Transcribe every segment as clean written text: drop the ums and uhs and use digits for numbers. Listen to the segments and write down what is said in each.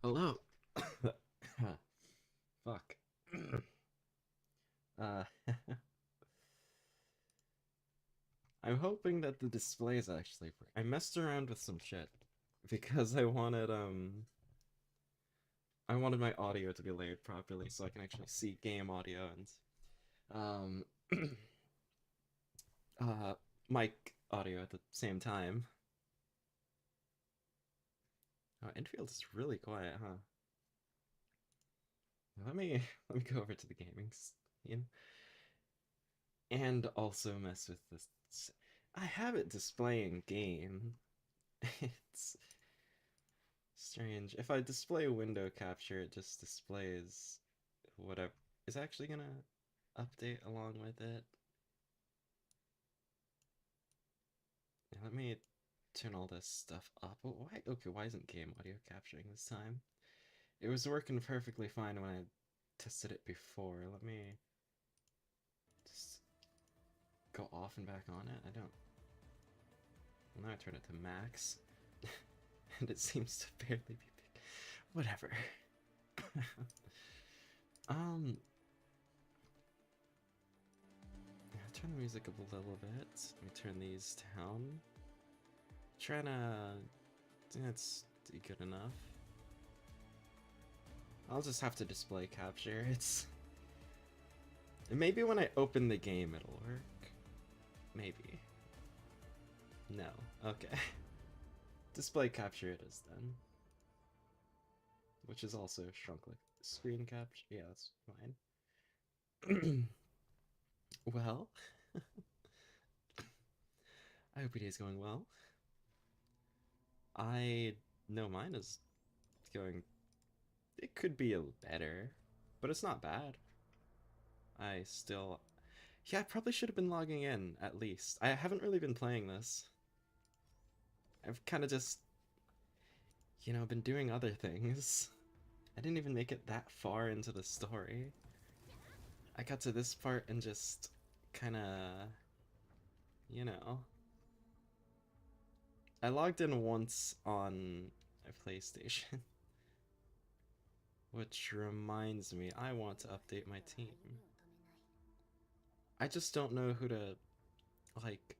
Hello. Fuck. uh, I'm hoping that the display is actually free. I messed around with some shit because I wanted my audio to be layered properly so I can actually see game audio and um uh mic audio at the same time. Oh, Enfield is really quiet, huh? Let me go over to the gaming scene and also mess with this. I have it displaying game. It's strange. If I display window capture, it just displays whatever is actually gonna update along with it. Now, let me turn all this stuff up. Oh, why? Okay, why isn't game audio capturing this time? It was working perfectly fine when I tested it before. Let me just go off and back on it. I don't. Well, now I turn it to max, and it seems to barely be big. Whatever. um, Yeah, turn the music up a little bit. Let me turn these down. Trying to. That's good enough. I'll just have to display capture. It's. Maybe when I open the game it'll work. Maybe. No. Okay. Display capture it is then. Which is also shrunk like screen capture. Yeah, that's fine. Well, I hope your day's going well. I know mine is going. It could be a better, but it's not bad. I still. Yeah, I probably should have been logging in at least. I haven't really been playing this. I've kind of just, been doing other things. I didn't even make it that far into the story. I got to this part and just kind of, you know. I logged in once on a PlayStation. Which reminds me, I want to update my team. I just don't know who to, like,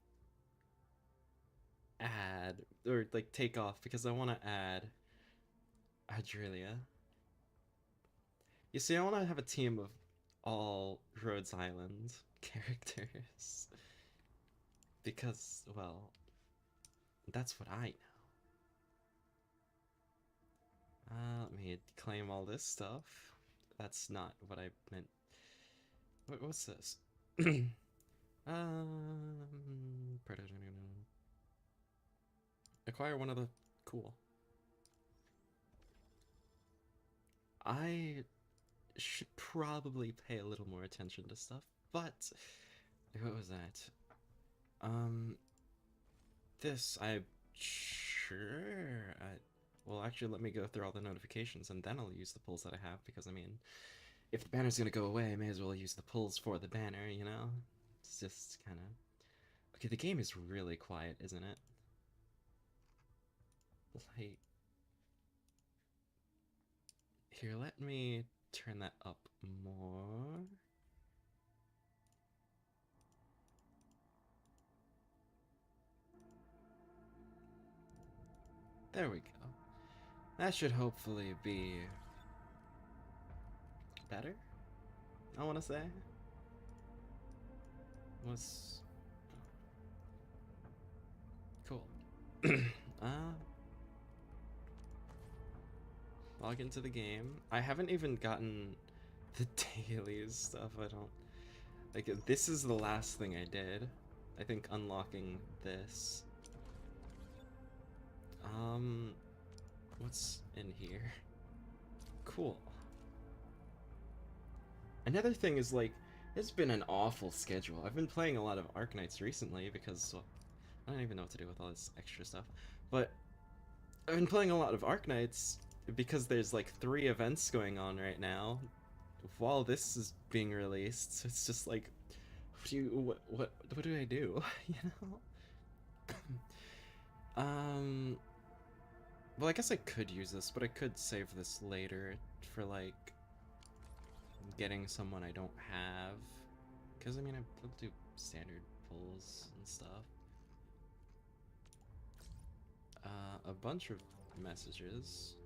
add or like take off because I want to add Adrelia. You see, I want to have a team of all Rhodes Island characters because, well, that's what I know. Let me claim all this stuff. That's not what I meant. What's this? um, acquire one of the cool. I should probably pay a little more attention to stuff, but what was that? Um, this I sure. Well, actually, let me go through all the notifications and then I'll use the pulls that I have because I mean, if the banner's gonna go away, I may as well use the pulls for the banner. It's just kind of okay. The game is really quiet, isn't it? Like here, let me turn that up more. There we go. That should hopefully be better. I want to say. Was cool. uh, Log into the game. I haven't even gotten the dailies stuff. I don't like it. This is the last thing I did. I think unlocking this. Um, what's in here? Cool. Another thing is like, it's been an awful schedule. I've been playing a lot of Arknights recently because well, I don't even know what to do with all this extra stuff. But I've been playing a lot of Arknights because there's like 3 events going on right now while this is being released. So it's just like, what do I do? you know? um, Well, I guess I could use this, but I could save this later for, like, getting someone I don't have. Because, I mean, I'll do standard pulls and stuff. A bunch of messages.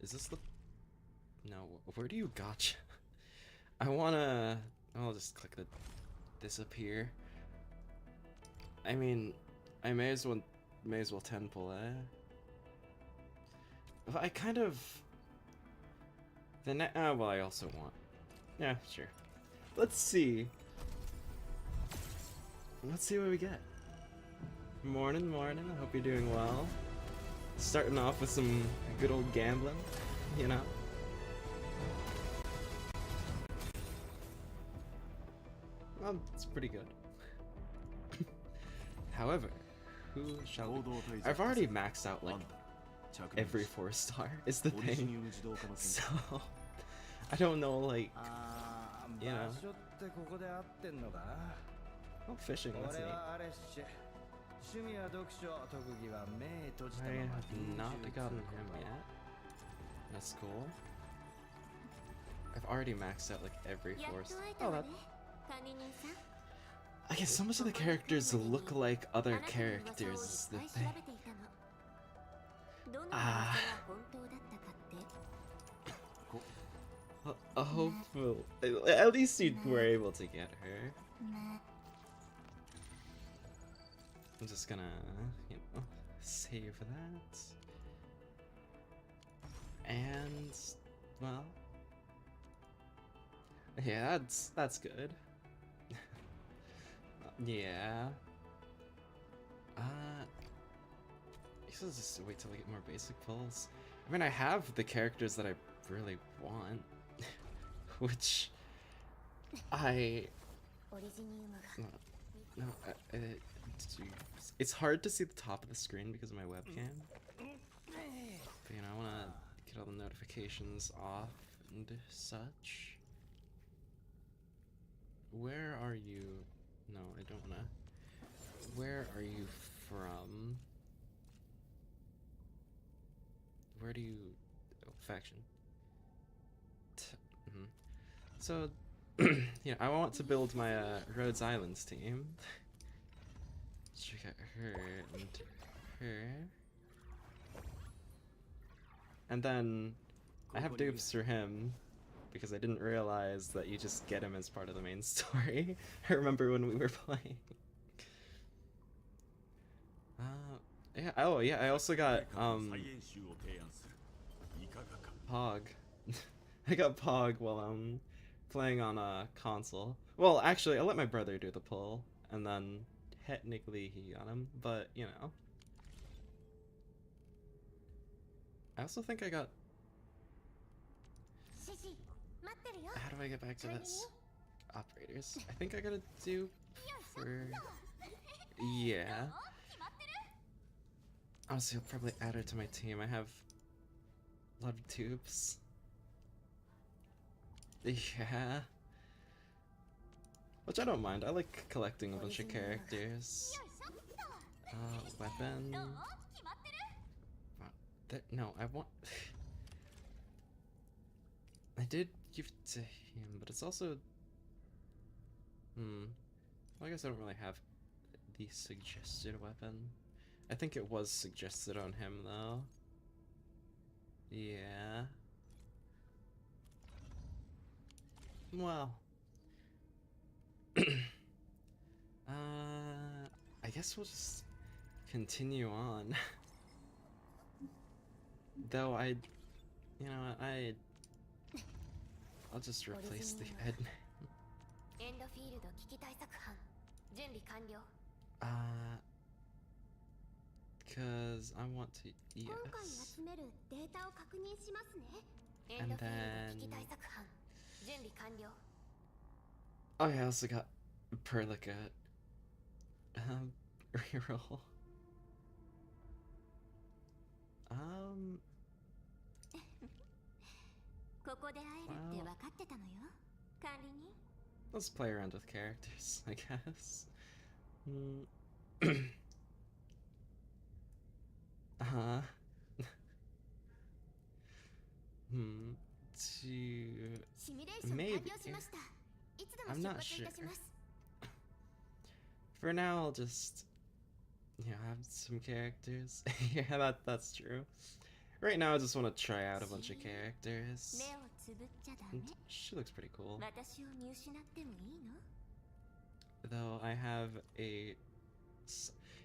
Is this the... No, where do you gotcha? I wanna... I'll just click the disappear. I mean, I may as well 10 pull, eh? But I kind of... well, I also want... Yeah, sure. Let's see. Let's see what we get. Morning, morning. I hope you're doing well. Starting off with some good old gambling, you know? Well, it's pretty good. However, who shall we... I've already maxed out, like, every 4-star is the thing. So, I don't know, like, you know. Oh, fishing, that's neat. I have not gotten him yet. That's cool. I've already maxed out, like, every 4-star. Oh, that... I guess so much of the characters look like other characters is the thing. Hopefully, at least you were able to get her. I'm just gonna, you know, save that. And, well, yeah, that's good. Yeah. I guess I'll just wait till I get more basic pulls. I mean, I have the characters that I really want, which it's hard to see the top of the screen because of my webcam. But, you know, I want to get all the notifications off and such. Where are you? No, I don't want to. Where are you from? Where do you... Oh, faction. So, yeah, I want to build my Rhodes Islands team. Check out her and her. And then I have dupes for him because I didn't realize that you just get him as part of the main story. I remember when we were playing. Yeah, oh yeah, I also got Pog. I got Pog while I'm playing on a console. Well, actually, I let my brother do the pull, and then technically he got him, but you know. I also think I got... How do I get back to this? Operators. I think I got a dupe for... Yeah. Honestly, I'll probably add her to my team. I have a lot of dupes. Yeah. Which I don't mind. I like collecting a bunch of characters. Weapon. No, I want... I did give it to him, but it's also... Well, I guess I don't really have the suggested weapon. I think it was suggested on him, though. Yeah. Well. I guess we'll just continue on. Though I'll just replace the admin. Because I want to, yes. And then... Oh yeah, I also got Perlica reroll. Well, let's play around with characters, I guess. Uh-huh. Hmm. To... Maybe. I'm not sure. For now, I'll just... Yeah, have some characters. Yeah, that's true. Right now, I just want to try out a bunch of characters. And she looks pretty cool. Though I have a...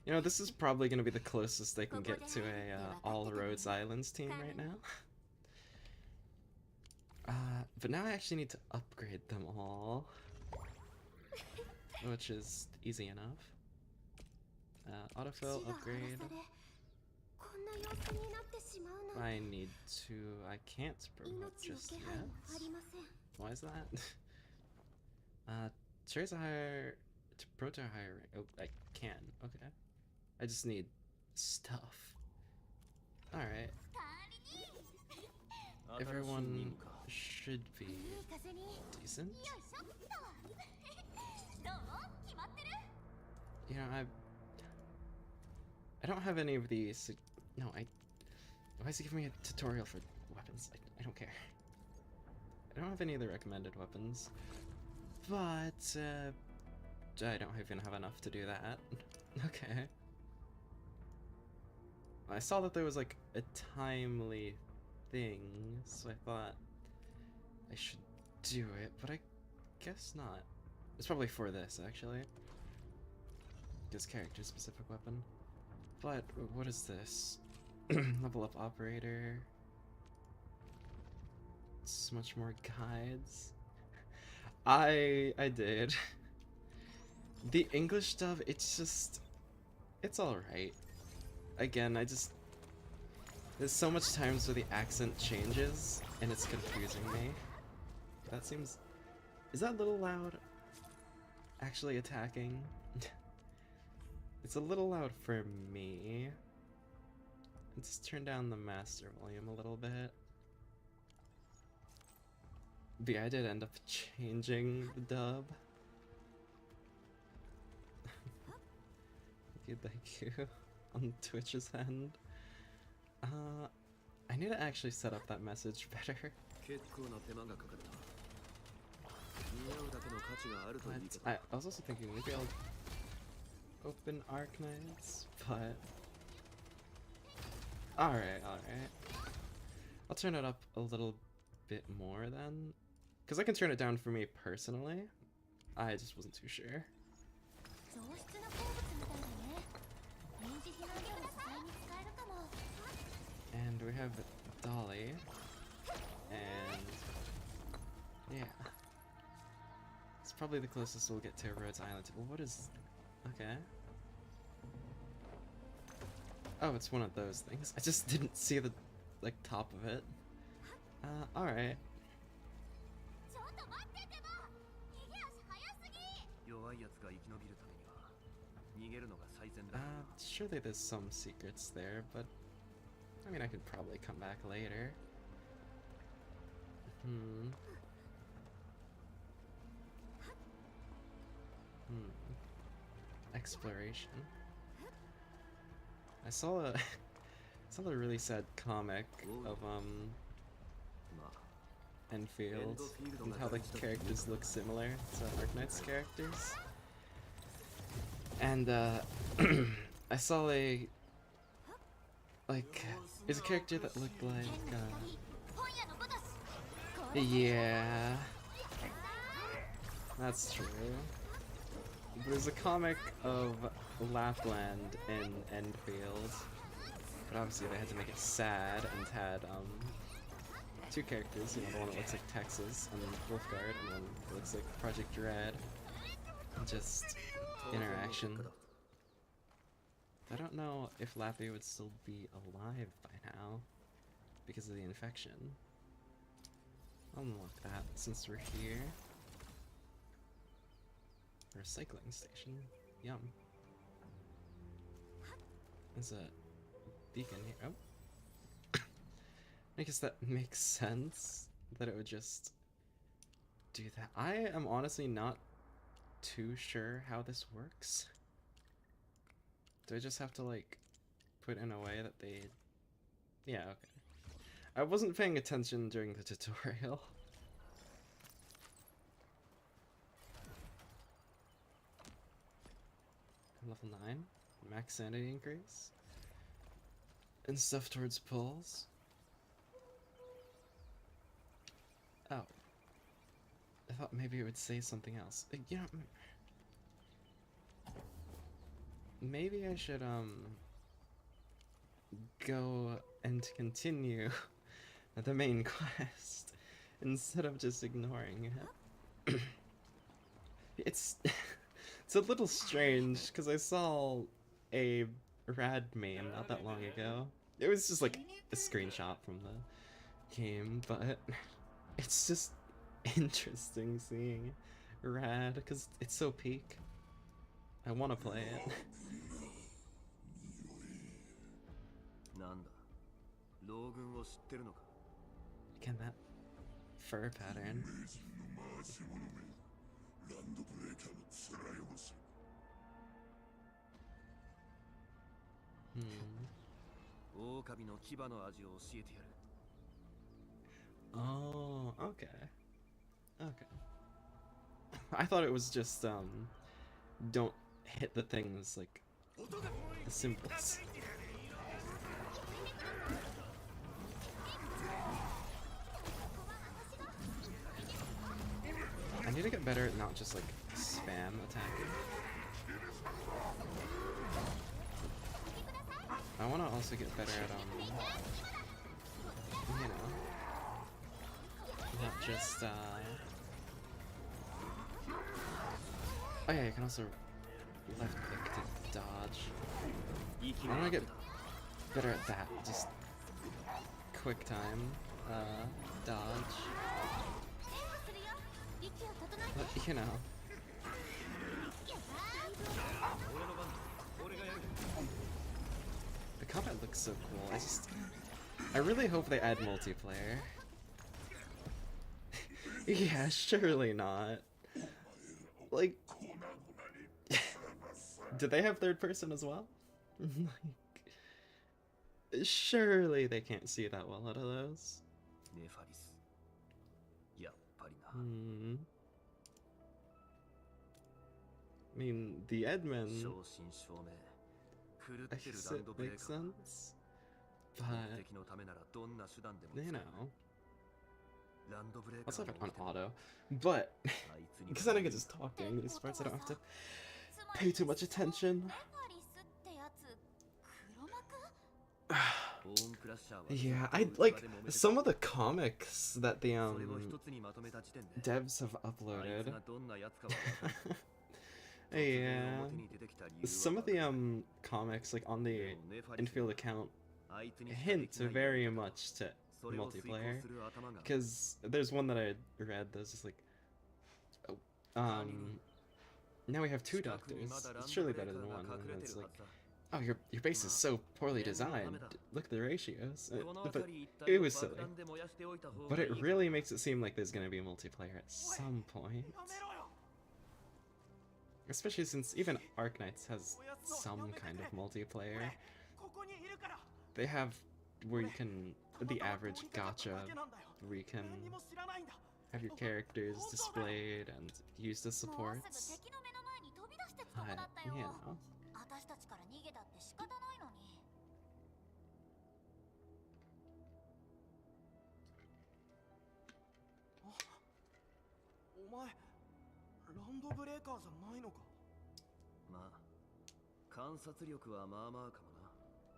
You know, this is probably going to be the closest they can get to a All Roads Islands team right now. But now I actually need to upgrade them all. Which is easy enough. Autofill, upgrade. I need to... I can't promote just yet. Why is that? Choose a higher... To promote to a higher rank. Oh, I can. Okay. I just need stuff. Alright. Everyone should be decent. You know, I don't have any of these. No, why is he giving me a tutorial for weapons? I don't care. I don't have any of the recommended weapons. But, I don't even have enough to do that. Okay. I saw that there was, like, a timely thing, so I thought I should do it, but I guess not. It's probably for this, actually. This character-specific weapon. But, what is this? Level up operator. It's much more guides. I did. The English dub, it's just... It's alright. Again, there's so much times where the accent changes, and it's confusing me. That seems... Is that little loud? Actually attacking? It's a little loud for me. Let's turn down the master volume a little bit. But yeah, I did end up changing the dub. Thank you. On Twitch's end. I need to actually set up that message better. But I was also thinking maybe I'll open Arknights, but... Alright. I'll turn it up a little bit more then. Because I can turn it down for me personally. I just wasn't too sure. And we have Dolly. And... yeah. It's probably the closest we'll get to Rhodes Island. Well, what is... okay. Oh, it's one of those things. I just didn't see the, like, top of it. Alright. Surely there's some secrets there, but... I mean, I could probably come back later. Exploration. I saw a really sad comic of Endfield and how the characters look similar to Arknights characters. And I saw there's a character that looked like yeah, that's true. There's a comic of Lapland in Endfield, but obviously they had to make it sad and had two characters, you know, the one that looks like Texas and Wolfguard, and one that looks like Project Dread. Just interaction. I don't know if Lappy would still be alive by now because of the infection. I'll unlock that since we're here. Recycling station. Yum. There's a beacon here. Oh. I guess that makes sense that it would just do that. I am honestly not too sure how this works. Do I just have to, like, put in a way that they... Yeah, okay. I wasn't paying attention during the tutorial. Level 9. Max sanity increase. And stuff towards pulls. Oh. I thought maybe it would say something else. You know, maybe I should, go and continue the main quest instead of just ignoring it. It's it's a little strange because I saw a rad meme not that long ago. It was just like a screenshot from the game, but it's just interesting seeing rad because it's so peak. I want to play it. Again, that fur pattern. Oh, okay. Okay. I thought it was just, don't hit the things, like, the symbols. I need to get better at not just, like, spam attacking. I want to also get better at, you know, not just, oh yeah, you can also left click to dodge. I want to get better at that, just quick time, dodge. But, you know. The combat looks so cool. I really hope they add multiplayer. Yeah, surely not. Like, do they have third person as well? Like, surely they can't see that well out of those. I mean, the Edmund, I guess it makes sense, but, you know, let's have it on auto, but, because then I can just talk during these parts, I don't have to pay too much attention. Yeah, I like some of the comics that the devs have uploaded. Yeah, some of the comics like on the Endfield account hint very much to multiplayer, because there's one that I read that's just like, oh, now we have 2 doctors. It's surely better than 1. And it's like, oh, your base is so poorly designed. Look at the ratios. But it was silly. But it really makes it seem like there's gonna be multiplayer at some point. Especially since even Arknights has some kind of multiplayer. They have where you can, the average gacha, where you can have your characters displayed and used as supports. But, you know.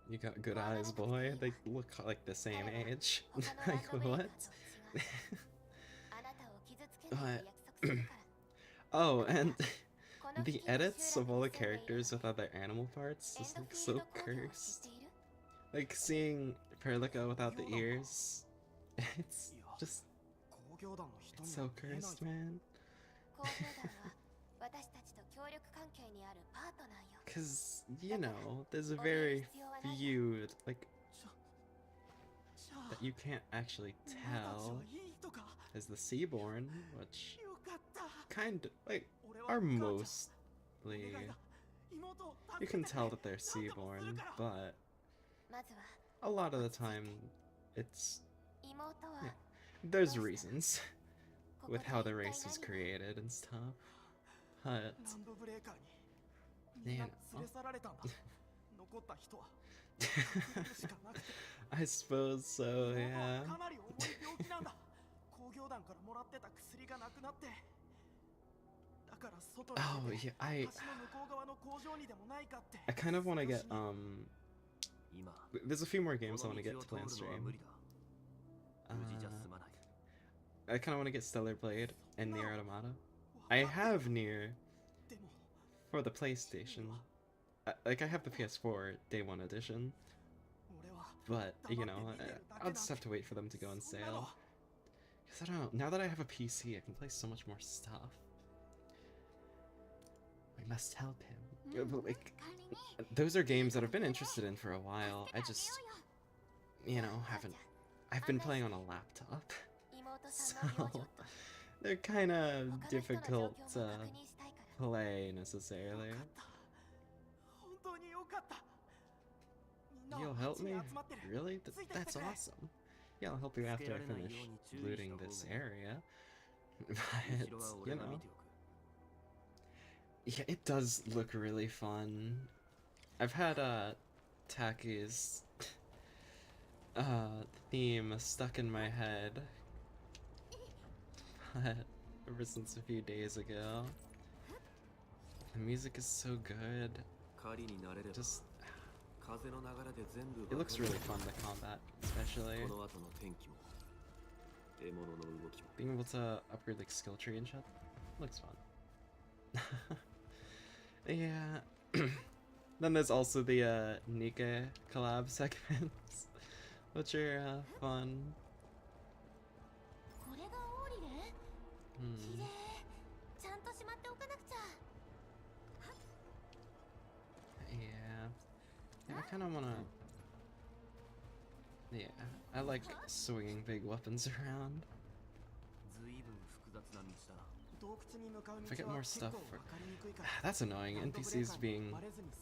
You got good eyes, boy. They look like the same age. Like, what? But, oh, and the edits of all the characters without their animal parts is like so cursed. Like seeing Perlica without the ears, it's just, it's so cursed, man. Cause, you know, there's a very few, like, that you can't actually tell as the Seaborn, which kind of, like, are mostly, you can tell that they're Seaborn, but a lot of the time, it's yeah, there's reasons with how the race was created and stuff, but you know. I suppose so, yeah. Oh yeah, I kind of want to get there's a few more games I want to get to play on stream. I kind of want to get Stellar Blade and Nier Automata. I have Nier for the PlayStation. Like, I have the PS4 Day 1 edition. But, you know, I'll just have to wait for them to go on sale. Because I don't know, now that I have a PC, I can play so much more stuff. We must help him. Like, those are games that I've been interested in for a while. I just, you know, I've been playing on a laptop. So, they're kind of difficult to play, necessarily. You'll help me? Really? That's awesome. Yeah, I'll help you after I finish looting this area. But, you know. Yeah, it does look really fun. I've had Taki's theme stuck in my head ever since a few days ago. The music is so good. Just it looks really fun, the combat, especially. Being able to upgrade like skill tree and shit looks fun. Yeah. Then there's also the Nika collab segments, which are fun. Yeah, I kind of want to... Yeah, I like swinging big weapons around. If I get more stuff for... That's annoying, NPCs being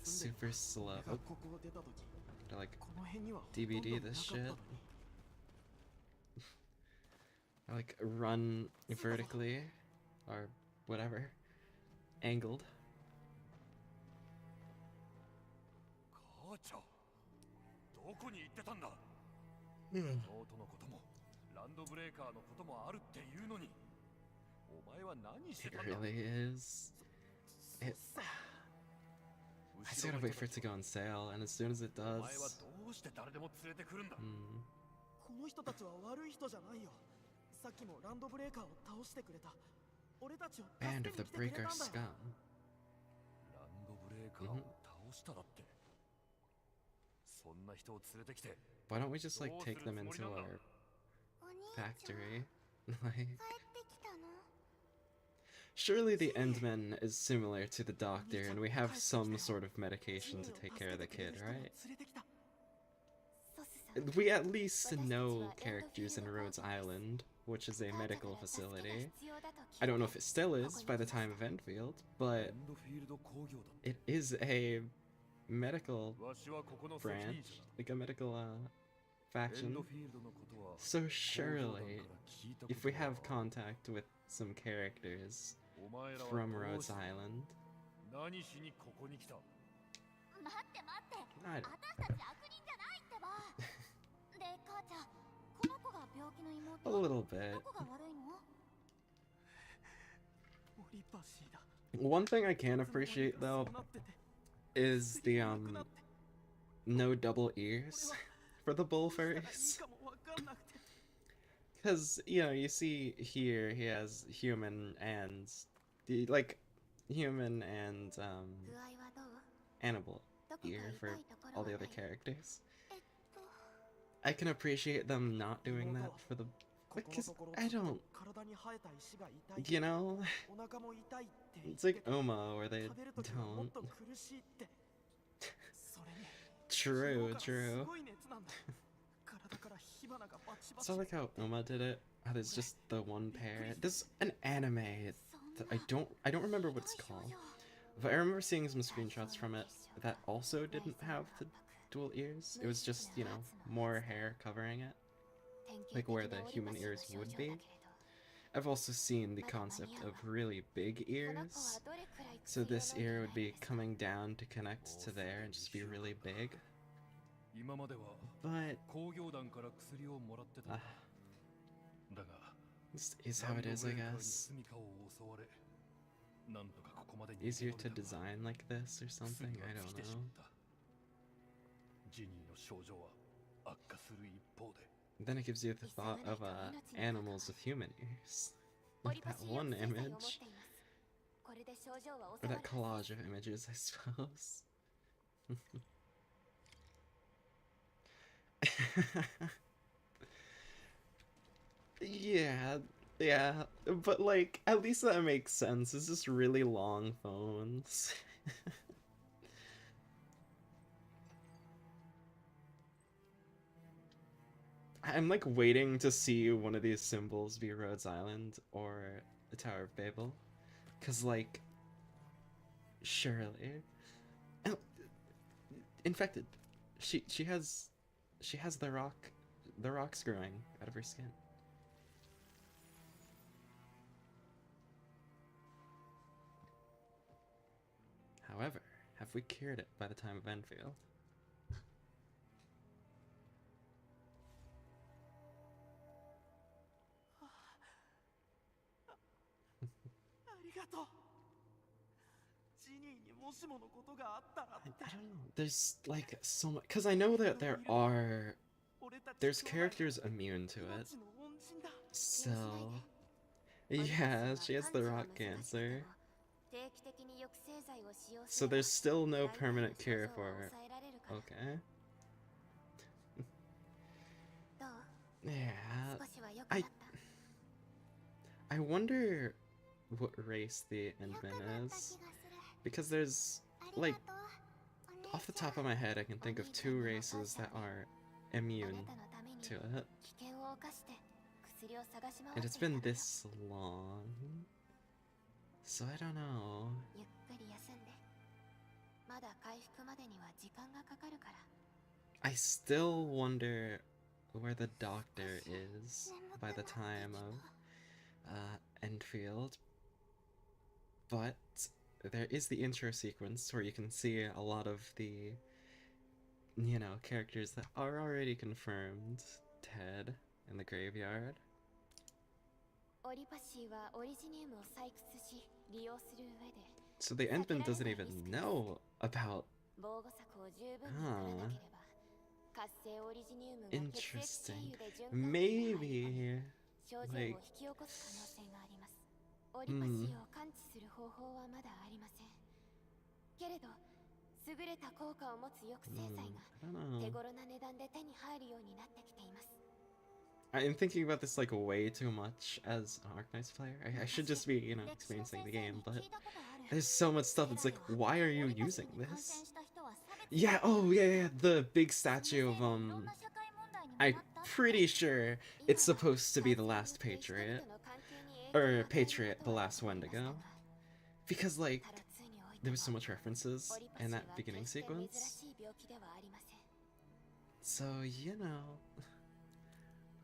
super slow. To like DVD this shit. I like run vertically, or whatever, angled. It really is. I just gotta wait for it to go on sale, and as soon as it does... Band of the Breaker Scum. Why don't we just like take them into our factory? Like, surely the Endman is similar to the doctor, and we have some sort of medication to take care of the kid, right? We at least know characters in Rhodes Island, which is a medical facility. I don't know if it still is by the time of Endfield, but it is a medical branch, like a medical faction. So surely, if we have contact with some characters from Rhodes Island, a little bit. One thing I can appreciate though is the no double ears for the bull furries. Because, you know, you see here he has human and human and animal ear for all the other characters. I can appreciate them not doing that for the... Because I don't... You know? It's like Oma, where they don't. True, true. It's not like how Oma did it. How there's just the one pair. There's an anime that I don't remember what it's called. But I remember seeing some screenshots from it that also didn't have the dual ears. It was just, you know, more hair covering it, like where the human ears would be. I've also seen the concept of really big ears. So this ear would be coming down to connect to there and just be really big. But this is how it is, I guess. Easier to design like this or something, I don't know. Then it gives you the thought of animals with human ears. Like that one image. Or that collage of images, I suppose. Yeah, yeah, but like, at least that makes sense. It's just really long phones. I'm like waiting to see one of these symbols be Rhodes Island or the Tower of Babel. Cause like, surely. Oh, infected. She has the rocks growing out of her skin. However, have we cured it by the time of Enfield? I don't know. There's like so much, because I know that there's characters immune to it. So yeah, she has the rock cancer. So there's still no permanent cure for her. Okay. Yeah. I I wonder what race the Endman is. Because there's, like, off the top of my head, I can think of 2 races that are immune to it. And it's been this long. So I don't know. I still wonder where the doctor is by the time of Endfield. But there is the intro sequence where you can see a lot of the, you know, characters that are already confirmed. Ted in the graveyard. So the Endman doesn't even know about... Huh. Interesting. Maybe... like... Hmm. I don't know. I'm thinking about this like way too much as an Arknights player. I should just be, you know, experiencing the game, but there's so much stuff. It's like, why are you using this? Yeah, oh yeah, the big statue of I'm pretty sure it's supposed to be the last Patriot. Or Patriot, the last Wendigo. Because like there was so much references in that beginning sequence. So, you know,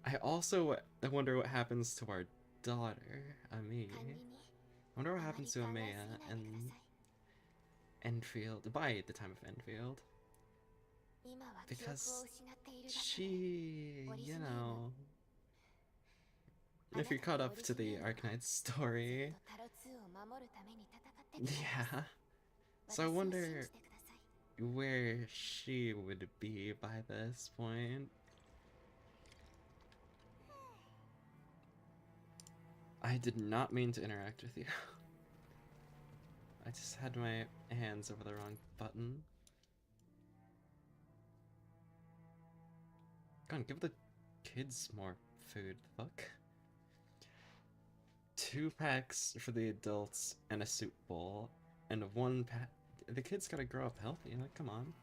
I also wonder what happens to our daughter, Ami. I wonder what happens to Amaya and Enfield, by the time of Enfield. Because she, you know... If you're caught up to the Arknights story... Yeah. So I wonder where she would be by this point. I did not mean to interact with you. I just had my hands over the wrong button. Go on, give the kids more food. Fuck. 2 packs for the adults and a soup bowl, and 1 pack. The kids gotta grow up healthy. Like, come on.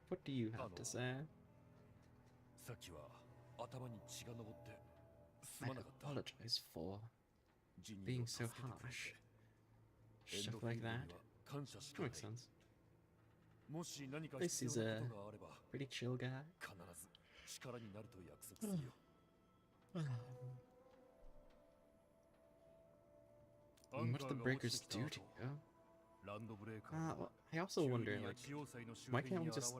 What do you have to say? I apologize for being so harsh. Stuff like that. That makes sense. At least he's a pretty chill guy. What do the breakers do to you? Well, I also wonder, like, why can't we just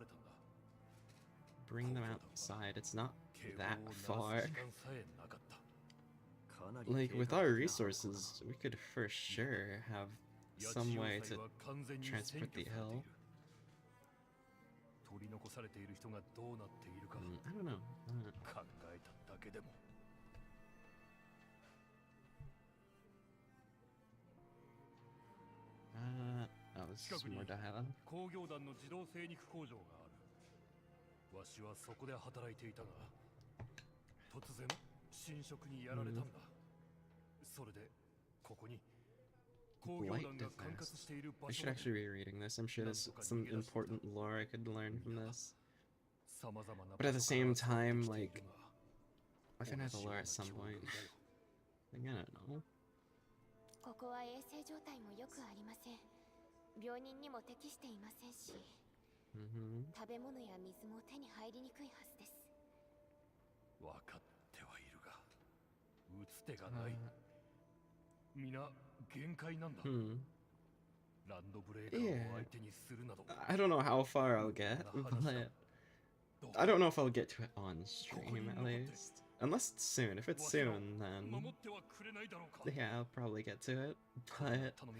bring them outside? It's not that far. Like, with our resources, we could for sure have some way to transport the hill. I don't know. Oh, this is more dialogue. 工業団の自動精肉工場がある。わしはそこで働いていたが、突然侵食にやられたんだ。それでここに工業団が管轄している場 I 所 should actually be reading this. I'm sure there's some important lore I could learn from this. But at the same time, like, I can have the lore at some point. Like, I don't know. ここは衛生状態もよくありません。病人にも適していませんし、食べ物や水も手に入りにくいはずです。分かってはいるが、打つ手がない。皆限界なんだ。ランドブレーカーを相手にするなど。I don't know how far I'll get, but I don't know if I'll get to it on stream at least. Unless it's soon. If it's soon, then yeah, I'll probably get to it. But I don't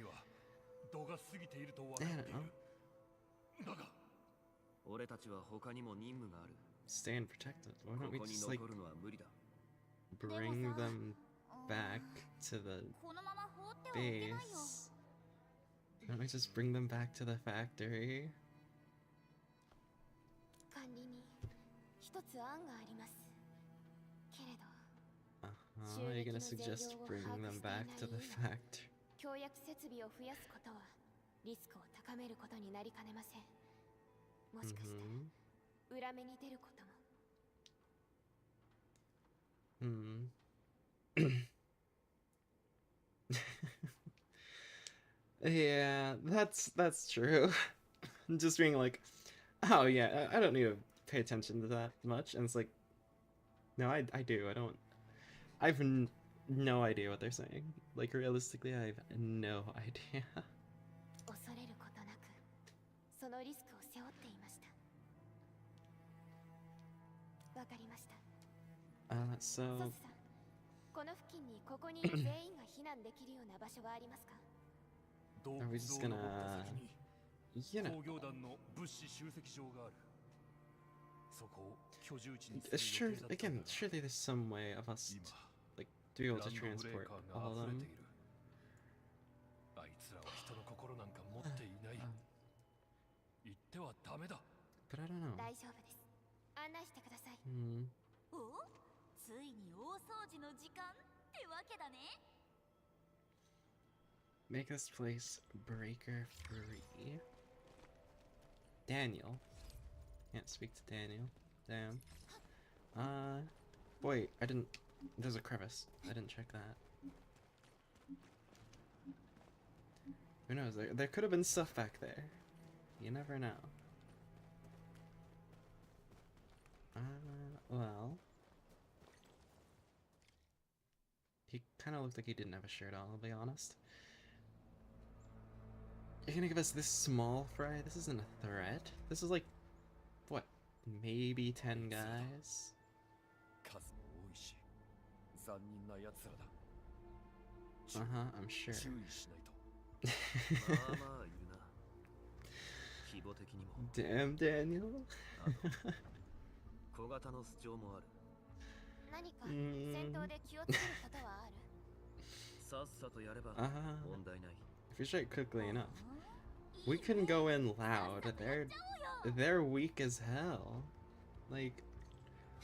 know. 俺たちは他にも任務がある。 Staying protected. Why don't we just like bring them back to the base? Why don't we just bring them back to the factory? 管理に一つ案があります。けれど、You're gonna suggest bringing them back to the factory? 協約設備を増やすことはリスクを高めることになりかねません。もしかして裏目に出ることも。Yeah, that's true. Just being like, oh yeah, I don't need to pay attention to that much, and it's like, no, I do. I've no idea what they're saying. Like, realistically, I have no idea. 恐れることなく、そのリスクを背負っていました。わかりました。So ソスさん、この付近にここにいる全員が避難できるような場所はありますか？ are we just gonna, you know? 工業団の物資集積場がある。そこを居住地に Sure, again, surely there's some way of us, like, to be able to transport all of them. あいつらは人の心なんか持っていない。言ってはダメだ。 But I don't know. 大丈夫です。案内してください。お、ついに大掃除の時間ってわけだね。 Make this place breaker free. Daniel. Can't speak to Daniel. Damn. Wait, I didn't. There's a crevice. I didn't check that. Who knows? There could have been stuff back there. You never know. Well. He kind of looked like he didn't have a shirt on, I'll be honest. You're gonna give us this small fry? This isn't a threat. This is like, what, maybe 10 guys? I'm sure. Damn, Daniel. 小型の主張もある。何か戦闘で気をつけることはある？さっさとやれば問題ない。 If you strike quickly enough, we can go in loud. They're weak as hell. Like,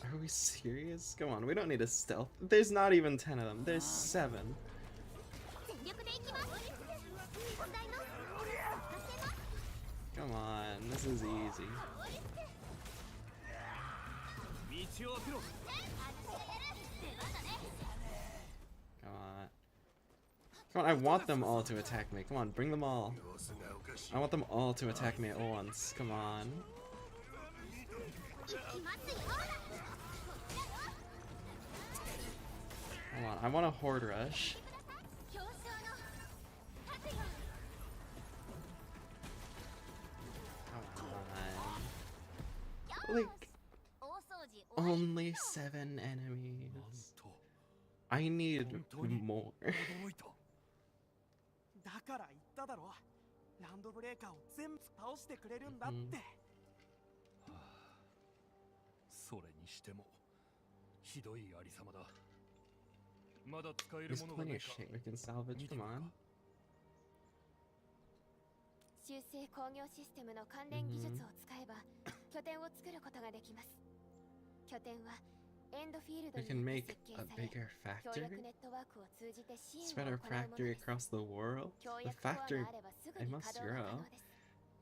are we serious? Come on, we don't need a stealth. There's not even 10 of them. There's 7. Come on, this is easy. Come on. Come on, I want them all to attack me. Come on, bring them all. I want them all to attack me at once. Come on. Come on, I want a horde rush. Come on. Like, only 7 enemies. I need more. だから言っただろ。ランドブレーカーを全部倒してくれるんだって。それにしてもひどいありさまだ。まだ使える There's ものがな plenty い of か。 shit we can salvage. Come on. 修正工業システムの関連技術を使えば拠点を作ることができます。拠点はエンドフィールド We に can よって make 設計 a され、 bigger 協 factory. 約ネットワークを通じて支援を Spread 行う our もの factory です。 across the world. 協 The 約コアが factory. あればすぐ I に must 稼働が grow. 可能です。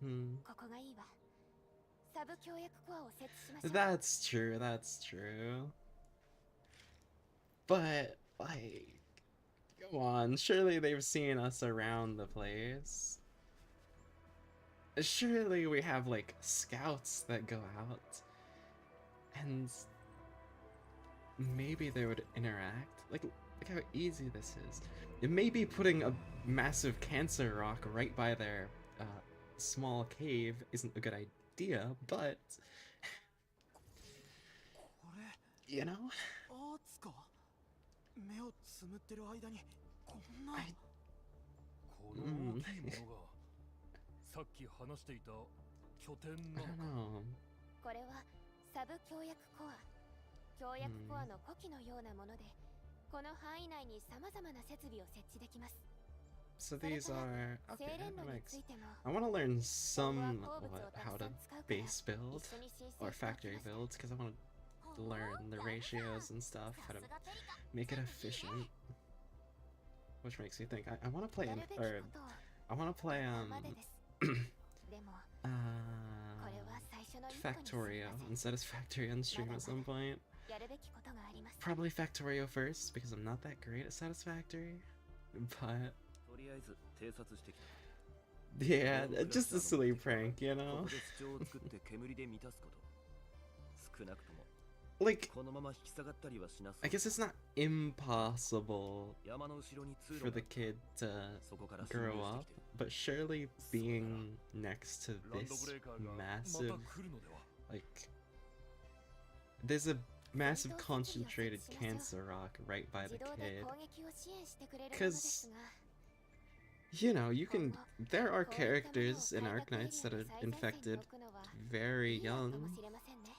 Hmm. ここがいいわ。サブ協約コアを設置しましょう。 That's true. That's true. But like, come on. Surely they've seen us around the place. Surely we have like scouts that go out, and maybe they would interact. Like how easy this is. It may be putting a massive cancer rock right by their small cave isn't a good idea, but これ you know, アーツか。目をつむってる間にこんな。 I この大きいものがさっき話していた拠点な I の don't か。 know. これはサブ協約コア。協約コアの古希のようなもので、この範囲内に様々な設備を設置できます。 So these are 精 okay. 錬 That 炉に makes. ついても I want to learn 今後 some は鉱物を what た how くさ to ん使うから base build 一緒に申請 or しておきま factory した。 builds because I want to learn the ratios and stuff, how to make it efficient. Which makes me think I want to play や an, るべき or ことを I want to play までです。でもこれは最初の一歩に過ぎ Factorio ません。 and Satisfactory on stream at some point. やるべきことがあります。 Probably Factorio first because I'm not that great at Satisfactory. But とりあえず偵察してきた。 yeah, just a silly prank, you こ know? こで主張を作って煙で満たすこと。少なくとも Like, このまま引き下がったりはしなそう。 I guess it's not impossible 山の後ろに通路 for が the kid to そこから進 grow 入して up, きてる。 but surely being next to ランド this ブレーカーがまた massive, 来るのでは。 like, there's a massive concentrated cancer rock right by 自 the 動で kid. 攻撃を支援してくれるものですが、 You know, you can. There are characters in Arknights that are infected very いい案かも young しれませんね。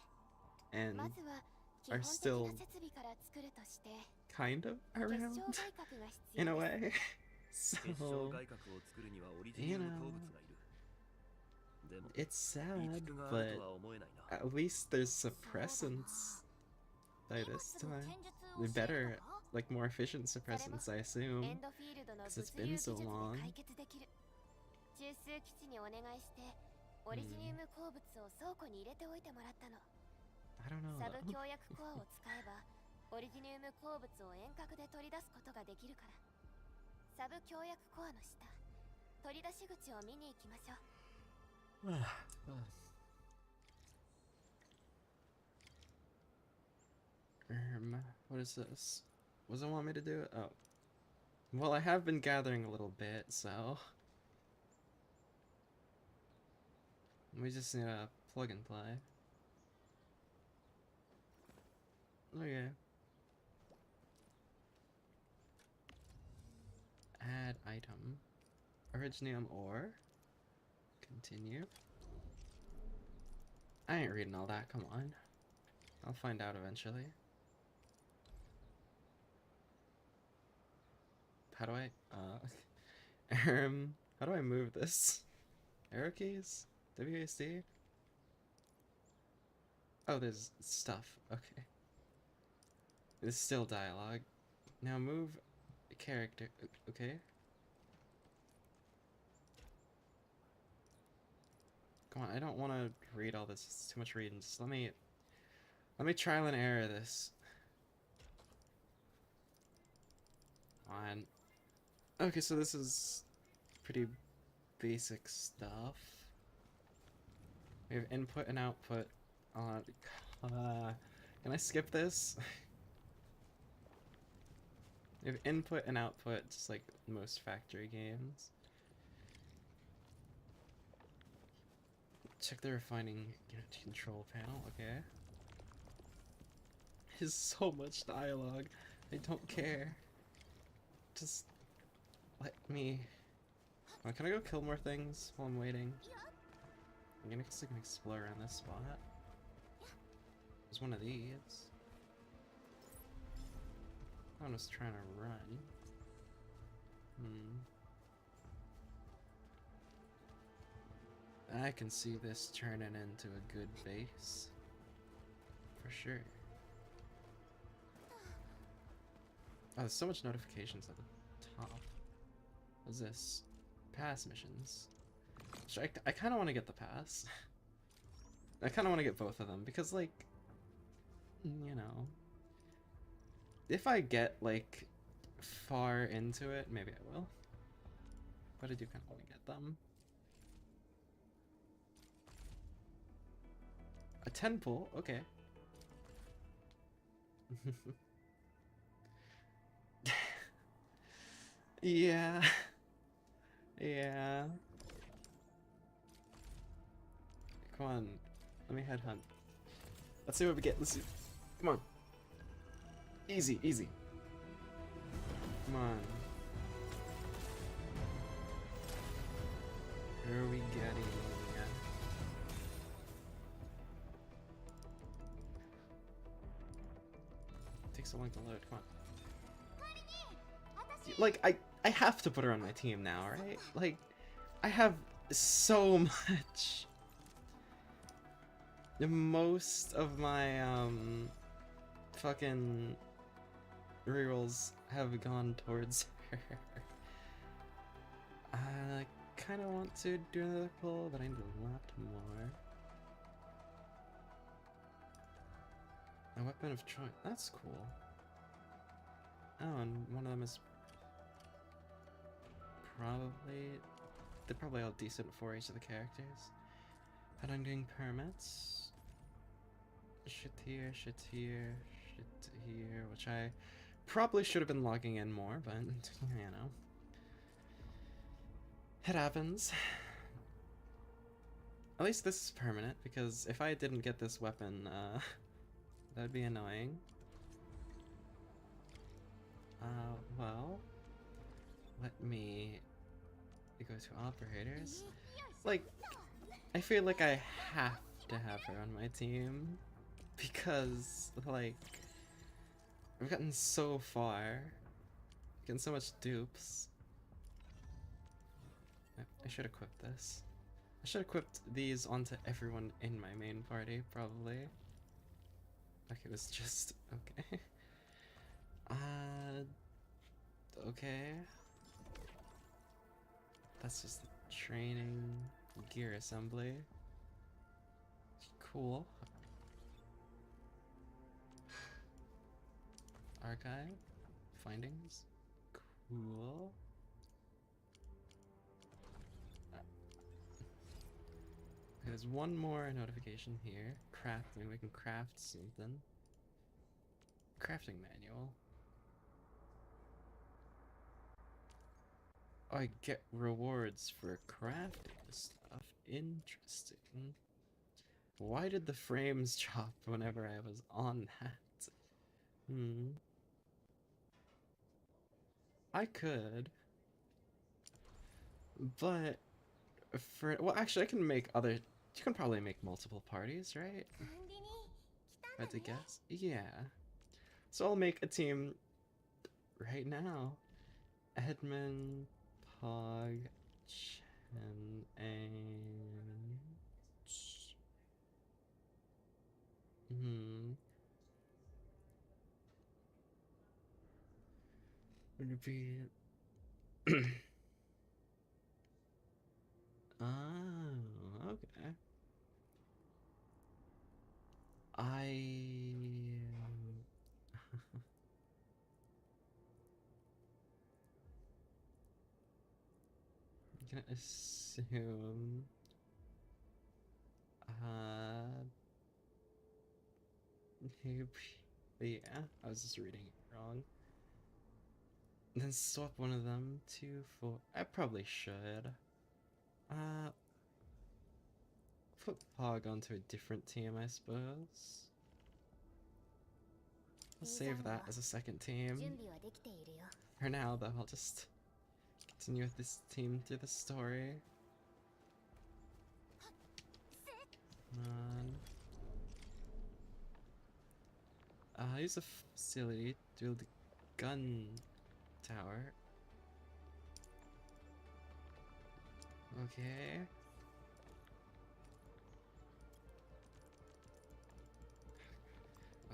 and まずは基 are 本的 still な設備から作るとして、 kind of 結 around 晶外核が必 in a 要です。 way. 結晶 So 外核を作るにはオリジナルの鉱物がいる。でも it's 備 sad, 蓄がある but とは思えないな。 at least there's suppressants by this time. Better, like more efficient suppressants, I エ assume. ンドフィールドの 'Cause 物 it's 流 been 技 so 術で long. 解決できる。中枢基地にお願いしてオリジニウム鉱物を倉庫に入れておいてもらったの。 I don't know. サブ though. 協約コアを使えばオリジニウム鉱物を遠隔で取り出すことができるから。サブ協約コアの下、取り出し口を見に行きましょう。 What is this? What does it want me to do? Oh. Well, I have been gathering a little bit, so. We just need to plug and play. Okay. Add item. Originium ore. Continue. I ain't reading all that, come on. I'll find out eventually. How do I, how do I move this? Arrow keys? WASD? Oh, there's stuff. Okay. It's still dialogue. Now move character. Okay. Come on, I don't want to read all this. It's too much reading. Just let me trial and error this. Come on. Okay, so this is pretty basic stuff. We have input and output on. Can I skip this? We have input and output, just like most factory games. Check the refining unit control panel. Okay. There's so much dialogue. I don't care. Just let me. Oh, can I go kill more things while I'm waiting? I'm gonna guess I can explore around this spot. There's one of these. That one was trying to run. I can see this turning into a good base. For sure. Oh, there's so much notifications at the top. What's this? Pass missions. I kind of want to get the pass. I kind of want to get both of them because, like, you know, if I get, like, far into it, maybe I will. But I do kind of want to get them. A 10 pull, okay. Yeah. Yeah. Come on. Let me headhunt. Let's see what we get. Let's see. Come on. Easy, easy. Come on. Where are we getting? Takes so long to load. Come on. Like, I have to put her on my team now, right? Like, I have so much. Most of my fucking rerolls have gone towards her. I kind of want to do another pull, but I need a lot more. A weapon of choice. That's cool. Oh, and one of them is probably... They're probably all decent for each of the characters. And I'm doing permits. Shit here, shit here, shit here, which I probably should have been logging in more, but, you know. It happens. At least this is permanent, because if I didn't get this weapon, that'd be annoying. Well, let me go to operators. Like, I feel like I have to have her on my team, because, like, I've gotten so far, getting so much dupes. I should equip this. I should equip these onto everyone in my main party, probably. Okay, it was just... okay. Okay. That's just the training gear assembly. Cool. Archive. Findings. Cool. There's one more notification here. Crafting. We can craft something. Crafting manual. Oh, I get rewards for crafting this stuff. Interesting. Why did the frames drop whenever I was on that? I could. But for... well, actually, I can make other... you can probably make multiple parties, right? If I had to guess. Yeah. So I'll make a team right now. Edmund, Pog, Chen, and... Would it be... oh, okay. gonna assume maybe, yeah, I was just reading it wrong. And then swap one of them for I probably should. Put Pog onto a different team, I suppose. I'll save that as a second team. For now, though, I'll just continue with this team through the story. Use a facility to build a gun tower. Okay.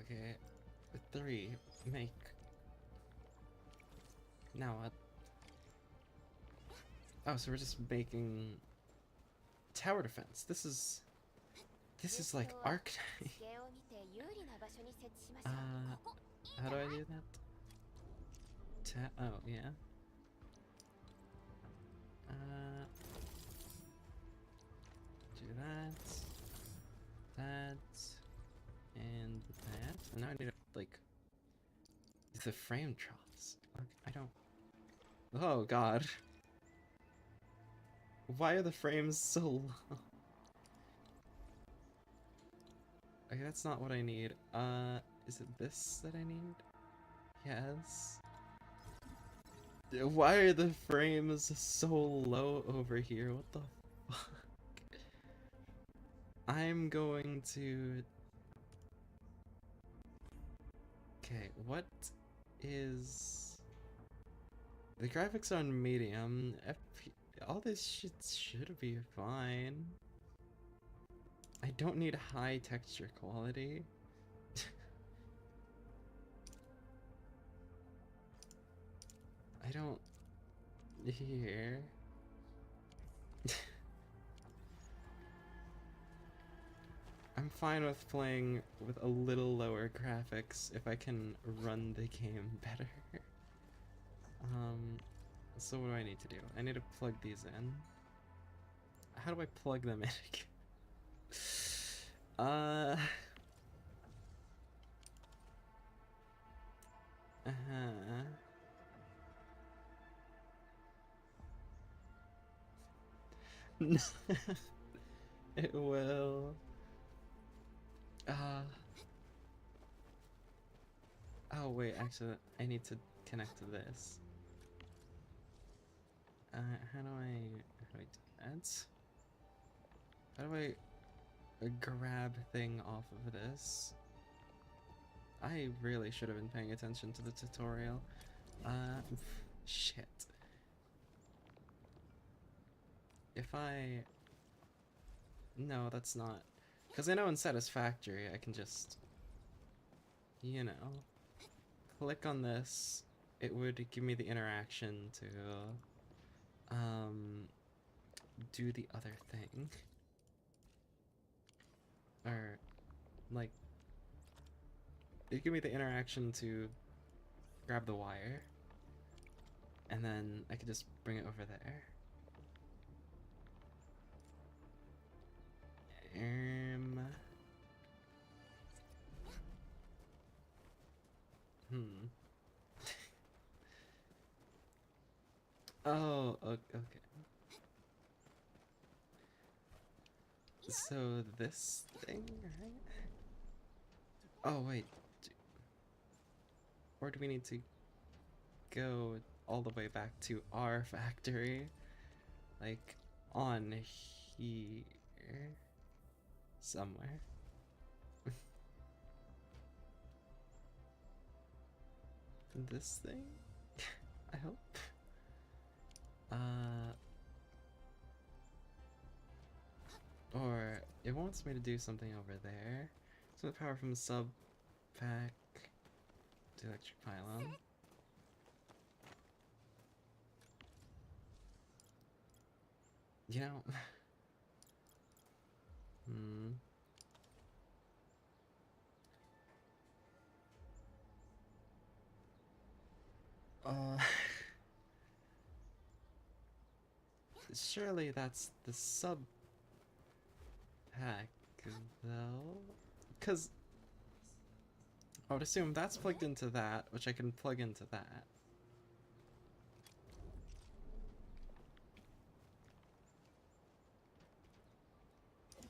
Okay. 3. Make. Now what? Oh, so we're just making tower defense. This is like Arknight. How do I do that? Oh, yeah. Do that, and that. And now I need to, like, the frame troughs. Okay, I don't. Oh, God. Why are the frames so low? Okay, that's not what I need. Is it this that I need? Yes. Why are the frames so low over here? What the fuck? I'm going to... Okay, what is... The graphics on medium. All this shit should be fine. I don't need high texture quality. I don't... Here. I'm fine with playing with a little lower graphics if I can run the game better. So what do I need to do? I need to plug these in. How do I plug them in again? It will. Oh wait, actually, I need to connect to this. How do I do that? How do I grab thing off of this? I really should have been paying attention to the tutorial. Shit. If I... No, that's not... Because I know in Satisfactory I can just... You know... Click on this. It would give me the interaction to... do the other thing. Or... Like... It'd give me the interaction to grab the wire. And then I could just bring it over there. Oh, okay. So this thing, right? Oh, wait. Or do we need to go all the way back to our factory? Like, on here? Somewhere. This thing? I hope. Or it wants me to do something over there. So the power from the sub pack to electric pylon. You know. Surely that's the sub pack, though? Because I would assume that's plugged into that, which I can plug into that.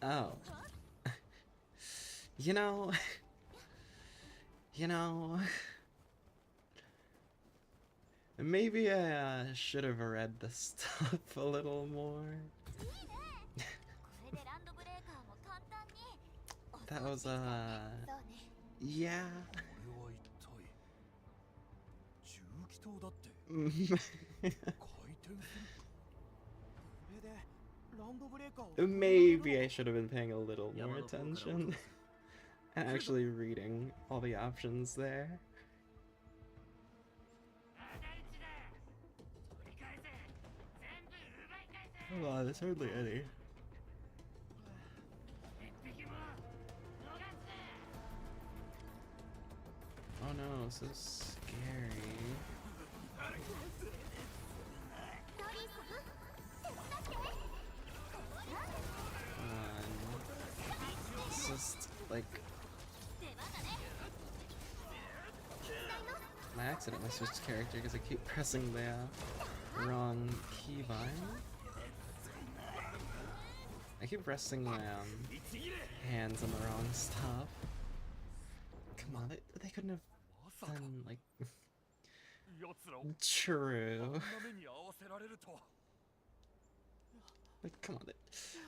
Oh. You know, you know, maybe I should have read the stuff a little more. That was, yeah. これは一体重機塔だって回転するこれでランドブレーカーを止められるの Maybe I should have been paying a little more attention and actually reading all the options there. Oh, there's hardly any. Oh no, so scary. It's just like I accidentally switched character because I keep pressing the wrong keybind. I keep pressing my hands on the wrong stuff. Come on, they couldn't have done like 奴らを true. あんな目に遭わせられるとは Like, come on,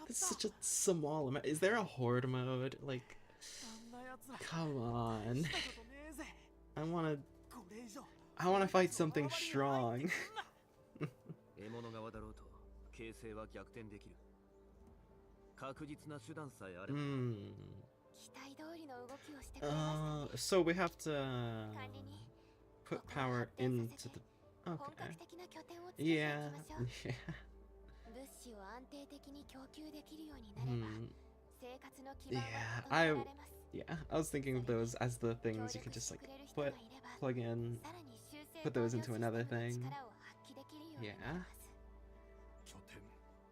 that's such a small amount. Is there a horde mode? Like, あんな奴ら come on. したことねえぜ これ以上 I wanna fight something strong. 獲物側だろうと形勢は逆転できる確実な手段さえあれば 期待通りの動きをしてくれましたね So we have to 管理に put power into the. 本 Okay. 格的な拠点を作っていき Yeah. ましょう Yeah. 物資を安定的に供給できるようになれば 生活の基盤 Yeah, は整えられます Yeah, I was thinking of those as the 協 things you 力 could just して like くれる人がい put れば plug in. さらに修正 put those 工業 into システム another の thing. 力を発揮できるようになります 拠点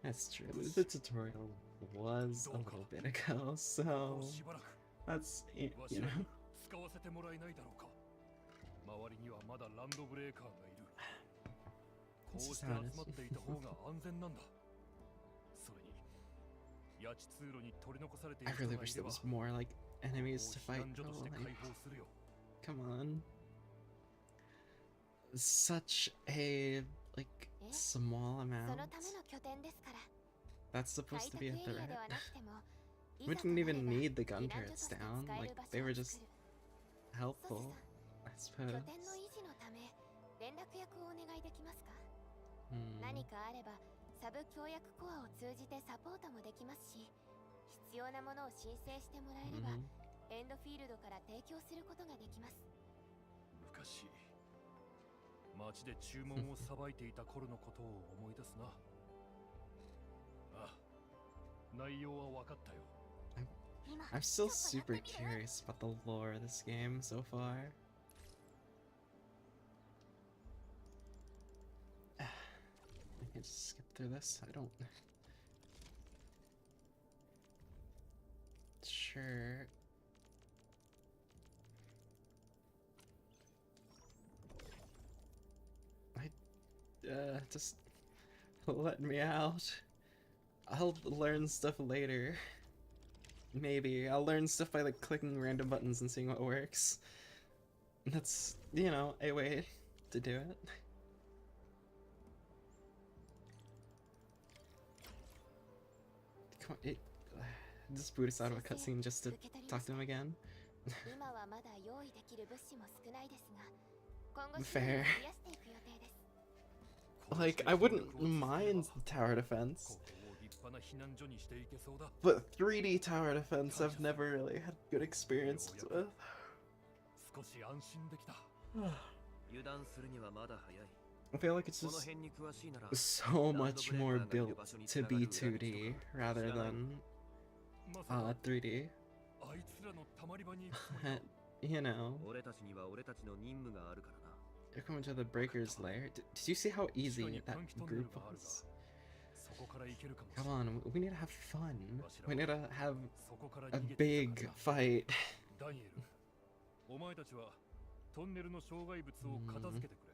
That's true. The tutorial was a little bit ago, も so うしばらく that's わ you しら know. に使わせてもらえないだろうか周りにはまだランドブレーカーがいるこうして集まっていた方が安全なんだそれに八地通路に取り残されてい I る人 really がい wish れ there ば was more like もう enemies to 避 fight. 難所として Oh, 解 like, 放するよ come on. Such a like small その amount. ための拠点ですから That's 開 supposed to 拓 be エ a リアで threat. はなくても We いざと didn't なれ even ば need the 避 gun 難所と turrets して down. 使え Like る場所 they を were 作 just る helpful, ソ I スさん suppose. 拠点の維持のため連絡役をお願いできますか Hmm. 何かあればサブ協約コアを通じてサポートもできますし必要なものを申請してもらえれば Mhm. エンドフィールドから提供することができます昔町で注文をさばいていた頃のことを思い出すなああ内容は分かったよ I'm still super curious about the lore of this game so far. I can just skip through this. I don't. Sure. Just let me out. I'll learn stuff later. Maybe I'll learn stuff by like clicking random buttons and seeing what works. That's, you know, a way to do it. Come on, just boot us out of a cutscene just to talk to him again. 今はまだ用意できる物資も少ないですが今後 Fair. 資源を増やしていく予定です Like, I wouldn't mind tower defense, ここを立派な避難所にしていけそうだ but 3D tower defense I've never really had good experience with. 少し安心できた 油断するにはまだ早い I feel like it's この just 辺に詳しいなら so much more built to be 2D rather than まさか 3D. あいつらのたまり場に行くつもりか You know, 俺たちには俺たちの任務があるからな you're coming to the Breaker's lair. Did you see how easy that group was? こから行けるかもしれ Come ない。 on, we need to have fun. We need to have そこから a 逃げてき big たから fight. ダニエル、お前たちはトンネルの障害物を片付けてくれ。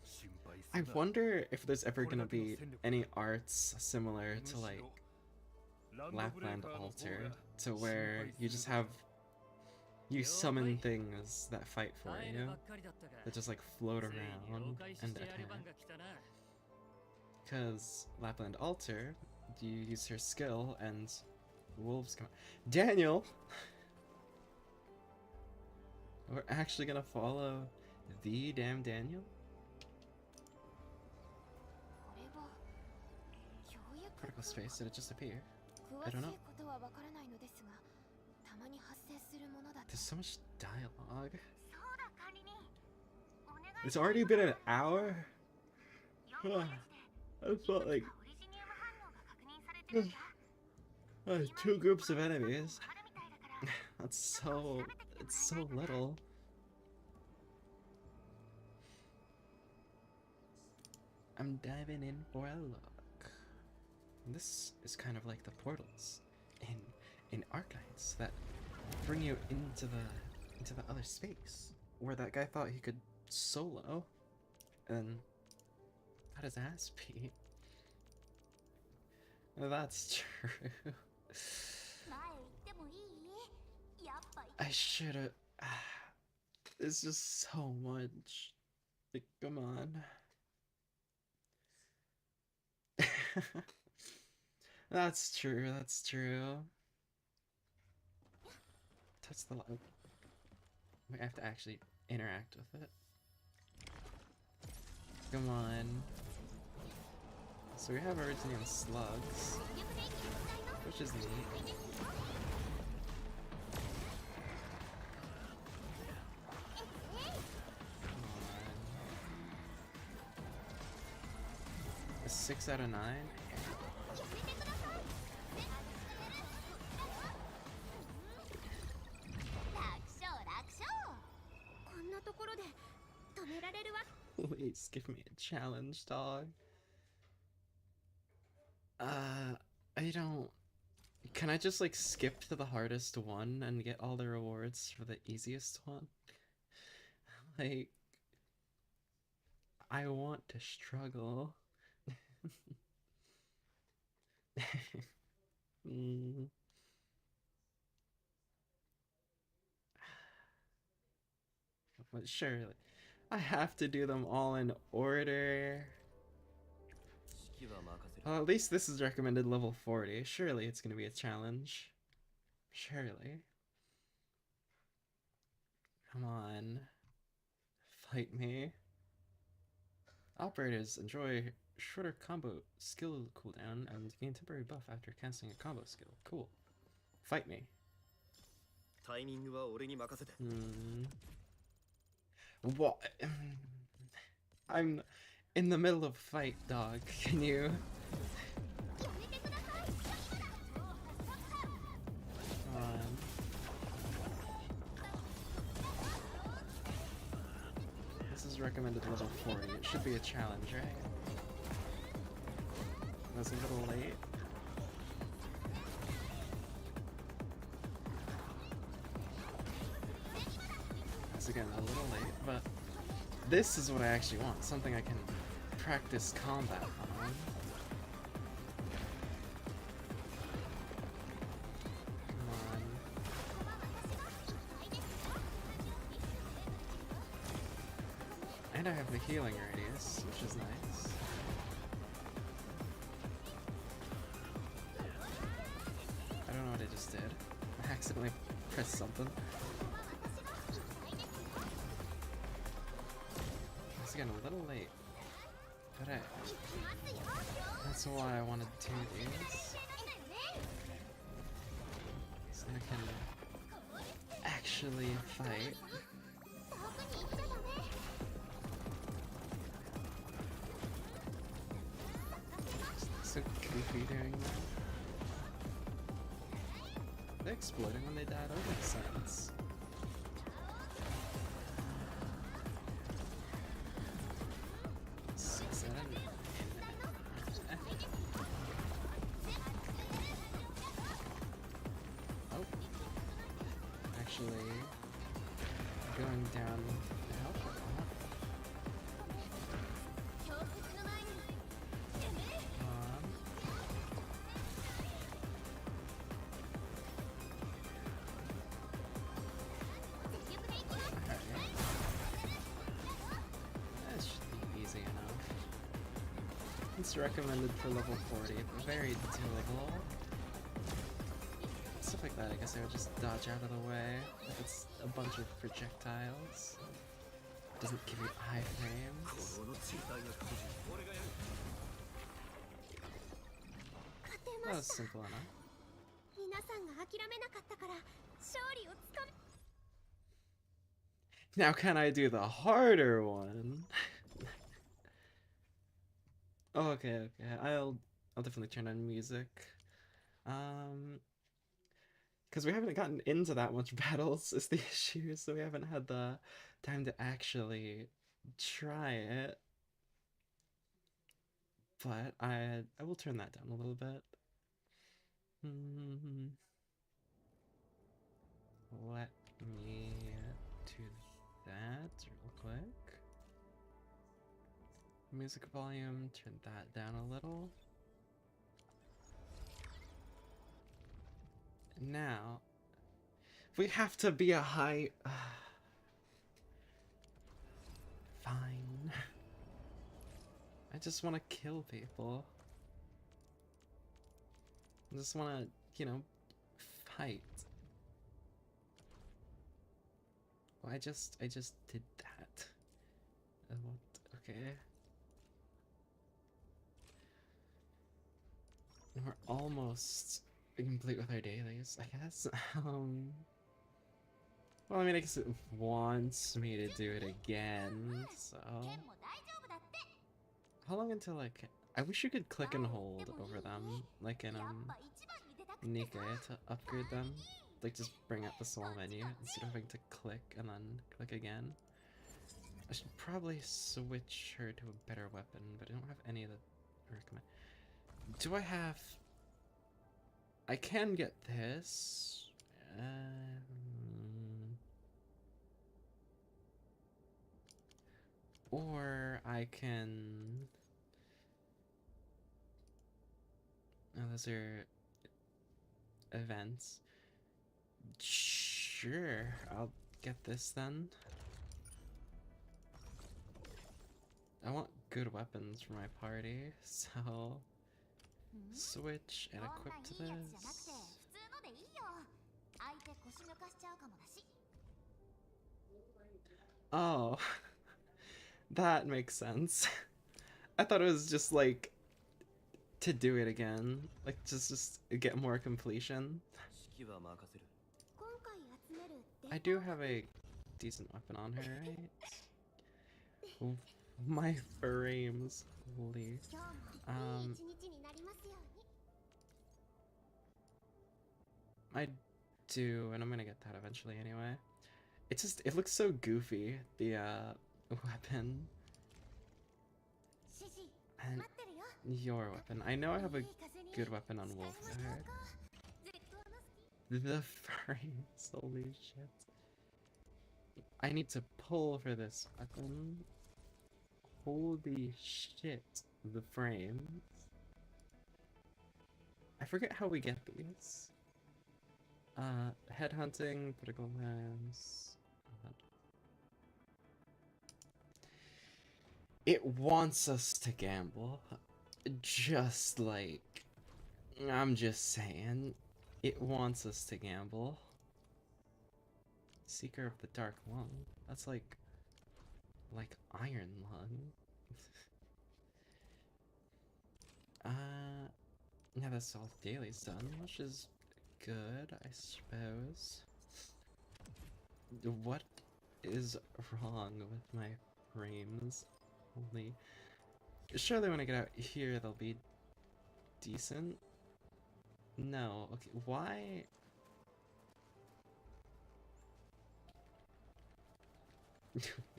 心配す I るな。 wonder if there's ever gonna be any arts similar to like ランドブレイ Lapland カーの方が Altar, to where you just have you summon things that fight for 帰る you ばっかりだったが that just like float ついに around お返し and してやる番 attack. が来たな。 Because Lapland Altar, you use her skill and wolves come out. Daniel! We're actually gonna follow the damn Daniel? これは教育 Critical space, did it just appear? 詳 I し don't い know. ことはわからないのですが、たまに発生するものだと。 There's so much dialogue. そうだ管理人お願い It's already been an hour? 4ヶ月で I felt like オリジニウム反応が確認されてるんだ two groups of enemies. あるみたいだから That's so... it's so little. I'm diving in for a look. This is kind of like the portals in Arknights that bring you into the other space where that guy thought he could solo and got his ass beat. That's true. 前行ってもいいやっぱ I should have. It's just so much. Like, come on. That's true. That's true. Touch the light. We have to actually interact with it. Come on. So we have originating slugs, which is neat. A 6 out of 9? 楽勝楽勝こんなところで止められるわ Please give me a challenge, dog. I don't... Can I just, like, skip to the hardest one and get all the rewards for the easiest one? Like... I want to struggle. Mm. But surely, I have to do them all in order. 指揮は任せる Well, at least this is recommended level 40. Surely it's gonna be a challenge. Surely. Come on. Fight me. Operators enjoy shorter combo skill cooldown and gain temporary buff after casting a combo skill. Cool. Fight me. タイミングは俺に任せて What? I'm in the middle of a fight, dog. Can you? Come on. This is recommended level 40. It should be a challenge, right? That's a little late. That's again a little late, but this is what I actually want. Something I can practice combat on. Come on. And I have the healing radius, which is nice. I don't know what I just did. I accidentally pressed something. It's getting a little late. But hey, that's why I wanted to do these. So I can actually fight. So goofy doing that. They're exploding when they die, that makes sense. actually going down to help a lot. Okay. That should be easy enough. It's recommended for level 40, but very doable. Stuff like that, I guess I would just dodge out of the way if it's a bunch of projectiles. Doesn't give you iframes. That was simple enough. Now can I do the harder one? Oh, okay. I'll definitely turn on music. Because we haven't gotten into that much battles is the issue, so we haven't had the time to actually try it. But I will turn that down a little bit. Let me do that real quick. Music volume, turn that down a little. Now, we have to be a high... Fine. I just want to kill people. I just want to, you know, fight. Well, I just did that. Okay. We're almost complete with our dailies, I guess. Well, I mean, I guess it wants me to do it again, so... How long until, like... I wish you could click and hold over them, like in, Nikkei, to upgrade them. Like, just bring up the small menu, instead of having to click and then click again. I should probably switch her to a better weapon, but I don't have any that I recommend. Do I have... I can get this. Or I can... Oh, those are events. Sure, I'll get this then. I want good weapons for my party, so... Switch and equip to this. Oh, that makes sense. I thought it was just like to do it again, like just get more completion. I do have a decent weapon on her, right? Oof, my frames, holy. I do, and I'm gonna get that eventually anyway. It just, it looks so goofy, the weapon. And your weapon. I know I have a good weapon on Wolf there. The frames, holy shit. I need to pull for this weapon. Holy shit, the frames. I forget how we get these. Headhunting, political lands. It wants us to gamble. Just like... I'm just saying. It wants us to gamble. Seeker of the Dark Lung. That's like Iron Lung. Yeah, that's all the dailies done, which is good, I suppose. What is wrong with my frames? Holy... Surely when I get out here, they'll be decent? No. Okay, why?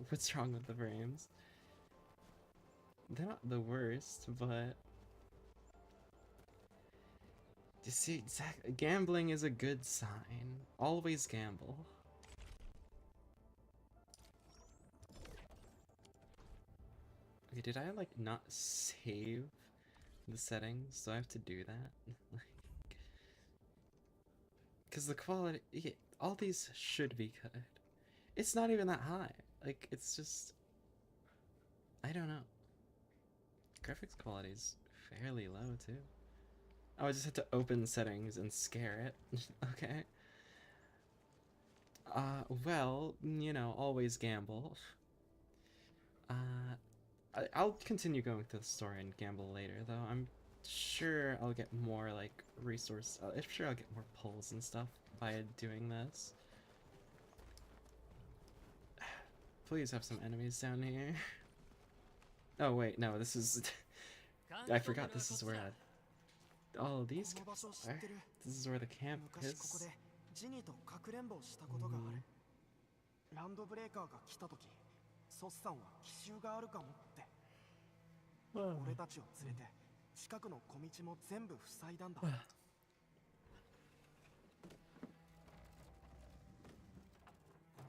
What's wrong with the frames? They're not the worst, but... You see, gambling is a good sign. Always gamble. Wait, did I like not save the settings? Do I have to do that? Because the quality, yeah, all these should be good. It's not even that high. Like, it's just, I don't know. Graphics quality is fairly low too. Oh, I just had to open settings and scare it. Okay. Well, you know, always gamble. I'll continue going through the story and gamble later, though. I'm sure I'll get more, like, I'm sure I'll get more pulls and stuff by doing this. Please have some enemies down here. Oh, wait, no, this is... I forgot this is where all these camps are. This is where the camp 昔ここ is. でジニーとかくれんぼをしたことがある。ランドブレーカーが来た時、ソッさんは奇襲があるかもって。俺たちを連れて近くの小道も全部塞いだんだ。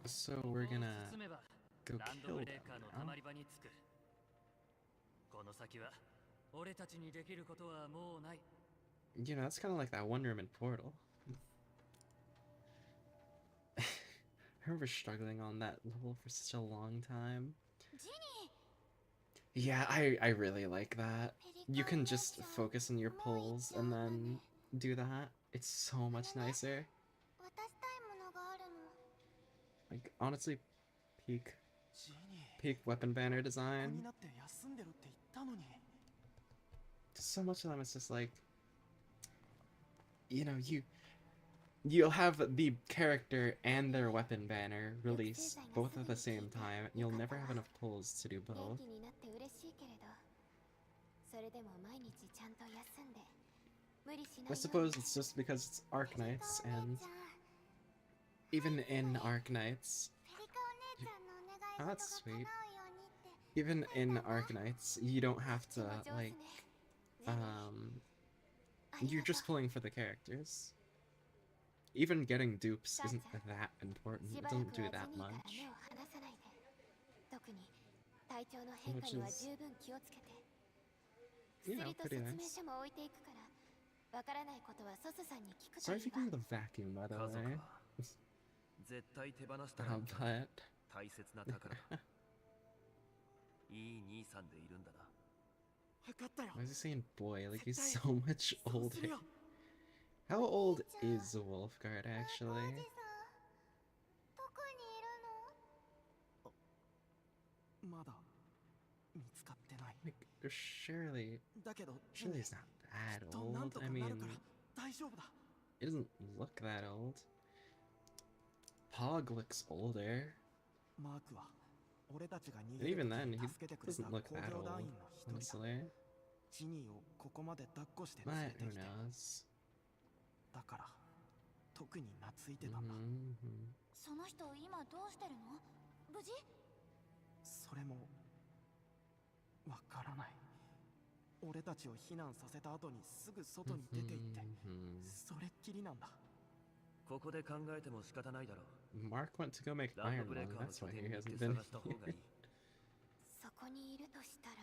So we're gonna go ランド kill ブ them レーカーの now. たまり場に着く。この先は俺たちにできることはもうない。You know, that's kind of like that Wonder Woman portal. I remember struggling on that level for such a long time. ジニ Yeah, I really like that. You can just focus on your pulls and then do that. It's so much nicer. ー、渡したいものがあるの。 Like, honestly, peak ジニー、 peak weapon banner ここ design. になって休んでるって言ったのに。 So much of them is just like, you know, you'll have the character and their weapon banner release both at the same time, and you'll never have enough pulls to do 元 both. 気になって嬉しいけれど、それでも毎日ちゃんと休んで、無理しないよ I うに。 suppose it's just because it's Arknights, ペリカお and 姉ちゃん、 even in Arknights, ペリカお姉ちゃんのお願 Oh, い that's 事が叶う sweet. ようにって。 even in Arknights, you don't have to, 上手ね like, ジニー you're just pulling for the characters. Even getting dupes isn't that important. し It ばら doesn't く do は that ジニーから much. 目を離さないで。特に体調の変化 Which には is, 十分気をつけて。 you 薬 know, と pretty 説明 nice. 書も置いていくから、わからないことはソスさんに聞くと Sorry いい for わ。 doing the vacuum, by the 家族 way. は絶対手放したらいけない But 大切な宝だいい兄さんでいるんだな分かったよ。 why is he saying boy? Like he's 絶 so much そうする older. よ。 How old is Wolfguard actually? おじさん、どこにいるの？まだ見つかってない。 Like, surely だけど、 he's not that となん old. とか I な mean, るから大丈夫だ。 he doesn't look that old. Pog looks older. マークは俺たちが逃 And げ even た then, 時 he に助けてくれた doesn't 工 look that 業 old, 団員の一人だ。 honestly. ジニーをここまで抱っこして連 But れて who きて、 knows? だから特に懐いてたんだ。 Mm-hmm. その人今どうしてるの？無事？それもわからない。俺たちを避難させた後にすぐ外に出て行って、 Mhm. それっきりなんだ。ここで考えても仕方ないだろう Mark went to go make ランド Iron ブレー Lung. カーの That's 拠 why 点 he に行って hasn't been. 探した方がいいそこにいるとしたら、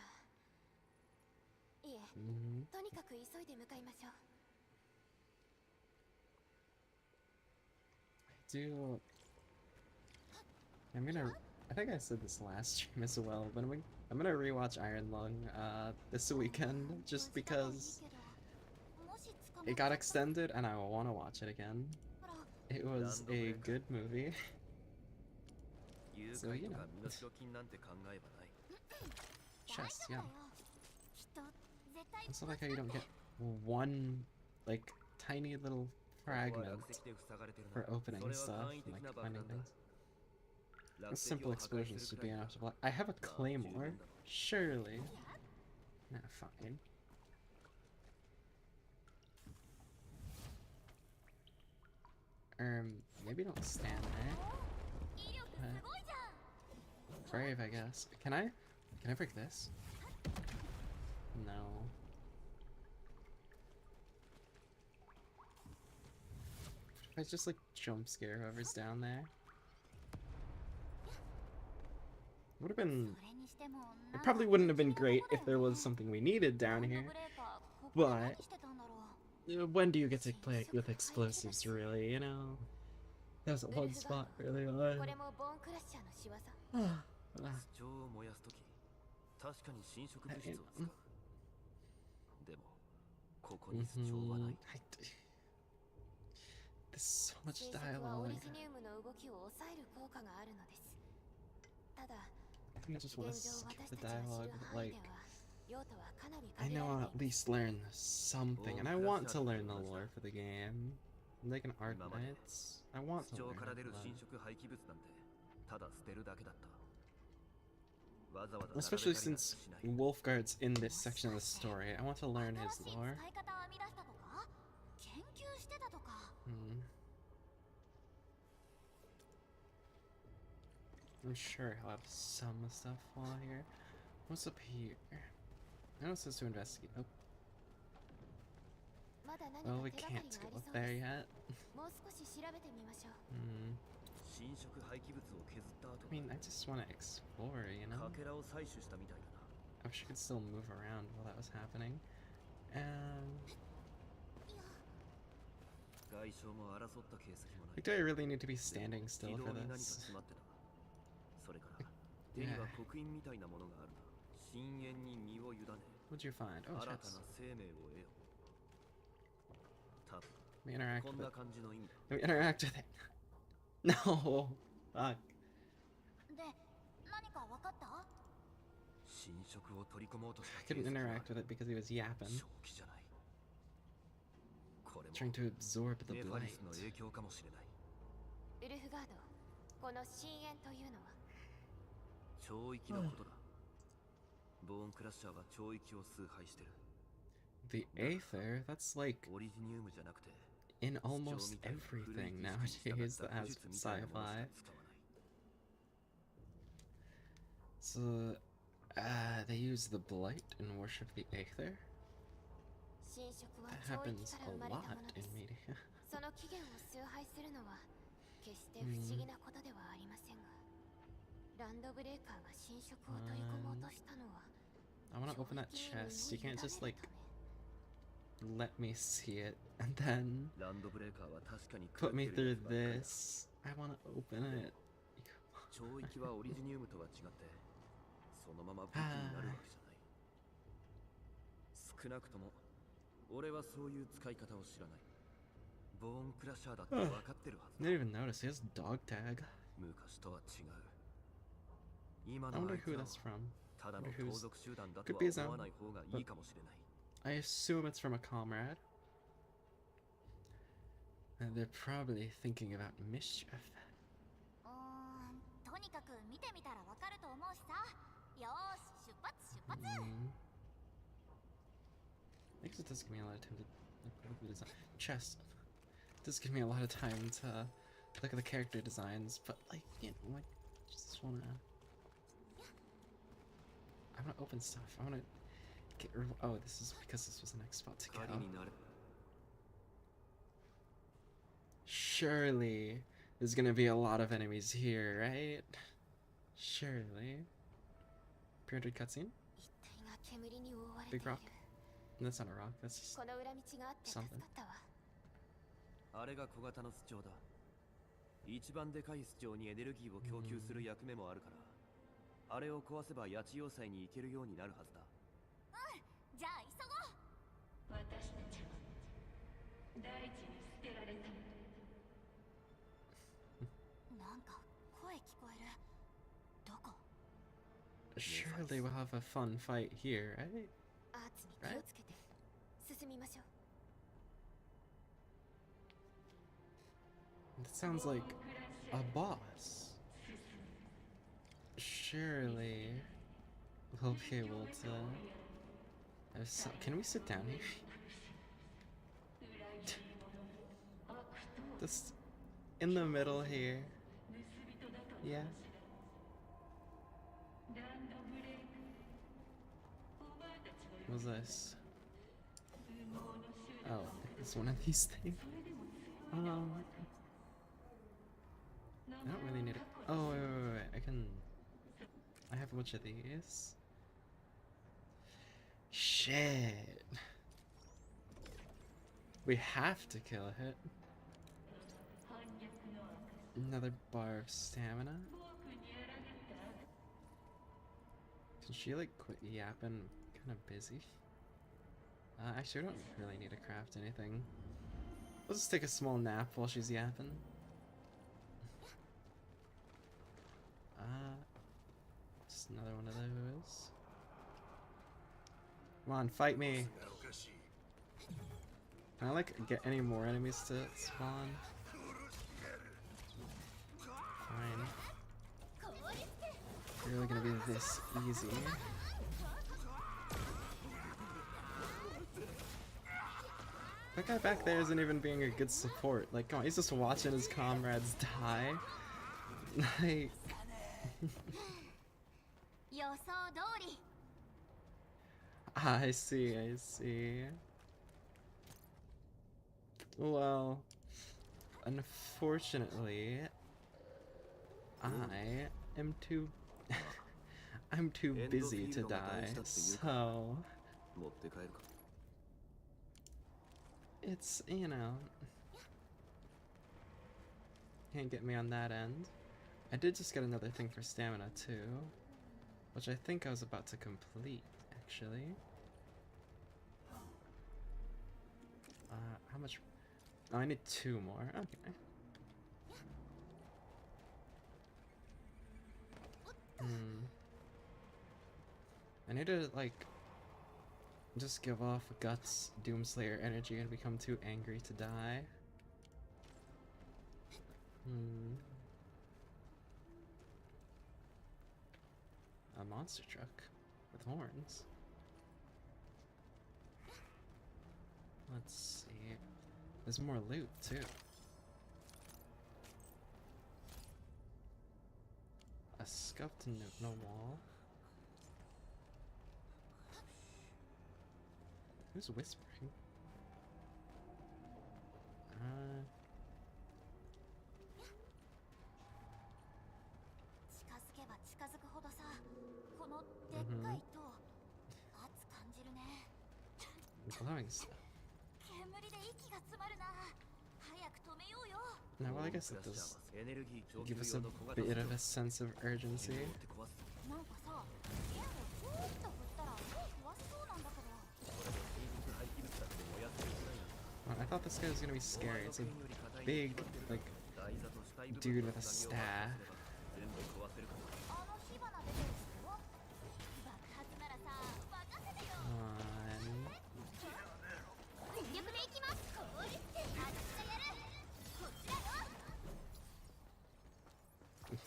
いえ、 Mhm. とにかく急いで向かいましょう。 Do I'm gonna. I think I said this last stream as well, but I'm gonna rewatch Iron Lung this weekend just because もし捕まっ it got extended and I want to watch it again. たら、 It was a good movie. 誘 So, 拐 you とか know. 身代金なんて考えばない Chess, 大 yeah. 丈夫だよ。きっと絶対 It's not like how you don't get one like tiny little ここは fragment 落石で塞がれてる for な opening それは stuff 簡易 and 的な like 爆 finding 弾だ things. 落石 Simple を破壊 explosions す should る be くらい enough to block. I have a claymore. Surely. Nah, fine. Maybe don't stand there. 威力すごいじゃん。 Brave, I guess. Can I break this? No. If I just like jump scare whoever's down there. Would have been. それにしても It probably wouldn't have been great if there was something we needed down ランド here. ブレーカーここで何してたんだろう When do you get to play with explosives, really? You know, there's one spot really こ on. れもボーンクラッシャーの仕業。主張を燃やすとき確かに侵食物質を使うでもここに主張はない There's so much 侵食はオ dialogue. リジニウムの動きを抑える効果があるのです。ただ、 I think I just want 現 to 状 skip 私 the たちが知 dialogue, る but 範囲 like, では、用途はかなり I 限ら know れ I'll て at います。 least learn something, and I want to learn the lore for the game. Like an Arknights. I want 主 to 張から learn 出る that. 侵食廃棄物なんてただ捨てるだけだったわざわざ Especially 並べたりなんて since しない Wolfguard's in this section of the story. I want to learn his 新しい lore. 使い方を編み出したとか研究してたとか I'm sure he'll have some stuff while here. What's up here? I know it says to investigate. Oh, まだ何 well, か we 手がかり can't があ go り up そう there です。 yet. もう少し調べてみましょう。侵食廃棄物を削った後 I mean, I just want to explore, you know? かけらを採取したみたいだな I wish I could still move around while that was happening. And 外傷も争った形跡もない like, do I really need to be standing 軌 still 道 for に何か this? 詰まってたそれから手には刻印みたいなものがあるな深淵に身を委ね What'd you find? Oh, 新たな chest. 生命を得よ多分 Let me interact こん with な it. 感じの意味だ Let me interact with it. No. Fuck. で何か分かった 侵食を取り込もうとし I た couldn't 形跡が interact with it because he was yapping, 正気じゃないこれも trying to absorb the ネファリ blight. スの影響かもしれないウルフガード、この深淵というのは超域のことだボーンクラッシャーは超域を崇拝してる The Aether? That's like オリジニウムじゃなくて in almost everything nowadays that has sci-fi. So, they use the blight and worship the Aether? 侵食は That 超域 happens から a 生まれた lot もので in す。 media. その起源を崇拝するのは決して不思議なことではありませんが、ランドブレーカーが侵食を取り込もうとしたのは I want to open that 超域に chest. You 身を委 can't ねる just ため like let me see it and then ランドブレーカーは確かに put me 狂ってる through やつばっかりだ this. I want to open it. 超域はオリジニウムとは違ってそのまま武器になるわけじゃない少なくとも俺はそういう使い方を知らないボーンクラッシャーだって分かってるはず I だ didn't even notice. He has dog tag. 昔とは違う今 I のあ wonder いつ who らは that's from. ただの wonder who's- 盗賊集団だと could は be his 思 own, わない方がいいかもしれない I assume it's from a comrade. And they're probably thinking about mischief. とにかく見てみたら分かると思うしさよーし出発出発 I guess it does give me a lot of time to look at the design. Chest. It does give me a lot of time to look at the character designs, but like, you know, like, just wanna. I wanna open stuff. I wanna get. Oh, this is because this was the next spot to 狩 go. りになれ Surely there's gonna be a lot of enemies here, right? Surely. Pre-rendered cutscene? 一帯が煙に覆われてい Big る。 rock? That's not a rock. That's just この裏道があって助かったわ。あれが小型の巣長だ一番でかい巣長にエネルギーを供給する役目もあるからあれを壊せば八千代祭に行けるようになるはずだじゃあ急ごう私たちは大地に捨てられたのなんか声聞こえるどこ surely we'll have a fun fight here, right? アーツに気をつけて進みましょう。 That sounds like a boss. Surely we'll be able to. Can we sit down here? Just in the middle here. Yeah. What's this? Oh, it's one of these things. I don't really need it. Oh, wait. I can. I have a bunch of these. Shit. We have to kill a hit. Another bar of stamina. Can she like quit yapping? Kind of busy. Actually, we don't really need to craft anything. Let's just take a small nap while she's yapping. Just another one of those. Come on, fight me. Can I like get any more enemies to spawn? Fine. It's really gonna be this easy. That guy back there isn't even being a good support. Like, come on, he's just watching his comrades die. Like... I see, I see. Well, unfortunately, I am too... I'm too busy to die, so... It's, you know... Can't get me on that end. I did just get another thing for stamina, too. Which I think I was about to complete, actually. How much... Oh, I need 2 more. Okay. I need to, like... just give off Guts Doomslayer energy and become too angry to die. A monster truck with horns. Let's see. There's more loot too. A scuffed note on a wall. Who's whispering? Glowing stuff. Now, well, I guess it does give us a bit of a sense of urgency. I thought this guy was gonna be scary. It's a big, like, dude with a staff.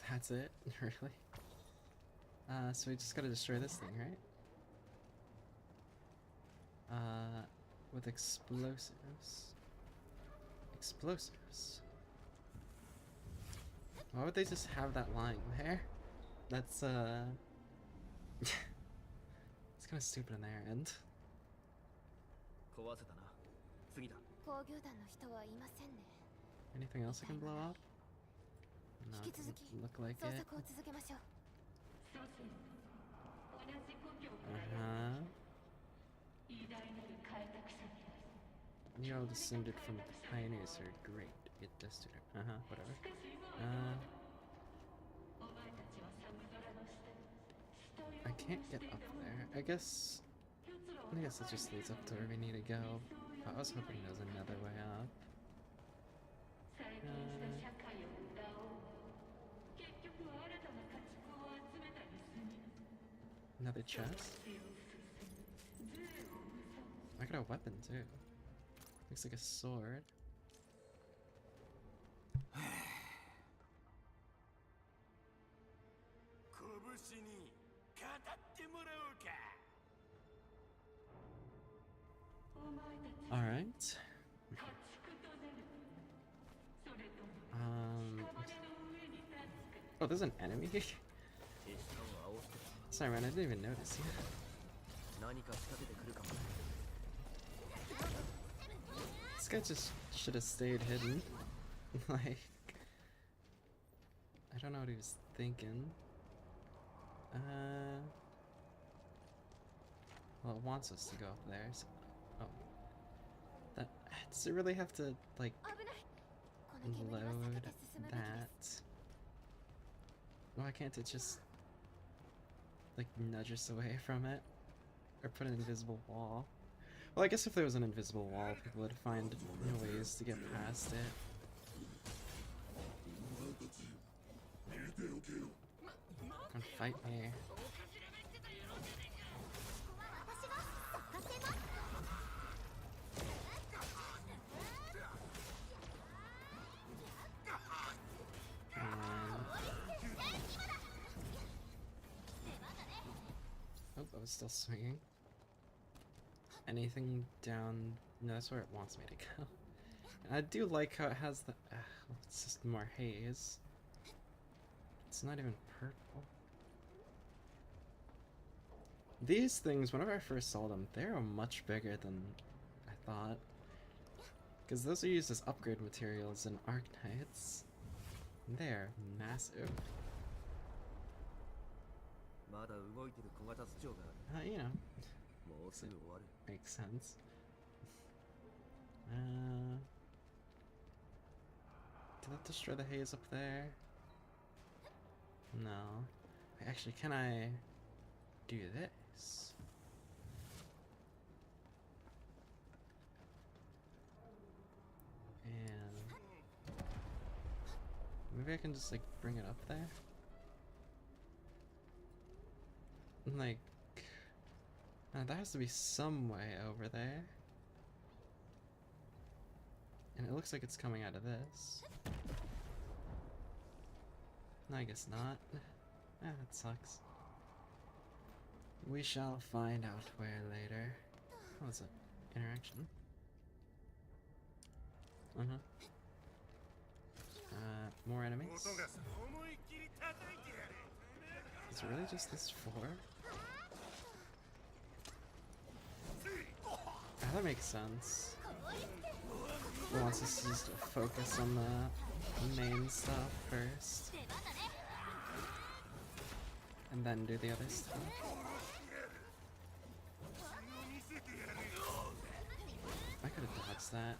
That's it? Really? So we just gotta destroy this thing, right? With explosives. Explosives. Why would they just have that lying there? That's, it's kinda stupid on their end. Anything else I can blow up? No, it doesn't look like it. You all descended from pioneers are great. It does to them. Whatever. I can't get up there. I guess it just leads up to where we need to go. But I was hoping there was another way up. Another chest? I got a weapon too. Looks like a sword. Alright. Oh, there's an enemy? Sorry man, I didn't even notice you. This guy just should have stayed hidden. Like, I don't know what he was thinking. Well, it wants us to go up there, so... Oh. That... Does it really have to, like, 危ないこの煙は避 load けて進むべきです that? Why can't it just, like, nudge us away from it? Or put an invisible wall? Well, I guess if there was an invisible wall, people would find ways to get past it. Come fight me. Oh, I was still swinging. Anything down? No, that's where it wants me to go. And I do like how it has the... it's just more haze. It's not even purple. These things, whenever I first saw them, they were much bigger than I thought. Because those are used as upgrade materials in Arknights. They're massive. You know, makes sense. Did that destroy the haze up there? No. Actually, can I do this? And maybe I can just like bring it up there? Like, there has to be some way over there. And it looks like it's coming out of this. No, I guess not. That sucks. We shall find out where later. What was it? Interaction? More enemies? Is it really just this 4? That makes sense. It wants us to just focus on the main stuff first. And then do the other stuff. I could have dodged that.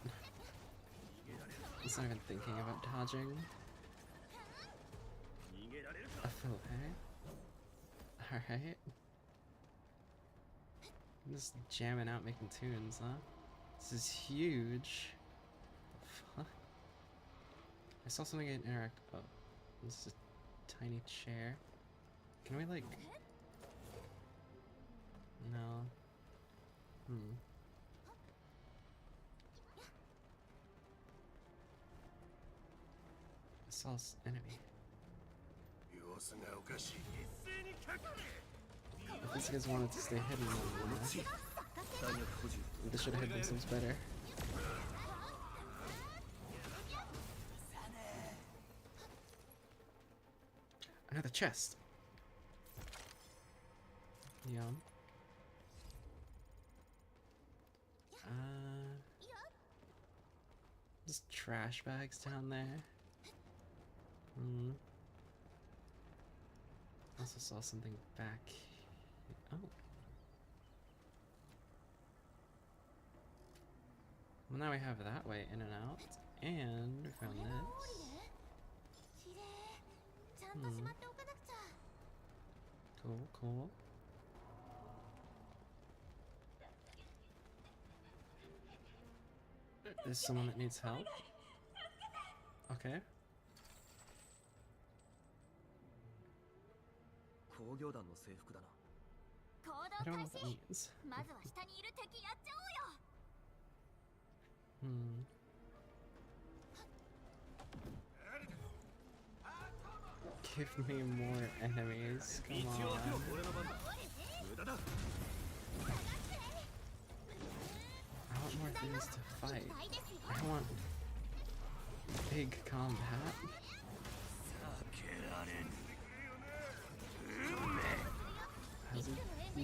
I was not even thinking about dodging. A fillet. Alright. I'm just jamming out making tunes, huh? This is huge. Fuck. I saw something interact. Oh, this is a tiny chair. Can we like? No. I saw an enemy. If these guys wanted to stay hidden, they should have hid themselves better. Another chest. Yum. Just trash bags down there. Also saw something back here. Oh. Well, now we have that way in and out. And we found this. Cool, cool. There's someone that needs help. Okay. I don't know what that means. Give me more enemies. Come on. I want more things to fight. I want big combat. I was a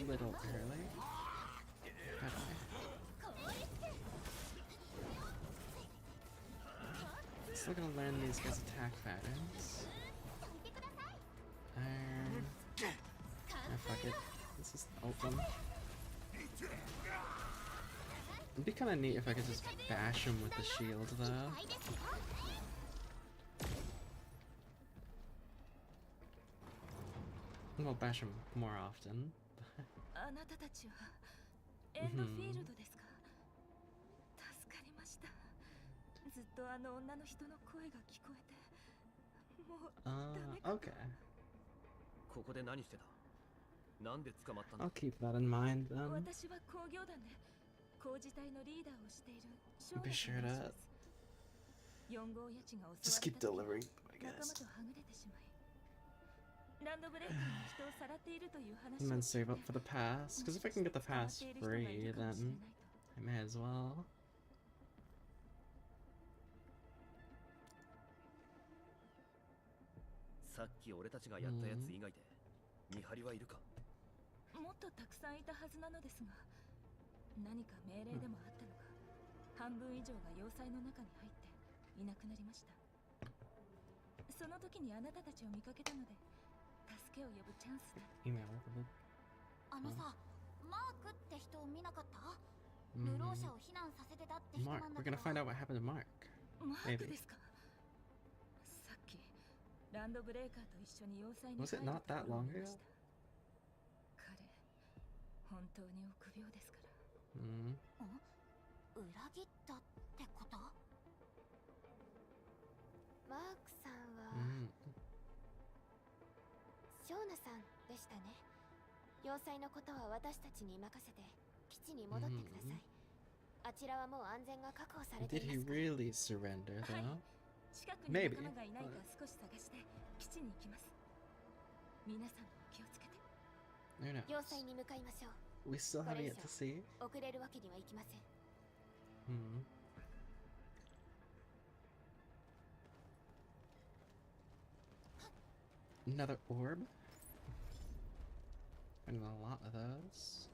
little early. But still gonna learn these guys' attack patterns. fuck it. Let's just ult them. It'd be kind of neat if I could just bash him with the shield, though. We'll bash him more often. あなたたちはエンドフィールドですか？助かりました。ずっとあの女の人の声が聞こえて、もうダメか。Okay. ここで何してた？なんで捕まったんだ？ I'll keep that in mind then. 私は工業団で工事隊のリーダーをしているショー Be ナ sure と申し to ます。4号ヤチが襲 just われ keep た時 delivering, I 仲間 guess. とはぐれてしまい、ランドブレーカーに人をさらっているという話 And を then 聞い save て、 up for the pass. Because if I can get the pass free, then I may as well. さっき俺たちがやったやつ以外で見張りはいるか？もっとたくさんいたはずなのですが、何か命令でもあったのか、半分以上が要塞の中に入っていなくなりました。その時にあなたたちを見かけたので、助けを呼ぶチャンスだ。 Email. あのさ、マークって人を見なかった？流浪者を避難させてたって人な Mark. ん We're だけ gonna ど。 find out what happened to Mark. マーク Maybe. ですか？さっきランドブレーカーと一緒に要塞に Was it 入 not った that ところを long 見ま ago? した。彼、本当に臆病ですから。 裏切ったってこと？マークさんは、ショーナさんでしたね。要塞のことは私たちに任せて基地に戻ってください。あちらはもう安全が確保されてい Did ま he すから。 really surrender, though? 近くに Maybe. 仲間がいないか少し探して基地に行きます。皆さんも気をつけて。 Who 要 knows? 塞に向かいましょう。 We still have yet to see. 遅れるわけにはいきません。 Another orb? Finding a lot of those.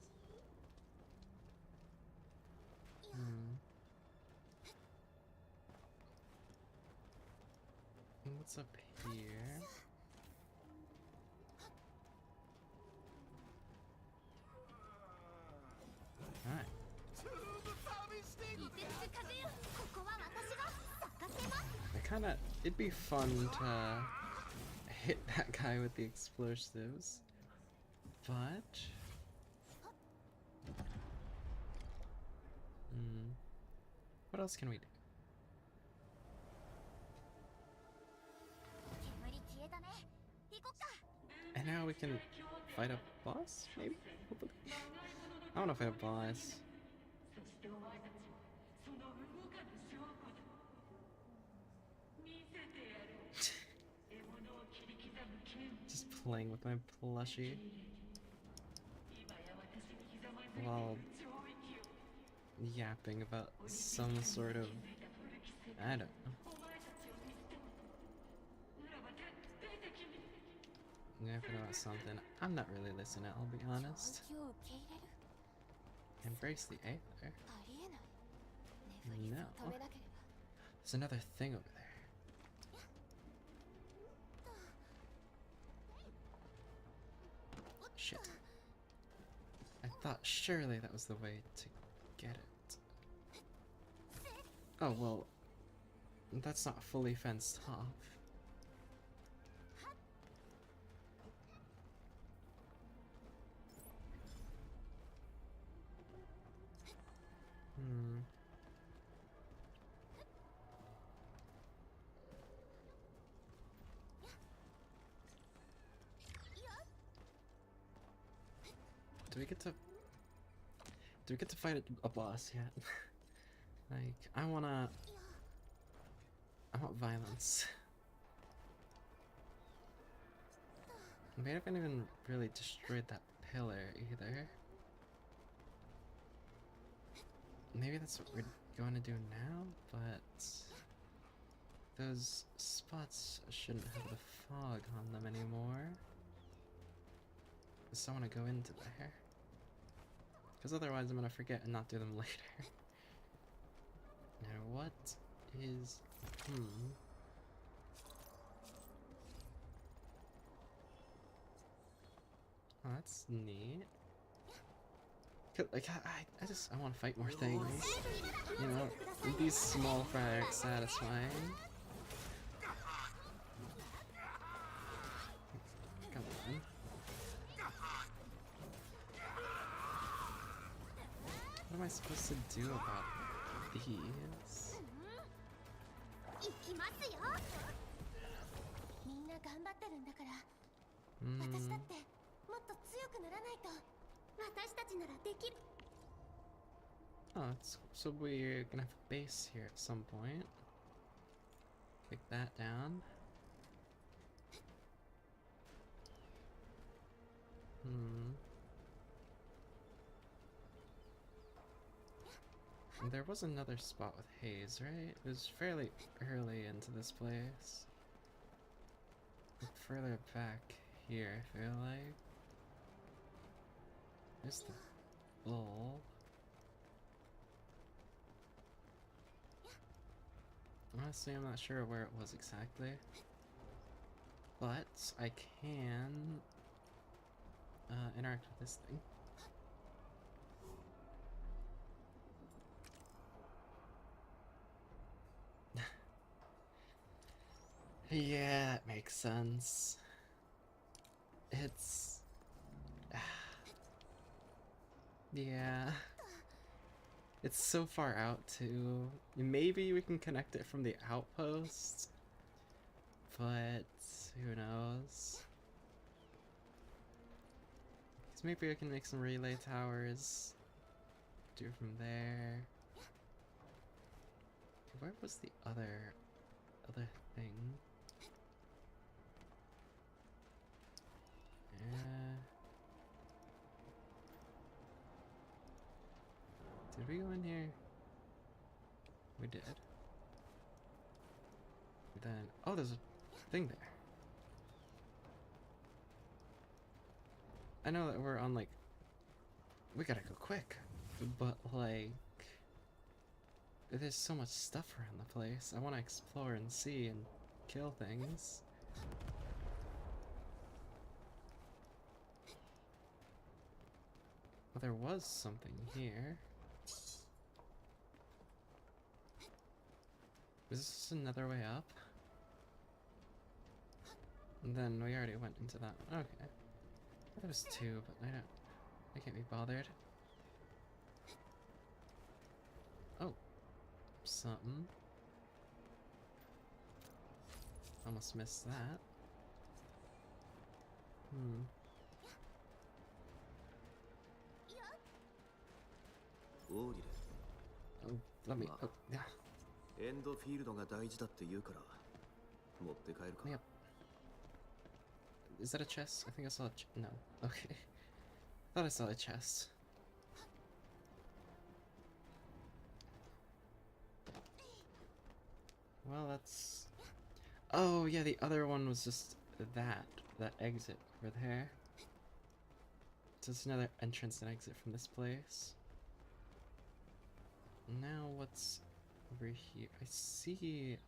What's up here? Alright. 凍てつく風よ、ここは私が咲かせます。 I kinda... It'd be fun to hit that guy with the explosives. But... What else can we do? 煙消えたね。行こっか。 And now we can fight a boss, maybe? Hopefully. I wanna fight a boss. そしてお前たちはその動かぬ証拠だ。見せてやる。獲物を切り刻む剣。 Just playing with my plushie 今や私に刻まれている while 懲役を。 yapping about some sort of... I don't know. お前たちを見捨ても。ならば徹底的に。 Yapping about something. I'm not really listening, I'll be honest. 気を受け入れる。 Embrace the aether. ありえない。ネフリスを止めなければ。 There's another thing over there. Shit. I thought surely that was the way to get it. Oh, well, that's not fully fenced off. Do we get to fight a boss yet? Like, I want violence. Maybe I haven't even really destroyed that pillar either. Maybe that's what we're going to do now, but those spots shouldn't have the fog on them anymore. So I want to go into there. Because otherwise I'm going to forget and not do them later. Now what is... Oh, that's neat. Like, I want to fight more things. You know, these small fry are satisfying. Come on. What am I supposed to do about these? 行きますよ。みんな頑張ってるんだから、私だってもっと強くならないと。私たちならできる。Oh, so we're gonna have a base here at some point. Kick that down. And there was another spot with haze, right? It was fairly early into this place. Like further back here, I feel like. There's the bull. Honestly, I'm not sure where it was exactly. But I can interact with this thing. Yeah, it makes sense. It's... yeah. It's so far out, too. Maybe we can connect it from the outpost, but who knows? Because maybe I can make some relay towers, do from there. Where was the other thing? Did we go in here? We did. Then, oh, there's a thing there. I know that we're on, like, we gotta go quick, but, like, there's so much stuff around the place. I want to explore and see and kill things. Well, there was something here. Is this another way up? And then we already went into that one. Okay. There was two, but I can't be bothered. Oh. Something. Almost missed that. Oh, let me. Oh, yeah. エンドフィールドが大事だって言うから持って帰るか。 Yep. Is that a chest? I think I saw a no. Okay. Thought I saw a chest. Well, that's... Oh, yeah, the other one was just that exit over there. So it's another entrance and exit from this place. Now what's over here? I see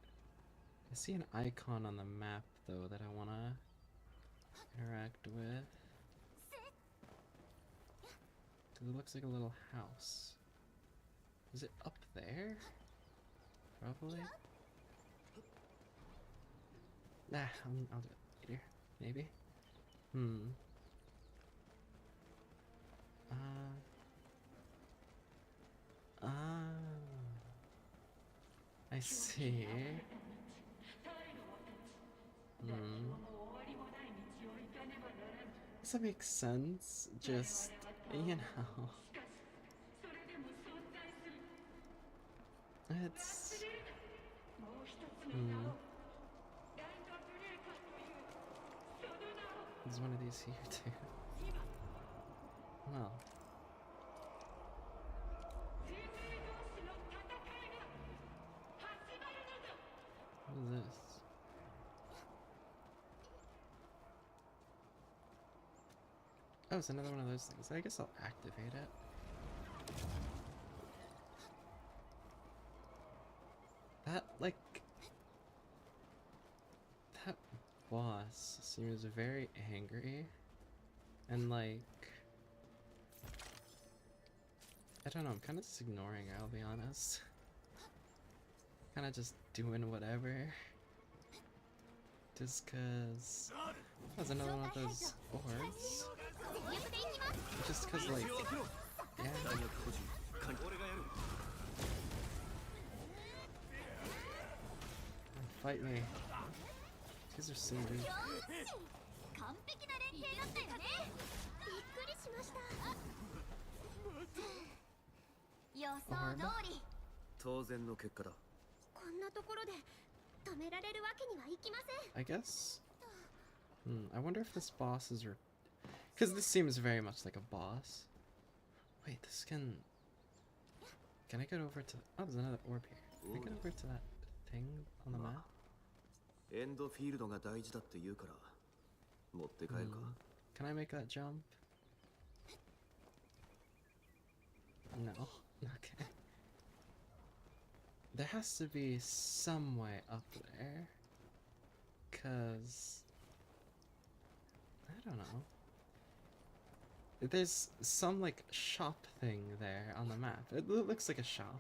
an icon on the map, though, that I want to interact with. Because it looks like a little house. Is it up there? Probably. Nah, I'll do it later. Maybe. I see. Does that make sense? Just, you know. It's... There's one of these here too. Well. What is this? Oh, it's another one of those things. I guess I'll activate it. That, like... That boss seems very angry. And like, I don't know, I'm kind of just ignoring her, I'll be honest. Kind of just doing whatever. Just cause there's another one of those orbs. Just cause like, yeah. Fight me. These are so weak. 完璧な連携だったよね。びっくりしました。予想通り。当然の結果だ。こんなところで止められるわけにはいきません。 I guess. I wonder if this boss is because this seems very much like a boss. Wait, this can I get over to? Oh, there's another orb here. Can I get over to that thing on the map? エンドフィールドが大事だって言うから持って帰るか。Can I make that jump? No. Okay. There has to be some way up there. 'Cause I don't know. There's some like shop thing there on the map. It looks like a shop.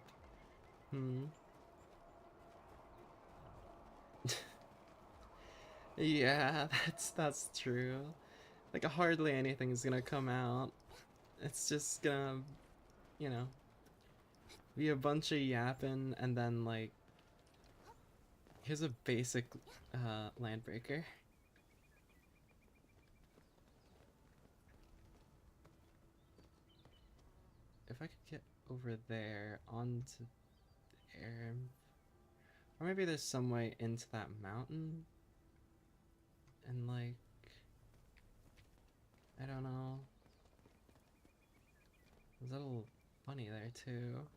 Yeah, that's true. Like hardly anything is gonna come out. It's just gonna, you know, be a bunch of yapping and then like here's a basic landbreaker. If I could get over there onto there, or maybe there's some way into that mountain. And like, I don't know. There's a little bunny there too.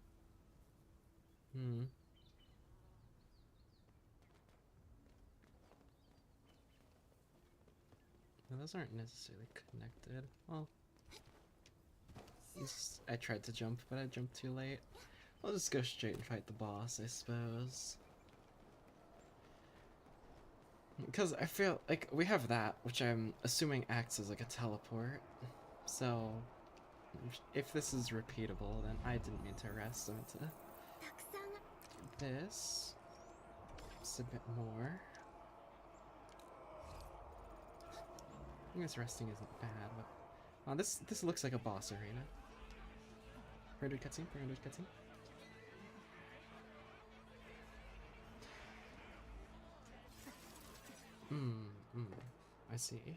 No, those aren't necessarily connected. Well, I tried to jump, but I jumped too late. I'll just go straight and fight the boss, I suppose. Because I feel like we have that, which I'm assuming acts as like a teleport. So, if this is repeatable, then I didn't mean to rest. So I'm to do this. Just a bit more. I guess resting isn't bad, but this looks like a boss arena. 400 cutscene, 400 cutscene. I see.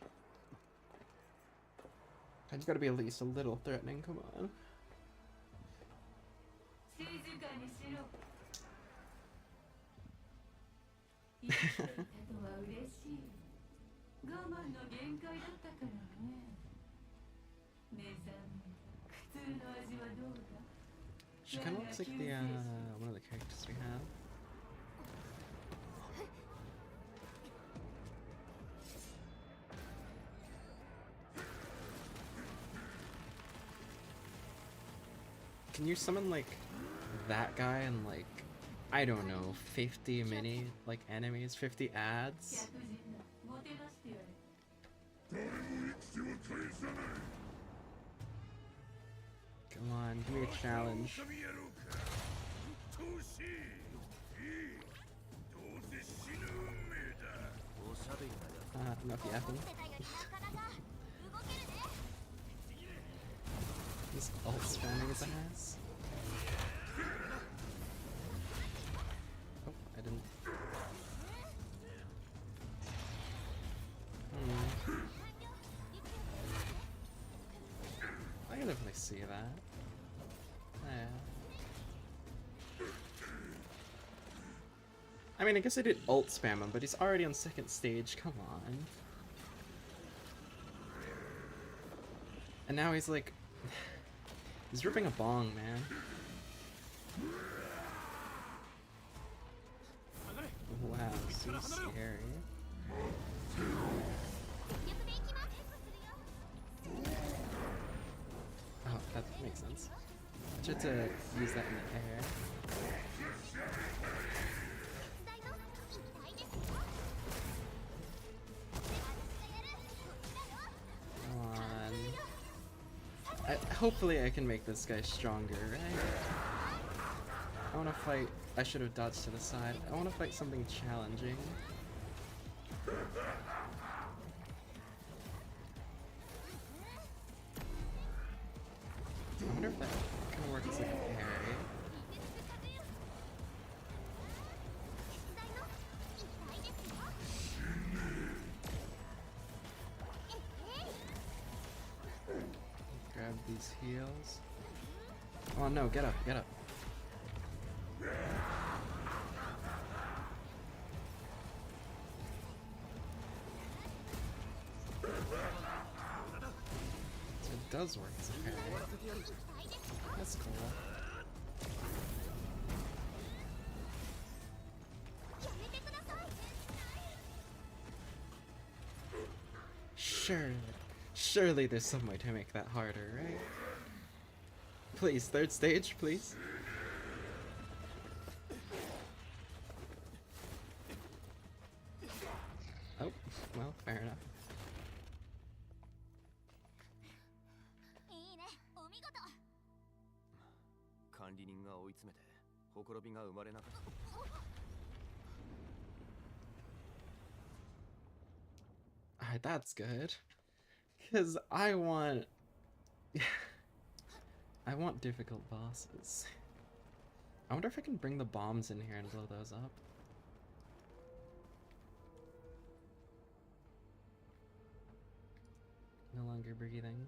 I just gotta be at least a little threatening, come on. 静かにしろ。生きていたとは嬉しい。我慢の限界だったからね。目覚め、普通の味はどうだ? She kind of looks like the one of the characters we have. Can you summon like that guy and like I don't know 50 mini like enemies, 50 ads? 客人だ、もてなしてやれ。 Come on, give me a challenge. Enough yapping. Just alt spamming his ass. Oh, I didn't. I can definitely see that. Yeah. I mean, I guess I did alt spam him, but he's already on second stage. Come on. And now he's like, he's ripping a bong, man. Wow, so scary. Oh, that makes sense. I tried to use that in the air. Come on. Hopefully I can make this guy stronger, right? I want to fight... I should have dodged to the side. I want to fight something challenging. I wonder if that can work as like a parry. Grab these heals. Oh no, get up, get up. So it does work as a parry. That's cool. Surely there's some way to make that harder, right? Please, third stage, please. Oh, well, fair enough. Alright, that's good. Because I want... I want difficult bosses. I wonder if I can bring the bombs in here and blow those up. No longer breathing.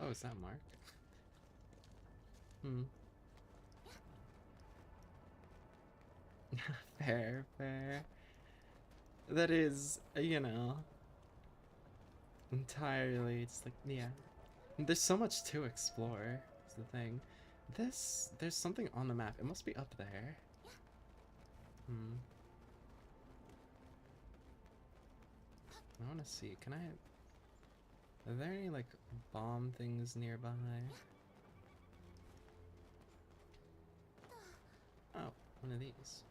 Oh, is that Mark? Fair, fair. That is, you know, entirely, it's like, yeah. There's so much to explore, is the thing. There's something on the map. It must be up there. I want to see, can I... Are there any, like, bomb things nearby? Oh, one of these.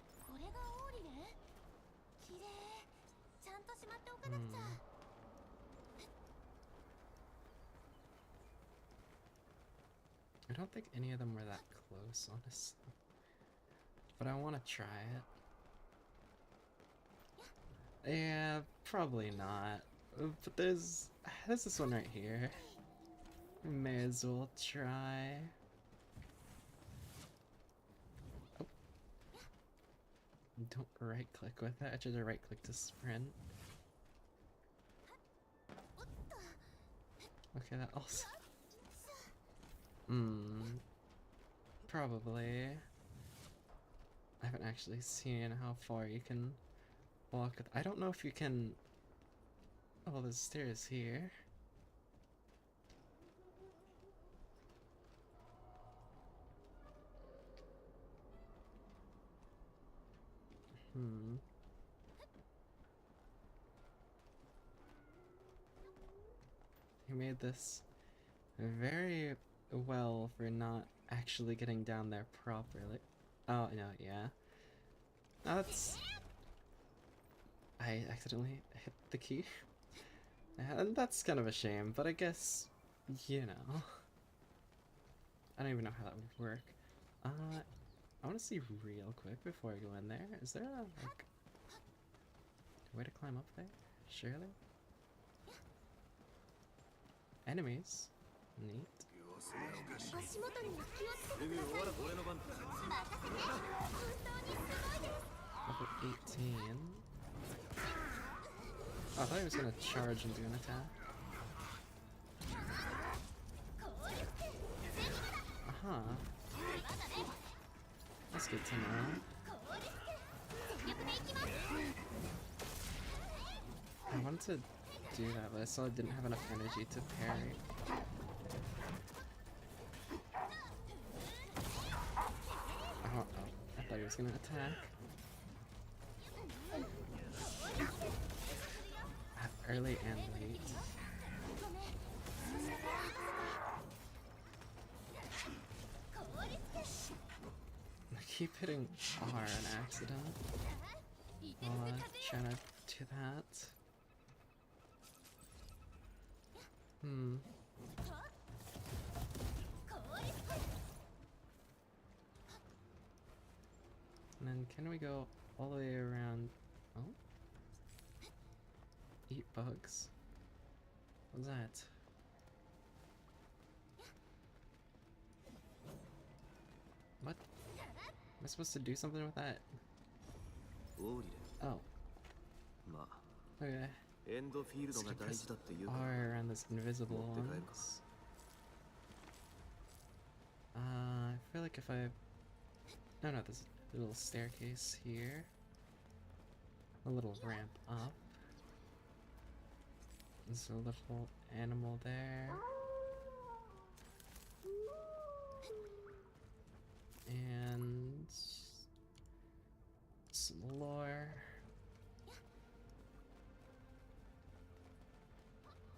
I don't think any of them were that close, honestly. But I want to try it. Yeah, probably not. But there's this one right here. We may as well try. Oh. Don't right click with it. I tried to right click to sprint. Okay, that also... Probably. I haven't actually seen how far you can walk. I don't know if you can... Oh, there's stairs here. He made this very well for not actually getting down there properly. Oh, no, yeah. That's... I accidentally hit the key. And that's kind of a shame, but I guess, you know. I don't even know how that would work. I want to see real quick before I go in there. Is there a, like, way to climb up there? Surely? Enemies. Neat. Level 18. Oh, I thought he was gonna charge and do an attack. That's good to know. I wanted to do that, but I still didn't have enough energy to parry. Oh, I thought he was gonna attack. Early and late. keep hitting R an accident while trying to do that. And then can we go all the way around? Oh? Eat bugs. What's that? What? Am I supposed to do something with that? オーリ Oh, レまあ okay. エンドフィールドが大事だって言うから R around this invisible What the ones. I feel like if I... No, there's a little staircase here. A little ramp up. There's a little animal there. And... some lore.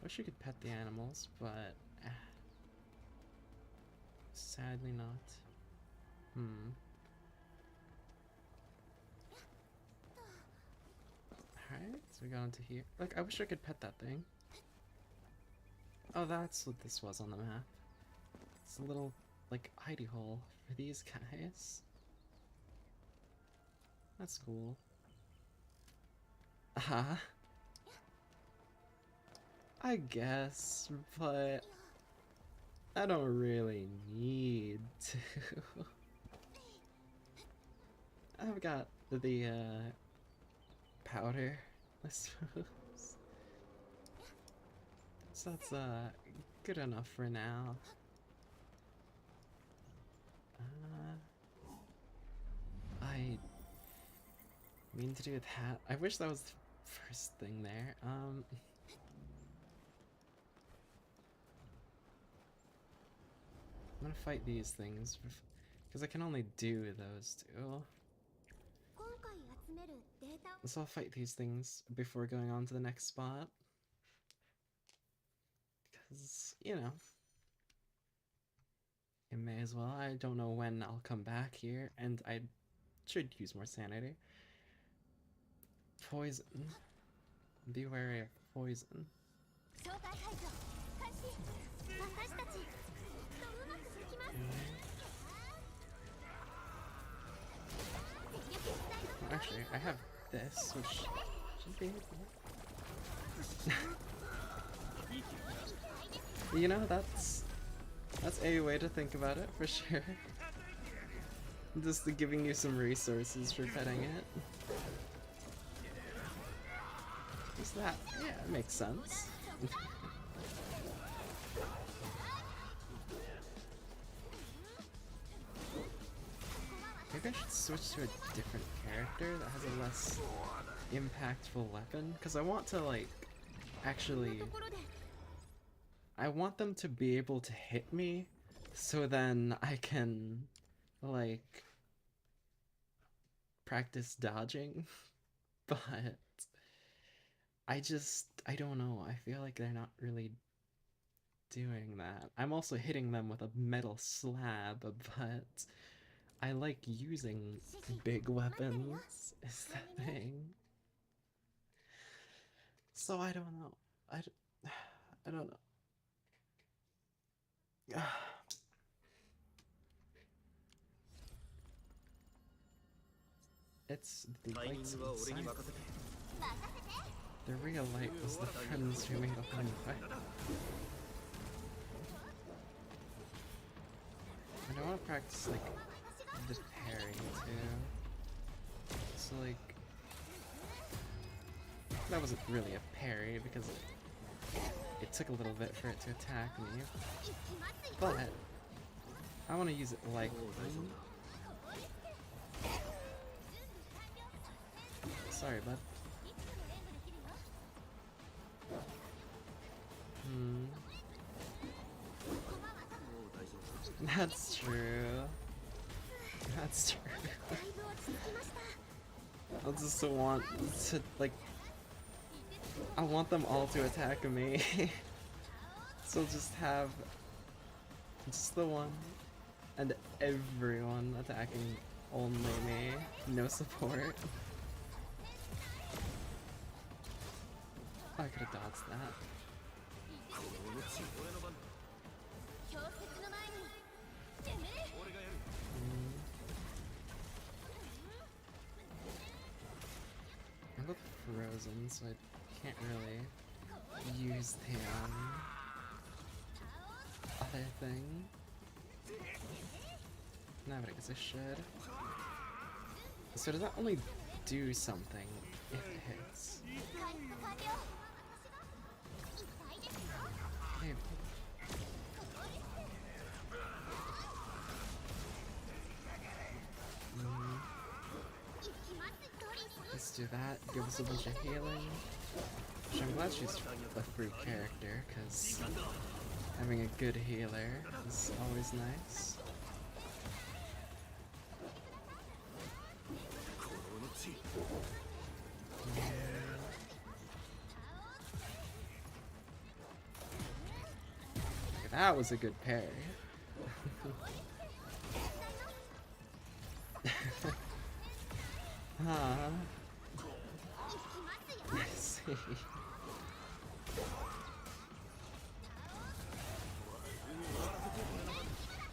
Wish you could pet the animals, but... sadly not. Alright, so we got into here. Like, I wish I could pet that thing. Oh, that's what this was on the map. It's a little, like, hidey hole for these guys. That's cool. I guess, but I don't really need to. I've got the powder, I suppose. So that's good enough for now. I mean to do that. I wish that was the first thing there. I'm gonna fight these things because I can only do those two. So I'll fight these things before going on to the next spot. Because, you know, it may as well. I don't know when I'll come back here, and I should use more sanity. Poison. Be wary of poison. Actually, I have this, which should be you know, that's a way to think about it, for sure. Just giving you some resources for petting it. Is that? Yeah, it makes sense. Maybe I should switch to a different character that has a less impactful weapon, because I want to, like, actually... I want them to be able to hit me, so then I can, like, practice dodging, but I don't know, I feel like they're not really doing that. I'm also hitting them with a metal slab, but I like using big weapons, is the thing. So I don't know. I don't know. It's the lights inside. The real light was the friends who made a fun fight. And I want to practice, like, the parry too. So, like, that wasn't really a parry because it took a little bit for it to attack me. But I want to use it like sorry, bud. That's true. That's true. I just want to, like, I want them all to attack me. So just have just the one and everyone attacking Only me. No support. I could have dodged that. 氷雪の前にてめえ I'm both frozen, so I can't really use the other thing. No, but I guess I should. So does that only do something if it hits? 回復完了痛いですよ Okay. Let's do that. Give us a bunch of healing. Which I'm glad she's a free character, because having a good healer is always nice. That was a good parry. Huh. I see.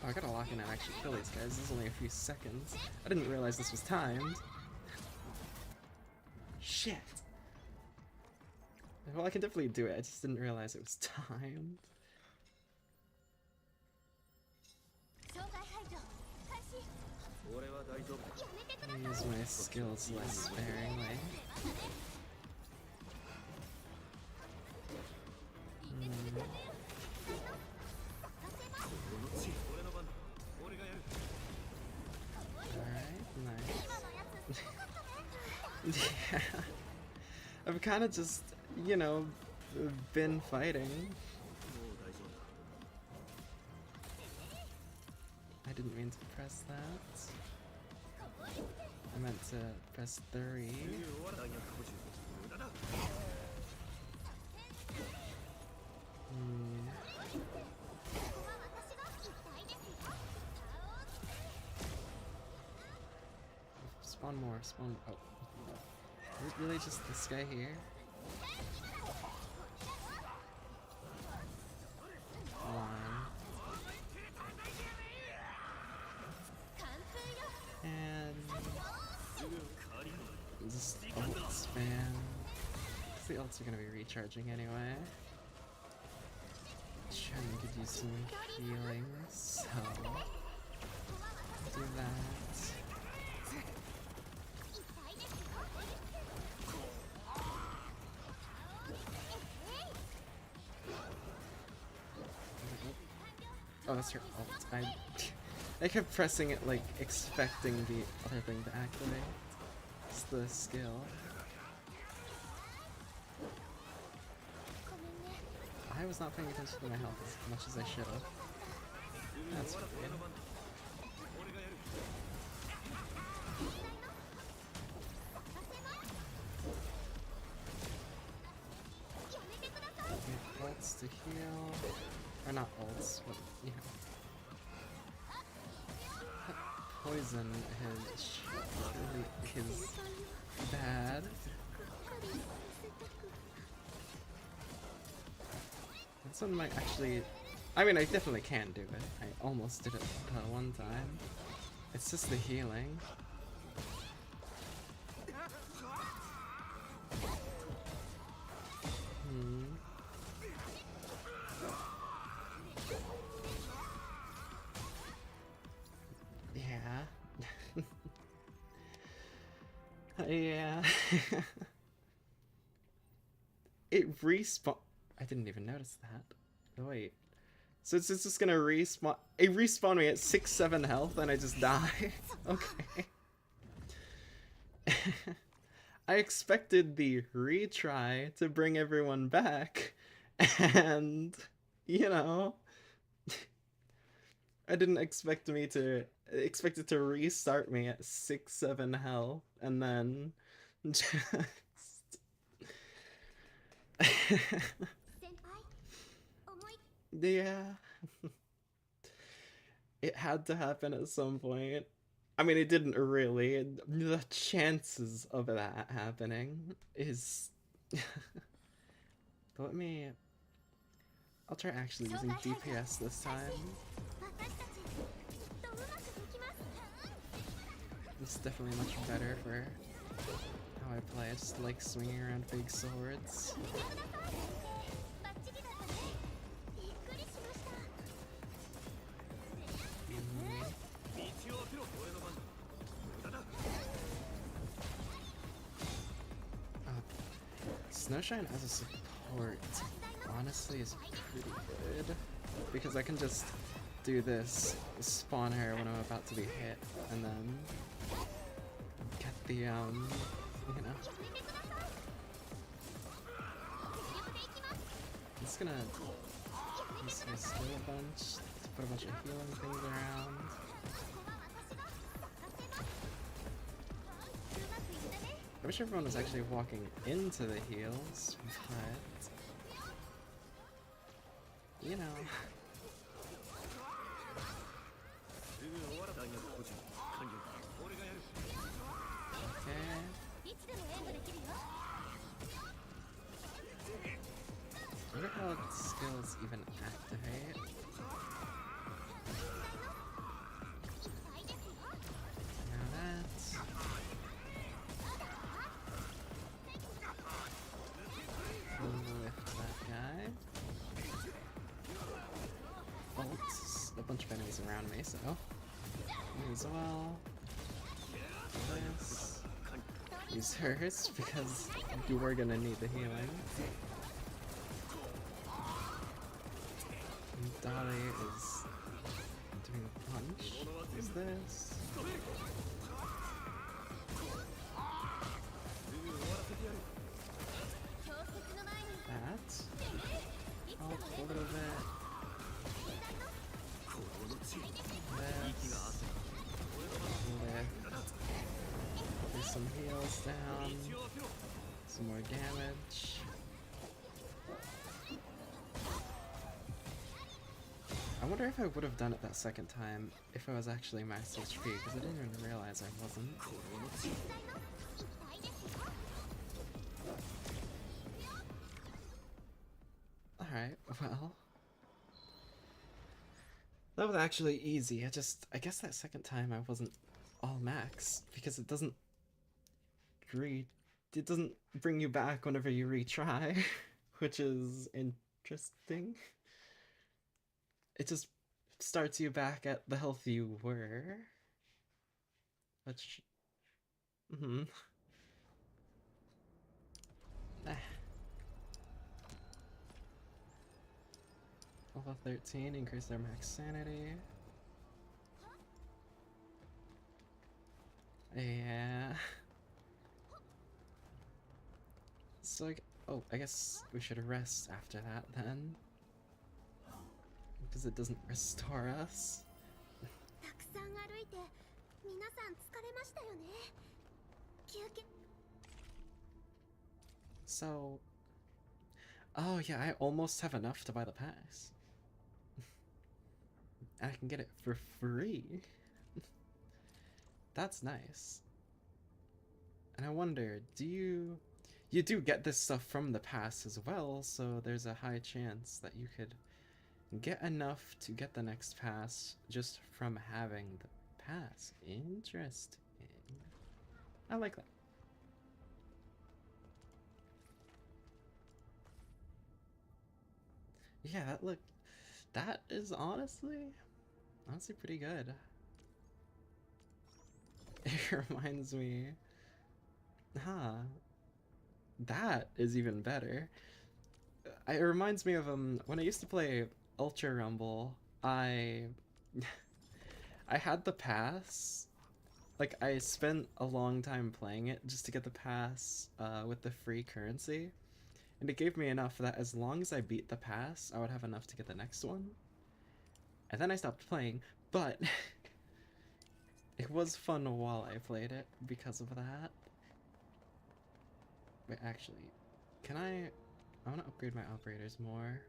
Oh, I gotta lock in and actually kill these guys. This is only a few seconds. I didn't realize this was timed. Shit. Well, I can definitely do it. I just didn't realize it was timed. 障害排除開始 I use my skills less sparingly. Alright, nice. Yeah. I've kind of just, you know, been fighting. I didn't mean to press that. I meant to press 3. Spawn more, spawn. Oh. Is it really just this guy here? One. And just ult spam. 'Cause the ults are gonna be recharging anyway. Chen could use some healing, so do that. Oh, that's her ult. I kept pressing it, like, expecting the other thing to activate. It's the skill. I was not paying attention to my health as much as I should have. That's fine. Get ults to heal. Or not ults, but, you know. Poison is bad. This one might actually... I mean, I definitely can do it. I almost did it one time. It's just the healing. Yeah. Yeah. It respawn. I didn't even notice that. Oh, wait. So it's just gonna respawn. It respawned me at 6-7 health and I just die. Okay. I expected the retry to bring everyone back. And, you know, I didn't expect me to expect it to restart me at 6-7 health and then just yeah. It had to happen at some point. I mean, it didn't really. The chances of that happening is. But let me. I'll try actually using DPS this time. It's definitely much better for how I play. I just like swinging around big swords. Snowshine as a support honestly is pretty good because I can just do this, spawn her when I'm about to be hit, and then get the you know. I'm just gonna use my skill a bunch to put a bunch of healing things around. I wish everyone was actually walking into the heals, but you know. Okay. I wonder how skills even activate. Now that. Lift that guy. Bolts. A bunch of enemies around me, so me as well. This. Use hers because you were gonna need the healing. And Dolly is doing a punch. Is this? That. Oh, a little bit. This. Lift. There's some heals down. Some more damage. I wonder if I would have done it that second time if I was actually max HP, because I didn't even realize I wasn't. Alright, well. That was actually easy. I guess that second time I wasn't all max, because it doesn't bring you back whenever you retry, which is interesting. It just starts you back at the health you were. Which... Level 13, increase their max sanity. Yeah. So, oh, I guess we should rest after that then. Because it doesn't restore us. So... Oh yeah, I almost have enough to buy the pass. And I can get it for free. That's nice. And I wonder, you do get this stuff from the pass as well, so there's a high chance that you could get enough to get the next pass just from having the pass. Interesting. I like that. Yeah, that is honestly pretty good. It reminds me, that is even better. It reminds me of when I used to play Ultra Rumble, I had the pass. Like, I spent a long time playing it just to get the pass with the free currency. And it gave me enough that as long as I beat the pass, I would have enough to get the next one. And then I stopped playing, but it was fun while I played it because of that. Wait, actually, can I want to upgrade my operators more.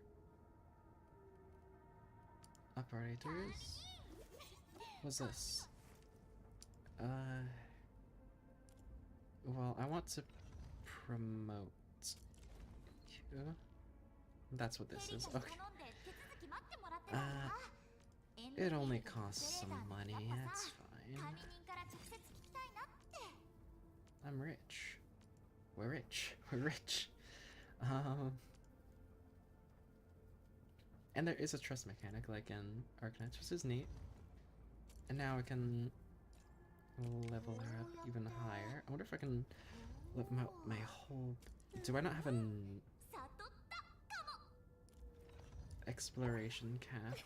Operators? What's this? Well, I want to promote you. That's what this is. Okay. It only costs some money. That's fine. I'm rich. We're rich. We're rich. And there is a trust mechanic like in Arknights, which is neat. And now I can level her up even higher. I wonder if I can level out my whole... Do I not have an exploration cap?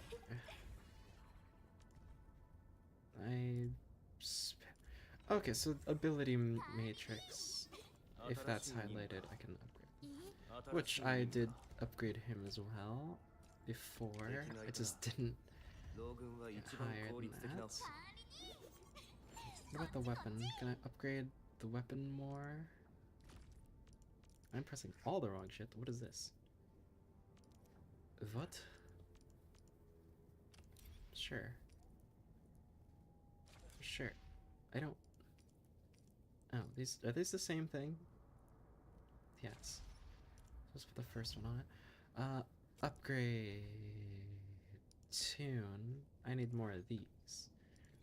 Okay, so ability matrix. If that's highlighted, I can upgrade. Which I did upgrade him as well before. I just didn't get higher than that. What about the weapon? Can I upgrade the weapon more? I'm pressing all the wrong shit. What is this? What? Sure. Sure. I don't... Oh, are these the same thing? Yes. Let's put the first one on it. Upgrade... Tune. I need more of these.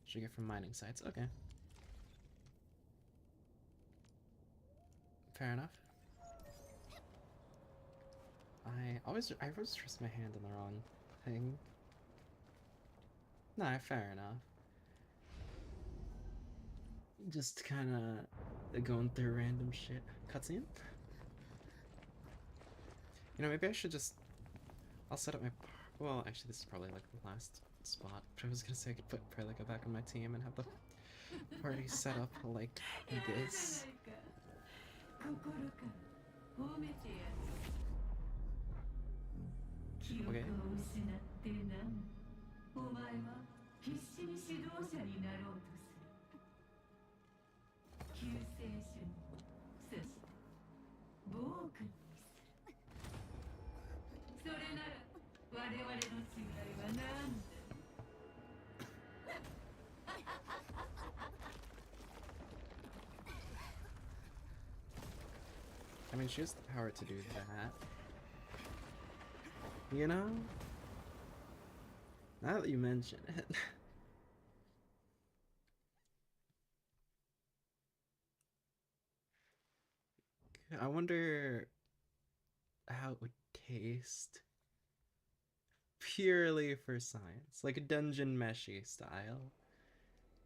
Should I get from mining sites? Okay. Fair enough. I always trust my hand on the wrong thing. Nah, fair enough. Just kinda going through random shit. Cutscene? You know, maybe I should just... I'll set up my... Well, actually, this is probably like the last spot. But I was gonna say I could probably go back on my team and have the party set up like this. Okay. お前は必死に指導者になろうとする。救世主に、そして暴君にする。それなら我々の違いは何だ。I mean, she has the power to do that. You know? Now that you mention it. I wonder how it would taste. Purely for science. Like a dungeon meshy style.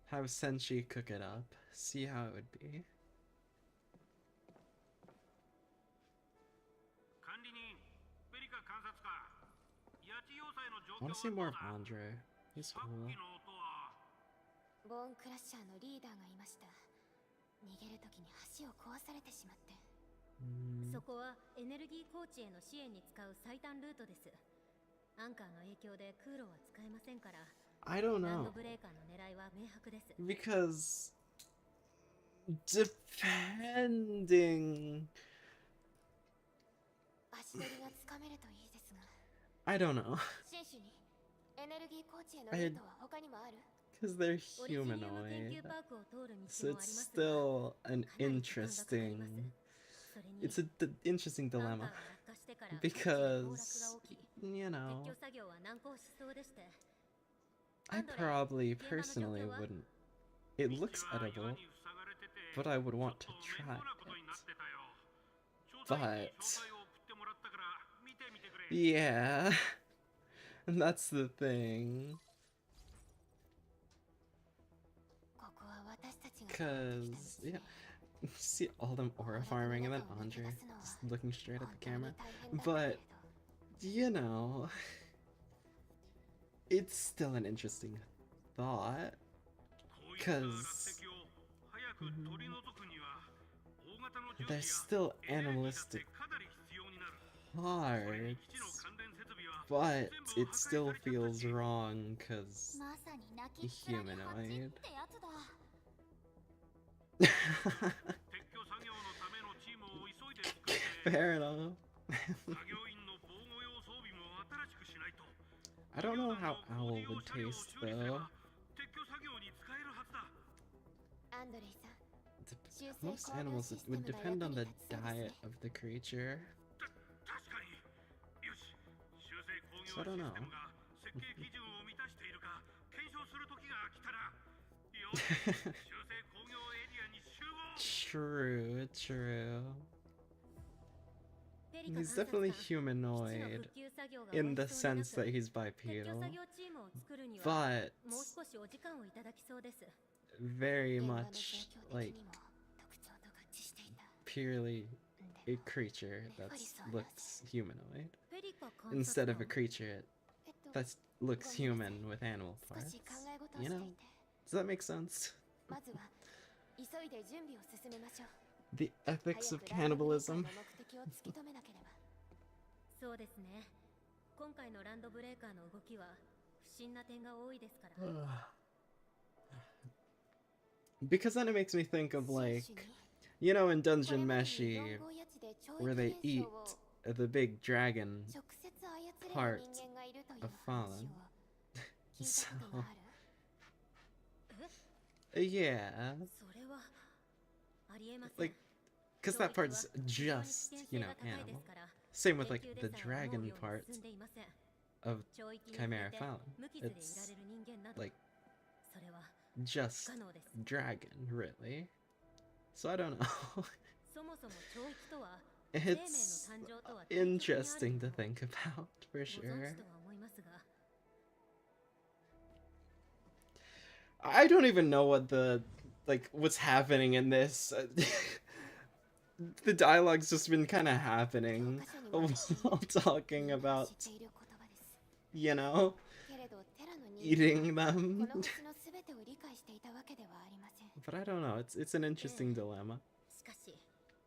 Have Senshi cook it up. See how it would be. I want to see more of Andre. He's cool. ボーンクラッシャーのリーダーがいました。逃げるときに橋を壊されてしまって。そこはエネルギー高地への支援に使う最短ルートです。アンカーの影響で空路は使えませんから。I don't know. ランドブレーカーの狙いは明白です。Because depending, 足取りがつかめるといいですが。I don't know. 真摯にエネルギー高地へのルートは他にもある？ Because they're humanoid. So it's still an interesting... It's an interesting dilemma. Because, you know... I probably personally wouldn't... It looks edible, but I would want to try it. But... Yeah... That's the thing. Cause, yeah, see all them aura farming and then Andre just looking straight at the camera. But, you know, it's still an interesting thought. Cause there's still animalistic parts, but it still feels wrong cause humanoid. Fair enough. I don't know how owl would taste though. アンドレイさん、 Most animals would depend on the diet of the creature. 確かに。よし、修正工業 So I don't シ know. ステムが設計基準を満たしているか検証する時が来たら、よし、修正工業エリアに集合。 True, true. ペリカ He's 探索 definitely 官、基地の humanoid 復旧作業が in 終 the わりそうにな sense く、 that he's 撤去 bipedal, 作業チームを作るには but もう少しお時間をいただきそうです。 very 現場の much 状況 like 的にも特徴と合致していた。 purely で a も creature やっ that ぱりそうらし looks humanoid ペリカ監 instead 察 of a 官、 creature that looks human with animal 少 parts. し考え事を You して know? いて、 Does that make sense? まずは急いで準備を進めましょう。 The ethics 早 of くランドブレーカー cannibalism. の目的を突き止めなければ。そうですね。今回のランドブレーカーの動きは不審な点が多いですから。 Because then it makes me think of 真 like, 摯に you know, in これ Dungeon までに Meshi 4号やつで懲 where 役 they 現 eat 象を the big dragon 直接操れる part 人間がいるという of 話 Fallen. を聞いたことがある。 Yeah, それはありえません。 like, because that part's just, you know, animal. Same with like the dragon part of Chimera Fallen. It's like just dragon, really. So I don't know. そもそも懲役とは It's interesting to think about for ご存 sure. 知とは思いますが、 I don't even know what what's happening in this. The dialogue's just been kind of happening 教科書にも while talking みんな about, 知っている言葉です。 you know, けれどテラの人間 eating は them. この星のすべてを理解していたわけではありません。 But I don't know. It's an interesting dilemma. しかし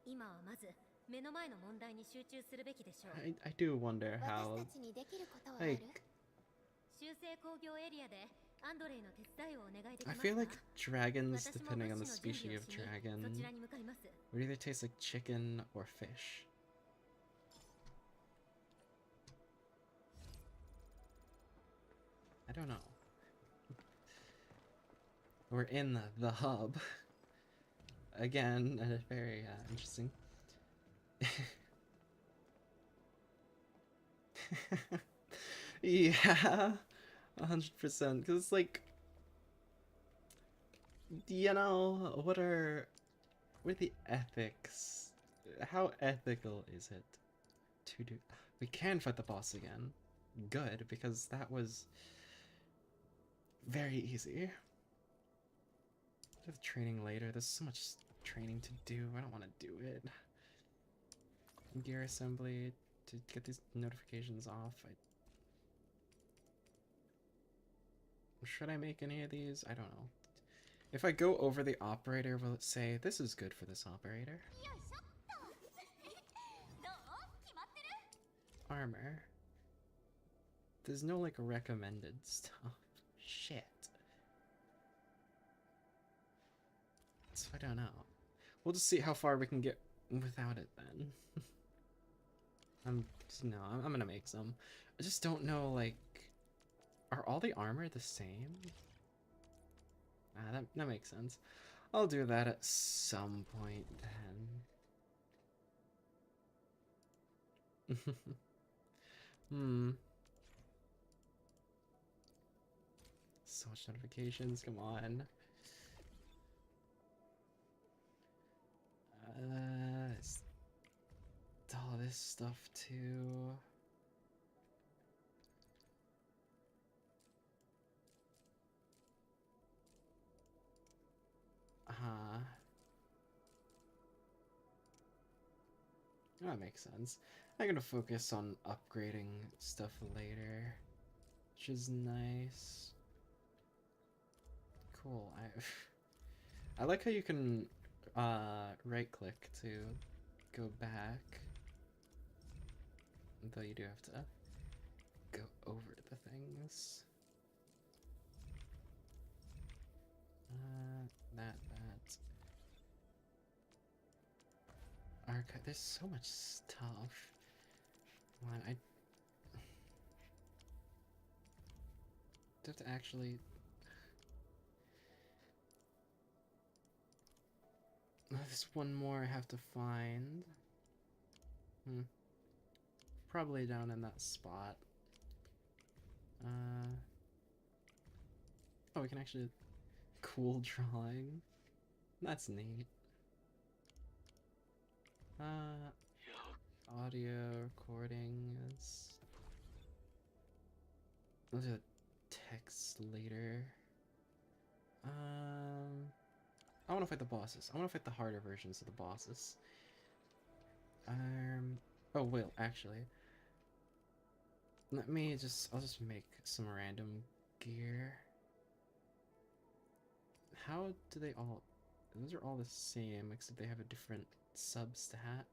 今はまず目の前の問題に集中するべきでしょう。 I do wonder 私 how たちにできることはある？ like 修正工業エリアでアンドレイの手伝いをお願いできま I すか？ feel like dragons, 私も depending on 物 the 資の準 species 備を of しに dragon, そちらに向かいます。 would either taste like chicken or fish. I don't know. We're in the hub. Again, very interesting. Yeah, 100%. Because it's like, you know, what are the ethics? How ethical is it to do? We can fight the boss again. Good, because that was very easy. Do the training later. There's so much training to do. I don't want to do it. Gear assembly to get these notifications off. Should I make any of these? I don't know. If I go over the operator, will it say this is good for this operator? Armor. There's no like recommended stuff. Shit. So I don't know. We'll just see how far we can get without it then. I'm gonna make some. I just don't know, like, are all the armor the same? Ah, that makes sense. I'll do that at some point then. So much notifications, come on. All this stuff too. That makes sense. I'm gonna focus on upgrading stuff later, which is nice. Cool. I like how you can right click to go back, though you do have to go over the things. That. Archive. There's so much stuff. Come on, I do have to actually. there's one more I have to find. Probably down in that spot. Oh, we can actually... Cool drawing. That's neat. Audio recordings. I'll do text later. I want to fight the bosses. I want to fight the harder versions of the bosses. Oh, well, actually. I'll just make some random gear. How do they all... Those are all the same, except they have a different substat.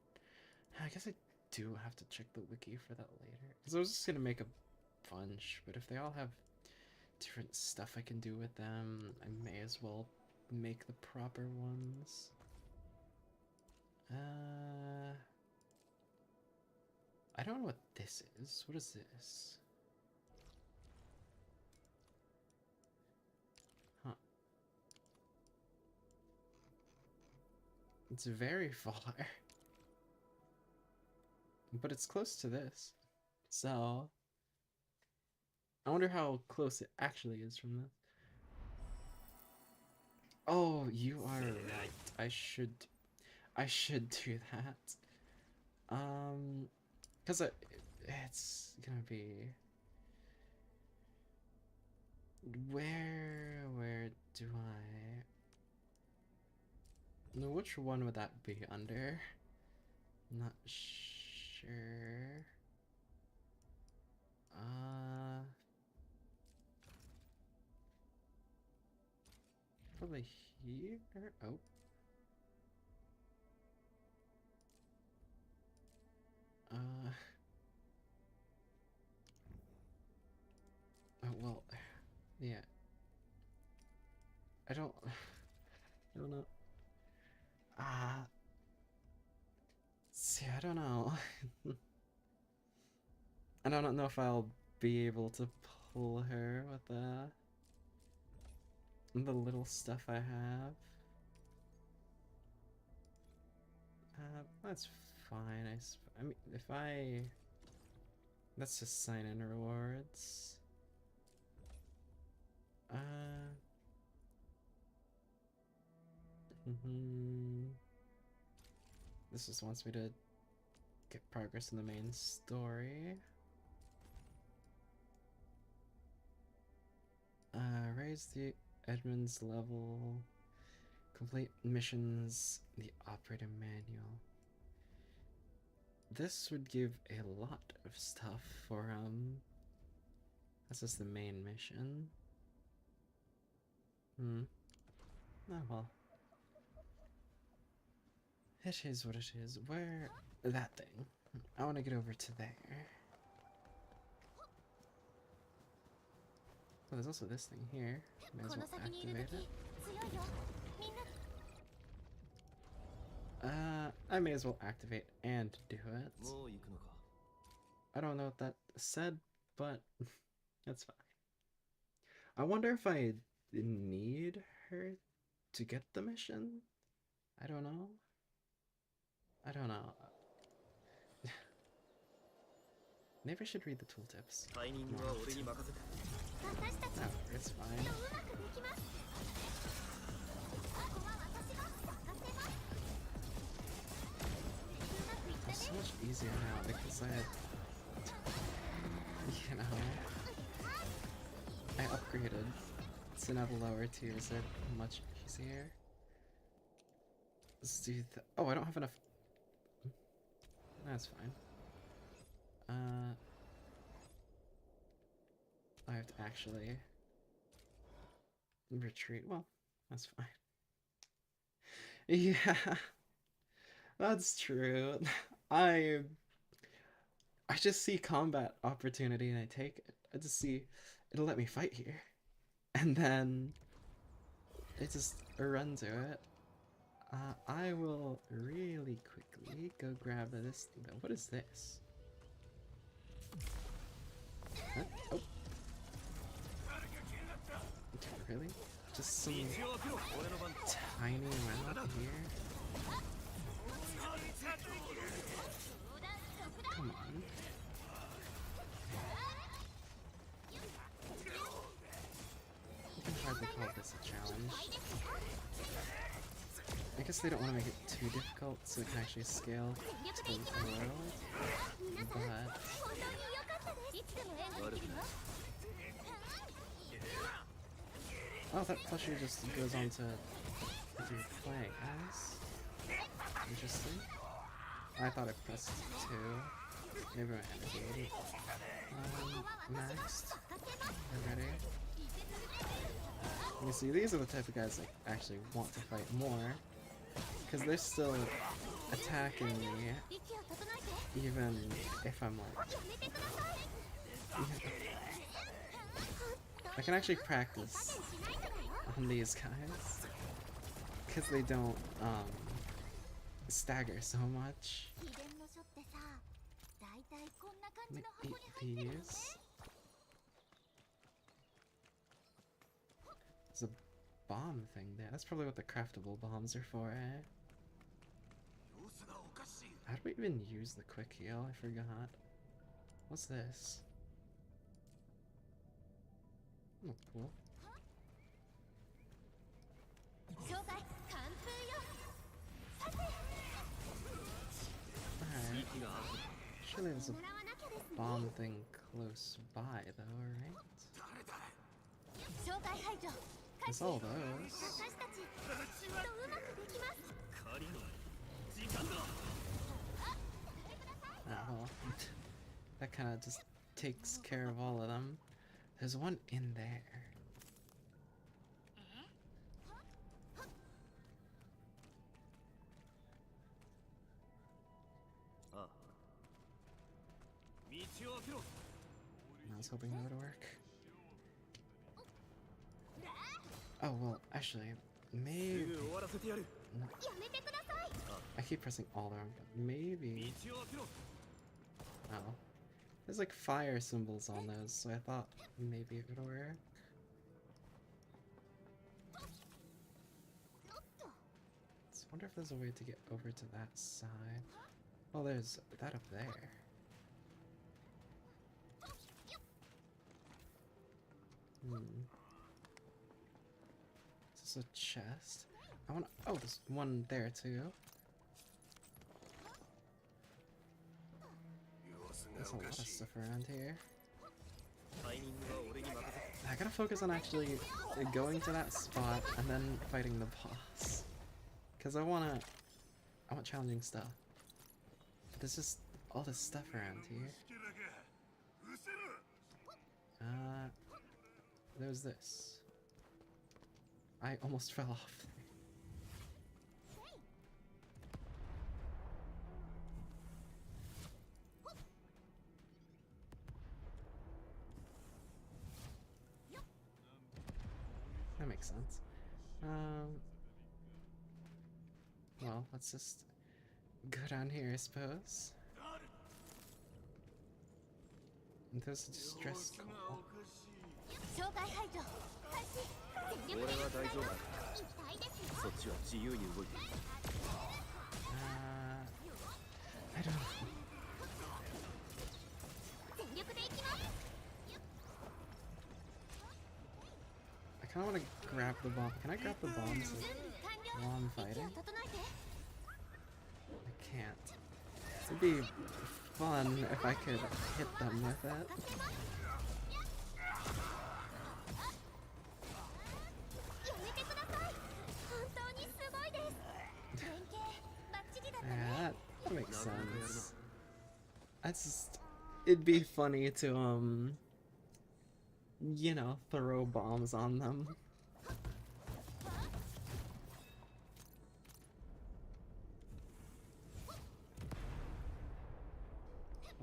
I guess I do have to check the wiki for that later. Because I was just going to make a bunch, but if they all have different stuff I can do with them, I may as well make the proper ones. I don't know what this is. What is this? Huh. It's very far. But it's close to this. So... I wonder how close it actually is from this. Oh, you are right. I should do that. Because it's gonna be... Where do I... No, which one would that be under? Not sure. Probably here? Oh. Oh, well, yeah. I don't know. See, I don't know. I don't know if I'll be able to pull her with the little stuff I have. That's fine. I mean, if I... Let's just sign in rewards. This just wants me to get progress in the main story. Raise the Edmund's level. Complete missions, the operator manual. This would give a lot of stuff for, that's just the main mission. Oh well. It is what it is. Where... That thing. I want to get over to there. Oh, there's also this thing here. May as well activate it. I may as well activate and do it. I don't know what that said, but that's fine. I wonder if I need her to get the mission? I don't know. Maybe I should read the tooltips. No, it's fine. It's so much easier now because I upgraded, so now the lower tiers are much easier. Let's do oh, I don't have enough. That's fine. I have to actually retreat. Well, that's fine. Yeah, that's true. I just see combat opportunity and I take it. I just see it'll let me fight here, and then I just run to it. I will really quickly go grab this thing though. What is this? Huh? Oh. Really? Just some tiny amount here? Come on. You can hardly call this a challenge. I guess they don't want to make it too difficult so it can actually scale to the world, but... Oh, that plushie just goes on to do play as. Interesting. I thought I pressed 2. Maybe my energy. Maxed. We're ready. You see, these are the type of guys that actually want to fight more. Because they're still attacking me. Even if I'm like... I can actually practice on these guys. Because they don't, stagger so much. Let me eat these. There's a bomb thing there. That's probably what the craftable bombs are for, eh? How do we even use the quick heal? I forgot. What's this? Oh, cool. Alright. Surely there's a bomb thing close by, though, right? There's all those. Oh, that kind of just takes care of all of them. There's one in there. I was hoping that would work. Oh, well, actually, maybe... No. I keep pressing all the wrong buttons. Maybe... Oh. There's like fire symbols on those, so I thought maybe it would work. So I wonder if there's a way to get over to that side. Well, there's that up there. Is this a chest? I wanna. Oh, there's one there too. There's a lot of stuff around here. I gotta focus on actually going to that spot and then fighting the boss. Cause I want challenging stuff. There's just all this stuff around here. There's this. I almost fell off. That makes sense. Well, let's just go down here, I suppose. And there's a distress call. I don't know. I kind of want to grab the bomb. Can I grab the bombs while I'm fighting? I can't. It'd be fun if I could hit them with it. Yeah, that makes sense. It'd be funny to, you know, throw bombs on them.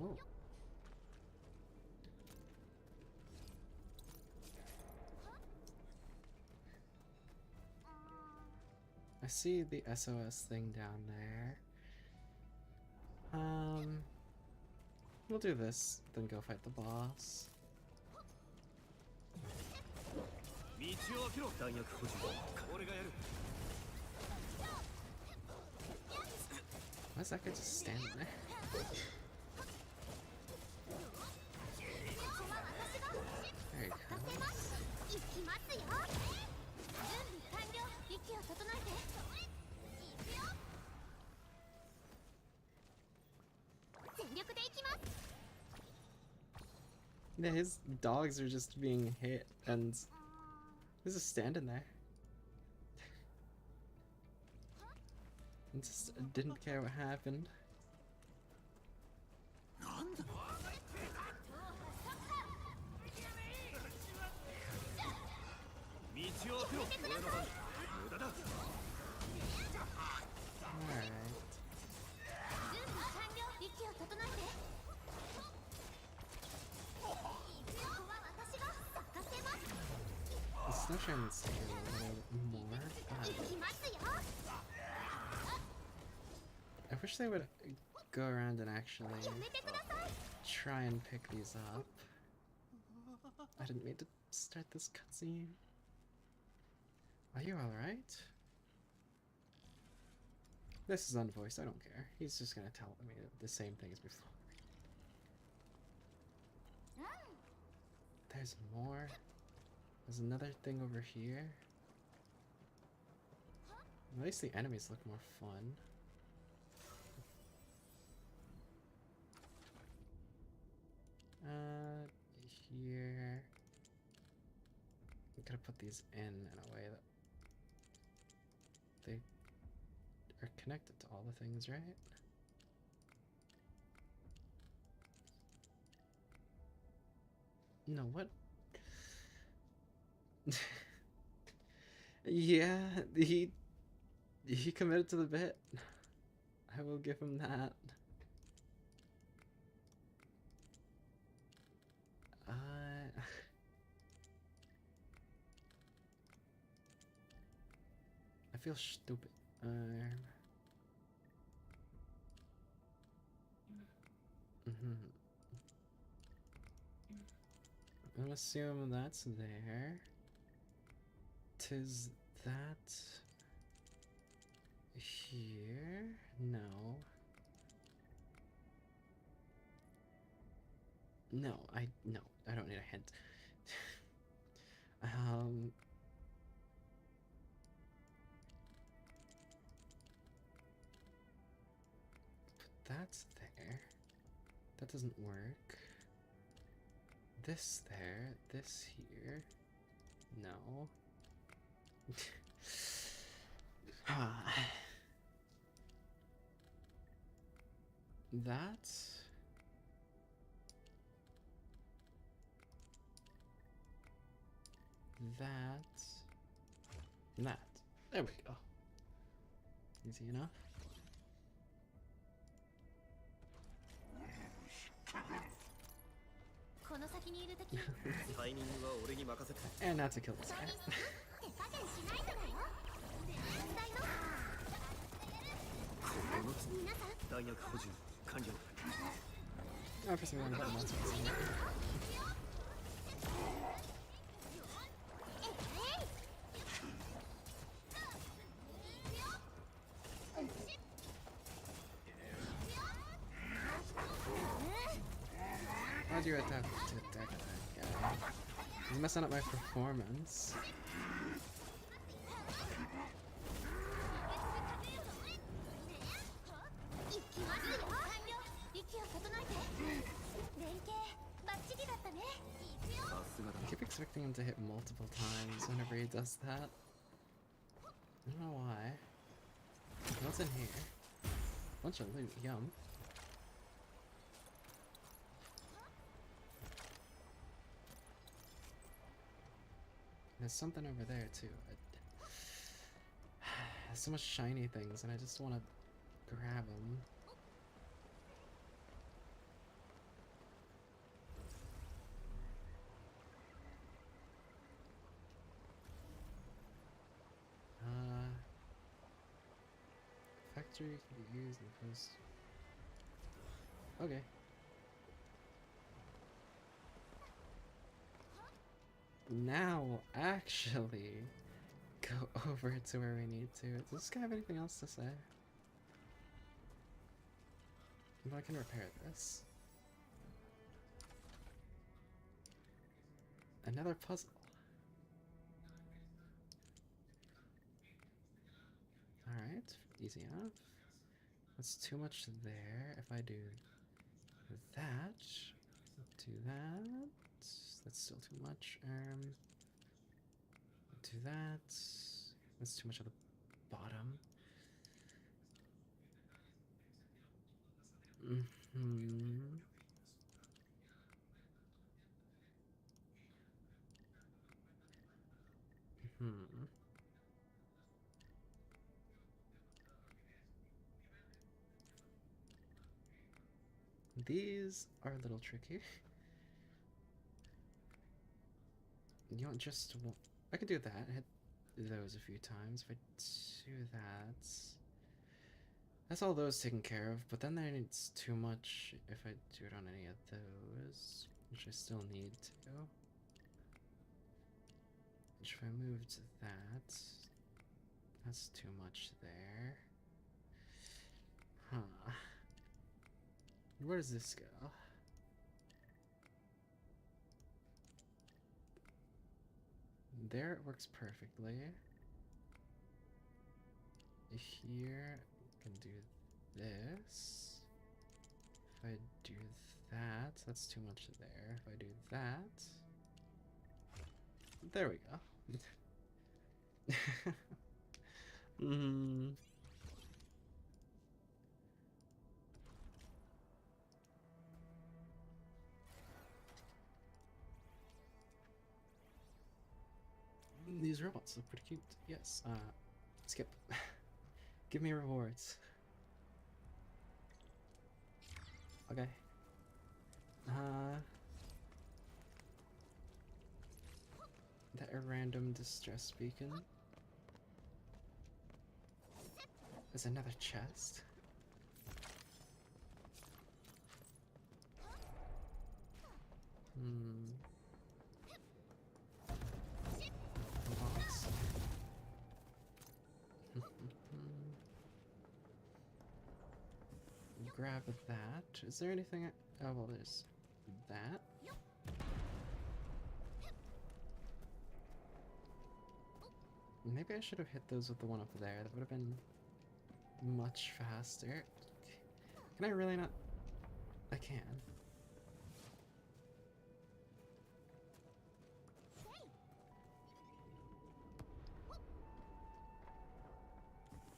Oh. I see the SOS thing down there. We'll do this, then go fight the boss. Why is that guy just standing there? There you go. Yeah, his dogs are just being hit and he's just standing there. And just didn't care what happened. Alright. The snow shines take a little more, but I wish they would go around and actually try and pick these up. I didn't mean to start this cutscene. Are you alright? This is unvoiced, I don't care. He's just gonna tell me the same thing as before. There's more. There's another thing over here. At least the enemies look more fun. Here. I'm gonna put these in a way that they are connected to all the things, right? No, what? Yeah, he committed to the bit. I will give him that. I feel stupid. I'm assuming that's there. Tis that here? No. No, I don't need a hint. But that's there. That doesn't work. This there, this here. No. That. That. There we go. Easy enough. And not to kill this guy. Oh, for some reason, button that's what's in there. How'd you attack that guy? He's messing up my performance. I keep expecting him to hit multiple times whenever he does that. I don't know why. What's in here? Bunch of loot, yum. There's something over there too. There's so much shiny things and I just want to grab them. Factory can be used in post. Okay. Now, actually, go over to where we need to. Does this guy have anything else to say? But I can repair this. Another puzzle. Alright, easy enough. That's too much there. If I do that, do that. That's still too much. Do that. That's too much at the bottom. Mm-hmm. Hmm. These are a little tricky. You don't just. I could do that. Hit those a few times. If I do that, that's all those taken care of. But then there needs too much if I do it on any of those, which I still need to. Which if I moved that, that's too much there. Huh. Where does this go? There it works perfectly. Here, I can do this. If I do that, that's too much there. If I do that, there we go. Hmm. These robots look pretty cute. Yes. Skip. Give me rewards. Okay. That a random distress beacon. There's another chest. Hmm. Box. Grab that. Is there anything? Oh, well, there's that. Maybe I should have hit those with the one up there. That would have been much faster. Can I really not? I can.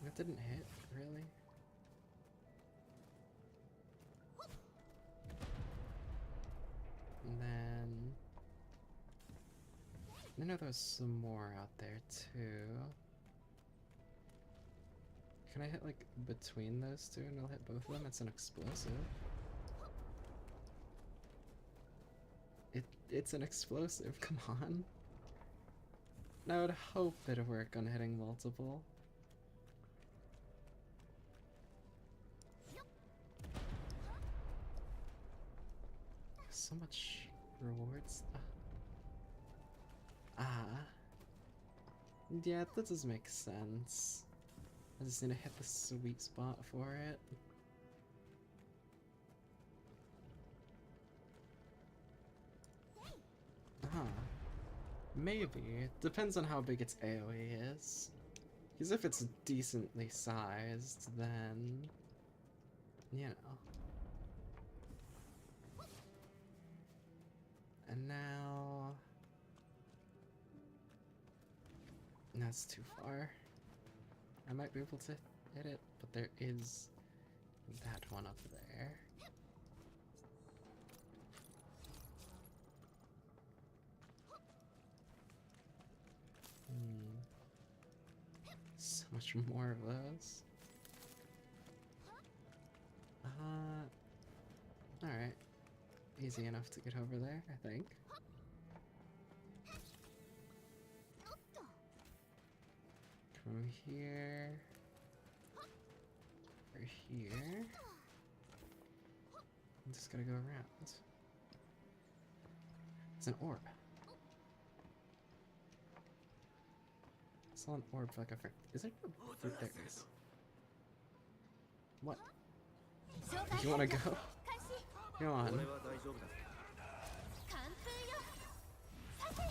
That didn't hit, really? And then I know there's some more out there too. Can I hit like between those two and I'll hit both of them? It's an explosive. It's an explosive, come on. I would hope it'd work on hitting multiple. So much rewards. Yeah, that does make sense. I just need to hit the sweet spot for it. Maybe. It depends on how big its AoE is. Because if it's decently sized, then... you know. And now... that's too far. I might be able to hit it, but there is that one up there. So much more of those. Alright. Easy enough to get over there, I think. From here... or here... I'm just gotta go around. It's an orb. I saw an orb like a friend. Is there no fruit? There is. What? You wanna go? Come on. 俺は大丈夫だ。完封よ。させ。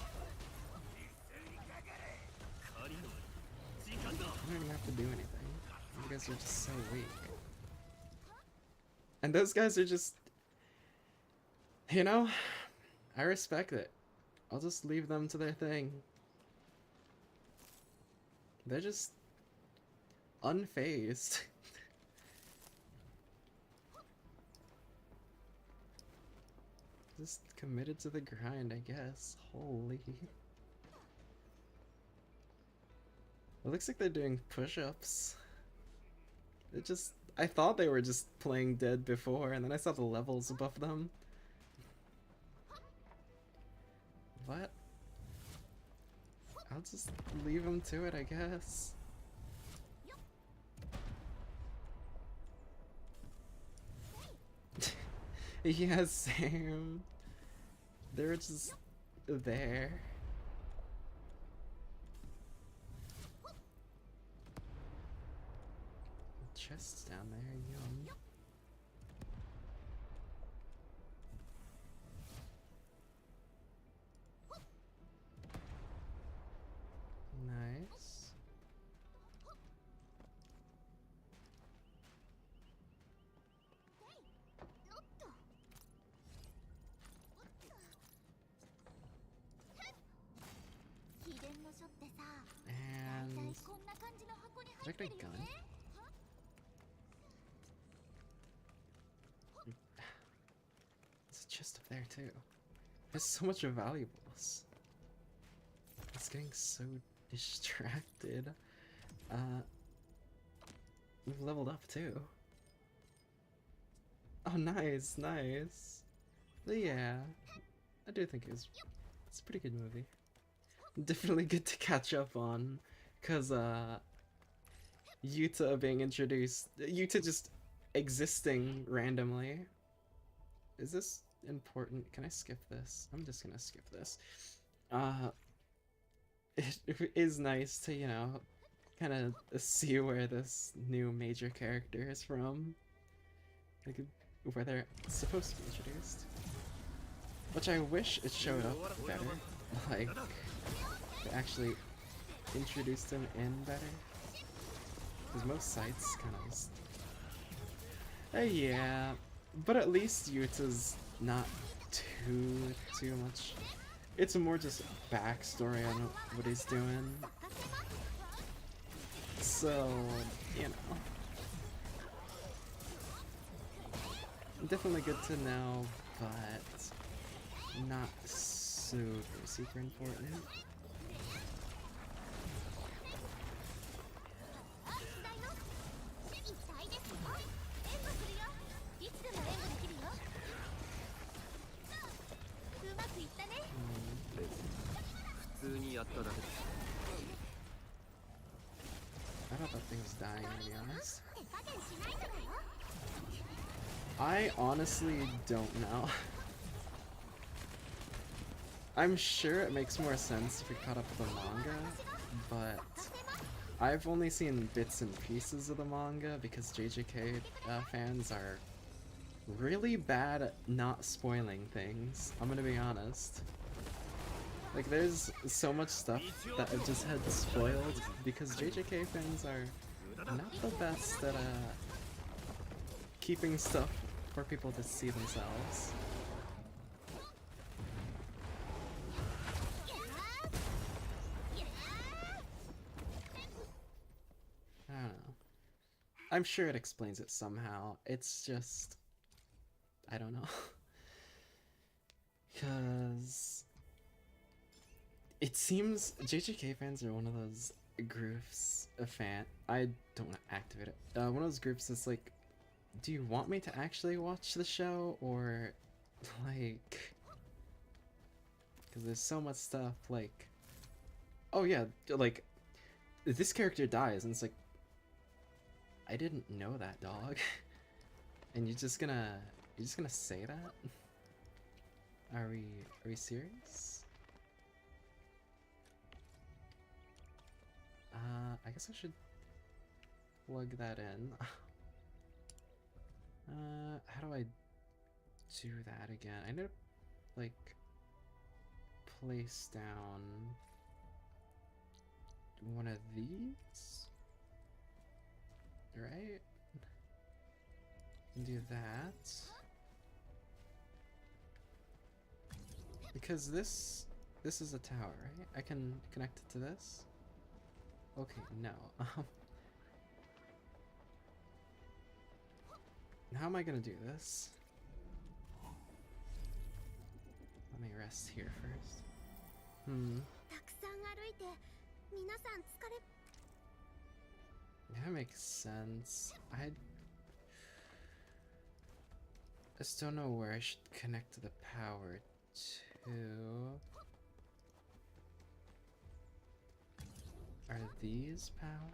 You don't even have to do anything. You guys are just so weak. And those guys are just... You know, I respect it. I'll just leave them to their thing. They're just unfazed. Just committed to the grind, I guess. Holy. It looks like they're doing push-ups. It just... I thought they were just playing dead before, and then I saw the levels above them. What? I'll just leave them to it, I guess. Yeah, Sam. They're just there. Chests down there, yum. Nice. And did I get a gun? There's a chest up there too. There's so much valuables. It's getting so distracted. We've leveled up too. Oh, nice, nice. But yeah, I do think it's a pretty good movie. Definitely good to catch up on, cause Yuta being introduced, Yuta just existing randomly. Is this important? Can I skip this? I'm just gonna skip this. It is nice to, you know, kind of see where this new major character is from, like where they're supposed to be introduced. Which I wish it showed up better, like they actually introduced him in better. Because most sites kind of just... yeah, but at least Yuta's not too much. It's more just backstory on what he's doing. So, you know. Definitely good to know, but not super important. I thought that thing was dying, to be honest. I honestly don't know. I'm sure it makes more sense if we caught up with the manga, but I've only seen bits and pieces of the manga because JJK fans are really bad at not spoiling things. I'm gonna be honest. Like, there's so much stuff that I've just had spoiled because JJK fans are not the best at keeping stuff for people to see themselves. I don't know. I'm sure it explains it somehow. It's just... I don't know. Because... it seems JJK fans are one of those groups of I don't want to activate it. One of those groups that's like, do you want me to actually watch the show, or like, because there's so much stuff like, oh yeah, like this character dies, and it's like, I didn't know that, dog. And you're just gonna say that? Are we serious? I guess I should plug that in. How do I do that again? I need to, like, place down one of these, right? And do that. Because this is a tower, right? I can connect it to this? Okay, no. How am I gonna do this? Let me rest here first. たくさん歩いて皆さん疲れ That makes sense. I just don't know where I should connect the power to. Are these power?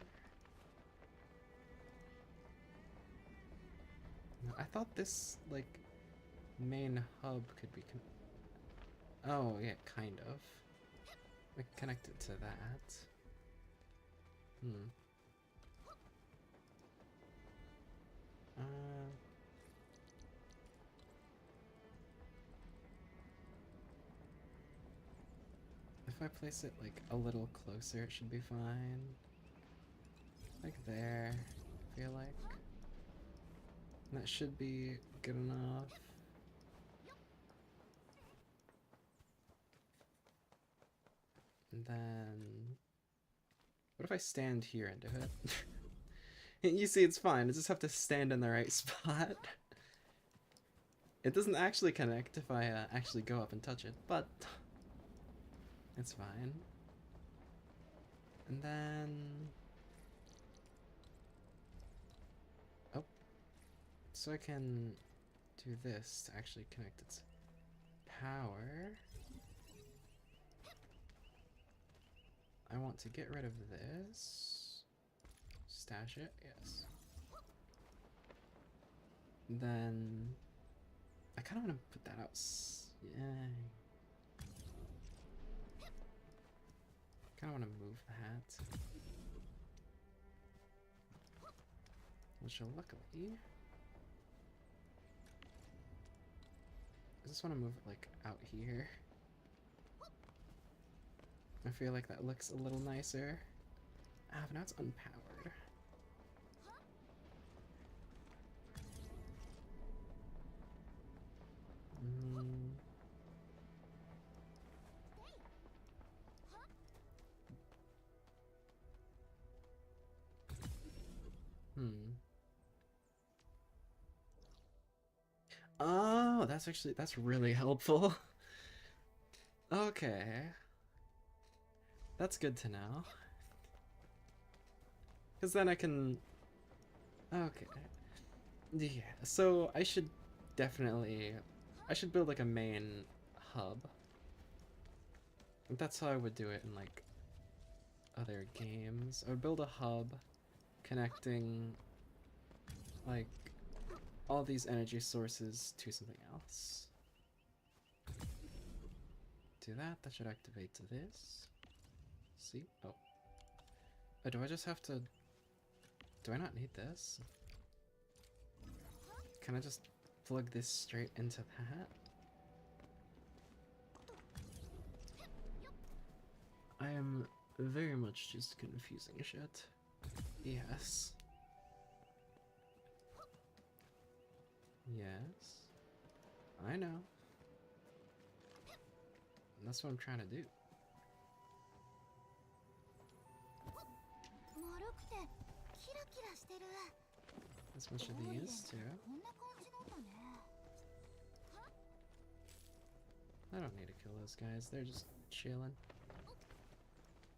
No, I thought this, like, main hub could be oh, yeah, kind of. We can connect it to that. If I place it, like, a little closer, it should be fine. Like there, I feel like. That should be good enough. And then... what if I stand here and do it? You see, it's fine. I just have to stand in the right spot. It doesn't actually connect if I actually go up and touch it, but... it's fine. And then... oh. So I can do this to actually connect its power. I want to get rid of this. Stash it, yes. Then... I kind of want to put that out. Yeah. Kind of want to move that. Which luckily... I just want to move it, like, out here. I feel like that looks a little nicer. Ah, but now it's unpowered. Oh, that's really helpful. Okay. That's good to know. Because then I can... okay. Yeah, so I should definitely... I should build like a main hub. That's how I would do it in like other games. I would build a hub connecting like all these energy sources to something else. Do that, that should activate to this. See? Oh. Oh, do I just have to... do I not need this? Can I just plug this straight into that? I am very much just confusing shit. Yes. Yes. I know. That's what I'm trying to do. 丸くてキラキラしてる As much of these too. こんな感じなんだね I don't need to kill those guys, they're just chilling.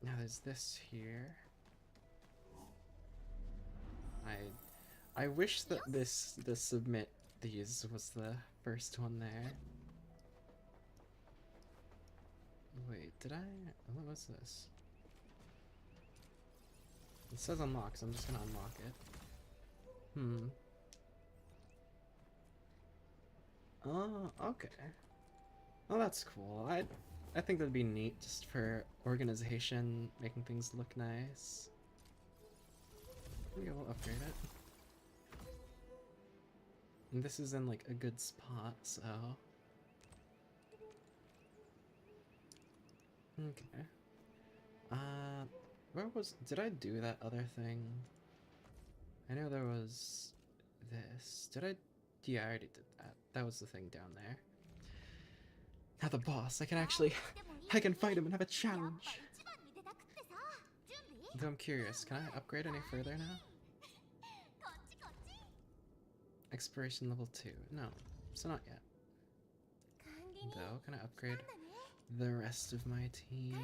Now there's this here. I wish that the submit these was the first one there. Wait, did I? What was this? It says unlock, so I'm just gonna unlock it. Oh, okay. Oh, that's cool. I think that'd be neat just for organization, making things look nice. Maybe we'll upgrade it. And this is in like a good spot, so. Okay. Where was. Did I do that other thing? I know there was this. Did I? Yeah, I already did that. That was the thing down there. Now the boss. I can actually. I can fight him and have a challenge. Though I'm curious, can I upgrade any further now? Exploration level 2. No, so not yet. Though, can I upgrade the rest of my team?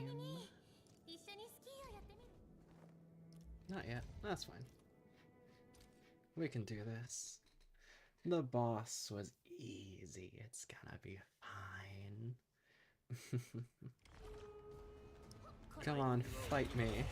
Not yet. That's fine. We can do this. The boss was easy. It's gonna be fine. Come on, fight me.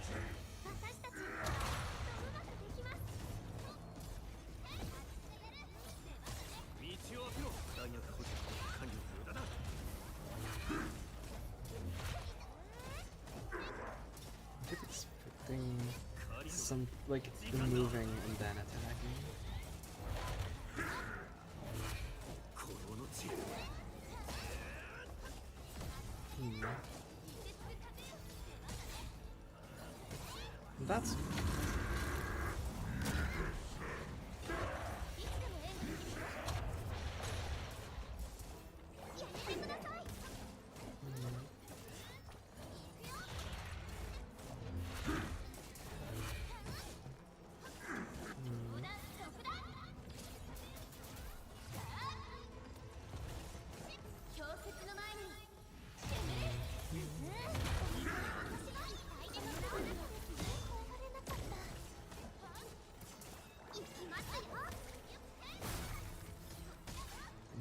I keep expecting some, like, moving and then attacking. That's...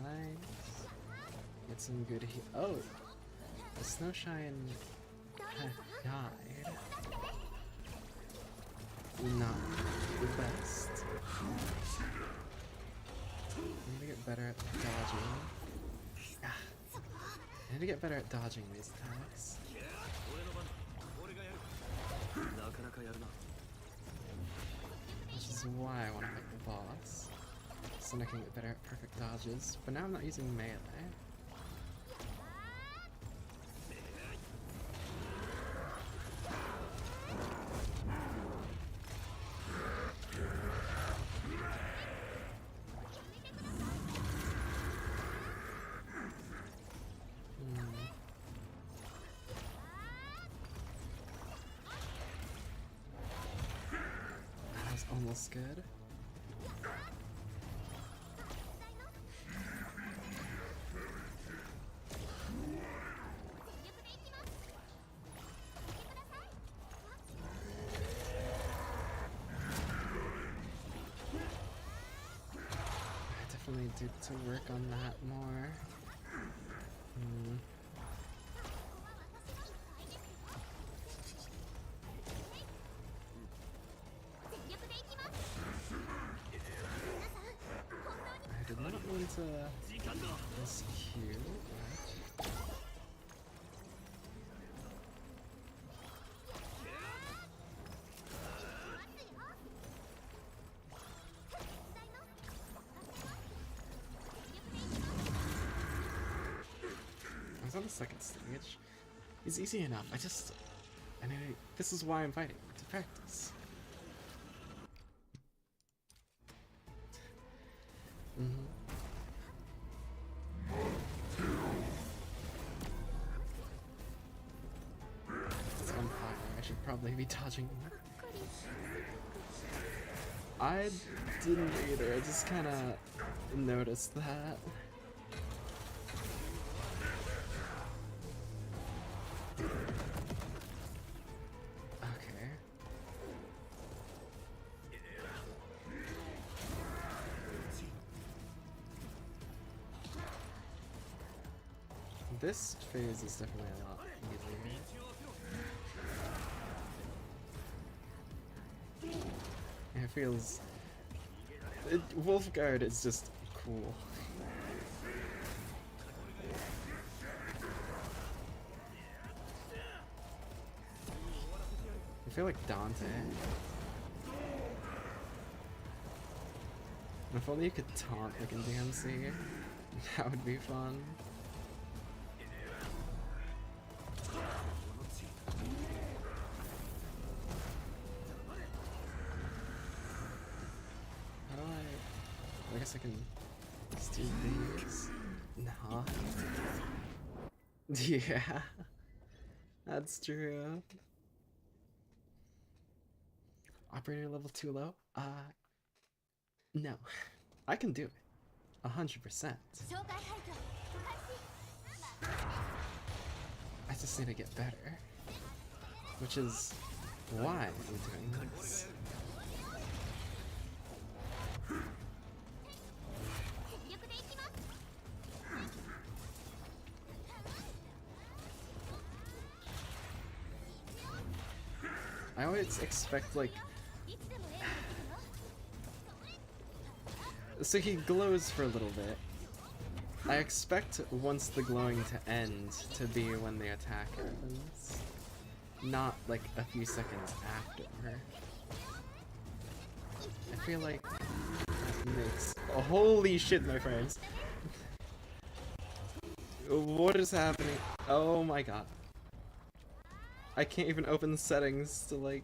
Nice. Get some good heat. Oh! The Snowshine died. Not the best. I need to get better at dodging. Ah. I need to get better at dodging these attacks. Which is why I want to fight the boss. So I can get better at perfect dodges. But now I'm not using melee. That was almost good. Need to work on that more. I did not mean to miscue. On the second stage is easy enough. This is why I'm fighting, to practice. It's on fire. I should probably be dodging more. I didn't either. I just kind of noticed that. This phase is definitely a lot easier. It feels... Wolfguard is just cool. I feel like Dante. If only you could taunt like in DMC, that would be fun. How do I guess I can steal these. Nah. Yeah. That's true. Operator level too low? No. I can do it. 100%. I just need to get better. Which is why I'm doing this. I always expect like... So he glows for a little bit. I expect once the glowing to end to be when the attack happens. Not like a few seconds after. I feel like that makes... Oh, holy shit, my friends. What is happening? Oh my god. I can't even open settings to like...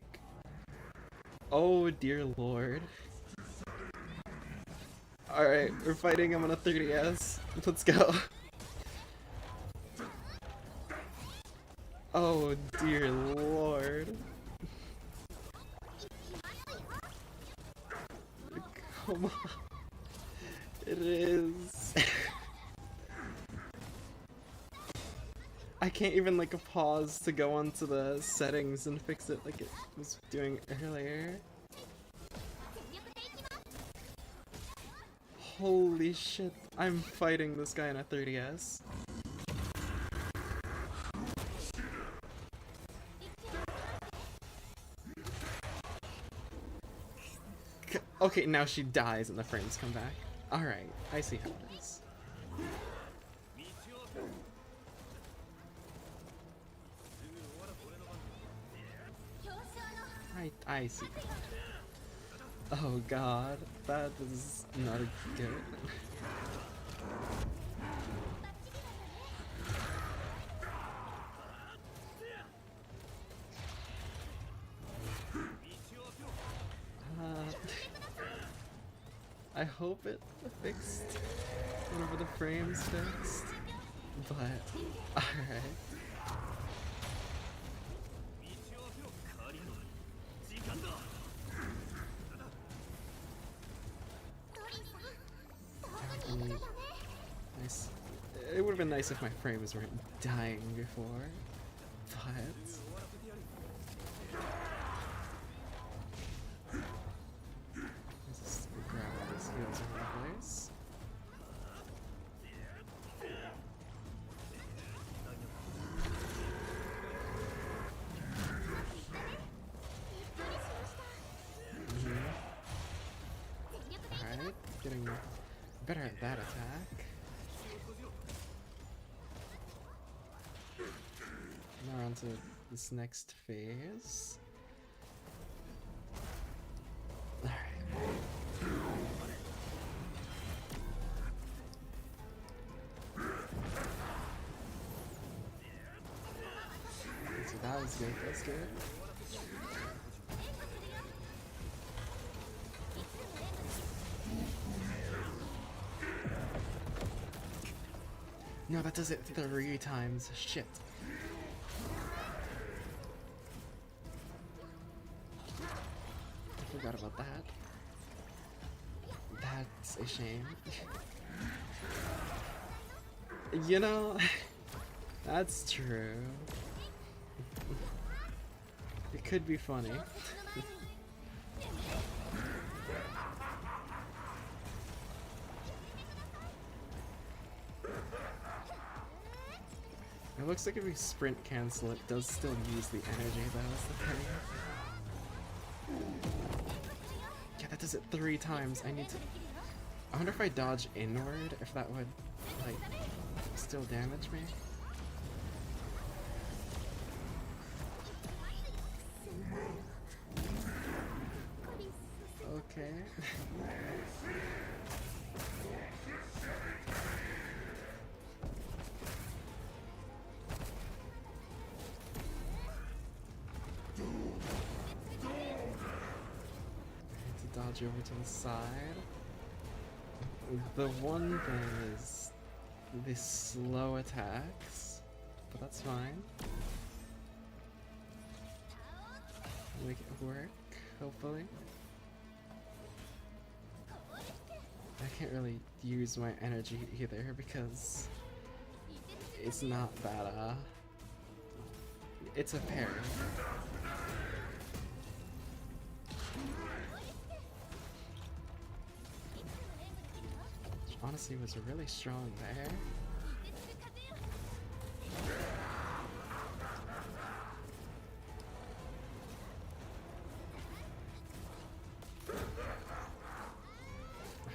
Oh dear lord. Alright, we're fighting him on a 30S. Let's go. Oh dear lord. Come on. It is. I can't even like pause to go onto the settings and fix it like it was doing earlier. Holy shit, I'm fighting this guy in a 30S. Okay, now she dies and the frames come back. Alright, I see how it is. I see. Oh god, that is not good. I hope it fixed whenever the frames fixed, but alright. Nice. It would have been nice if my frames weren't dying before, but... Let's just grab all these heals over the place. Alright, getting better at that attack. Now on to this next phase. Alright. So that was good, that's good. No, that does it 3 times. Shit. I forgot about that. That's a shame. You know, that's true. It could be funny. It looks like if we sprint cancel, it does still use the energy, though, is the thing. Yeah, that does it 3 times. I need to... I wonder if I dodge inward, if that would, like, still damage me. Okay. To dodge over to the side. The one thing is the slow attacks, but that's fine. Make it work, hopefully. I can't really use my energy either because it's not that, it's a parry. Which honestly was really strong there.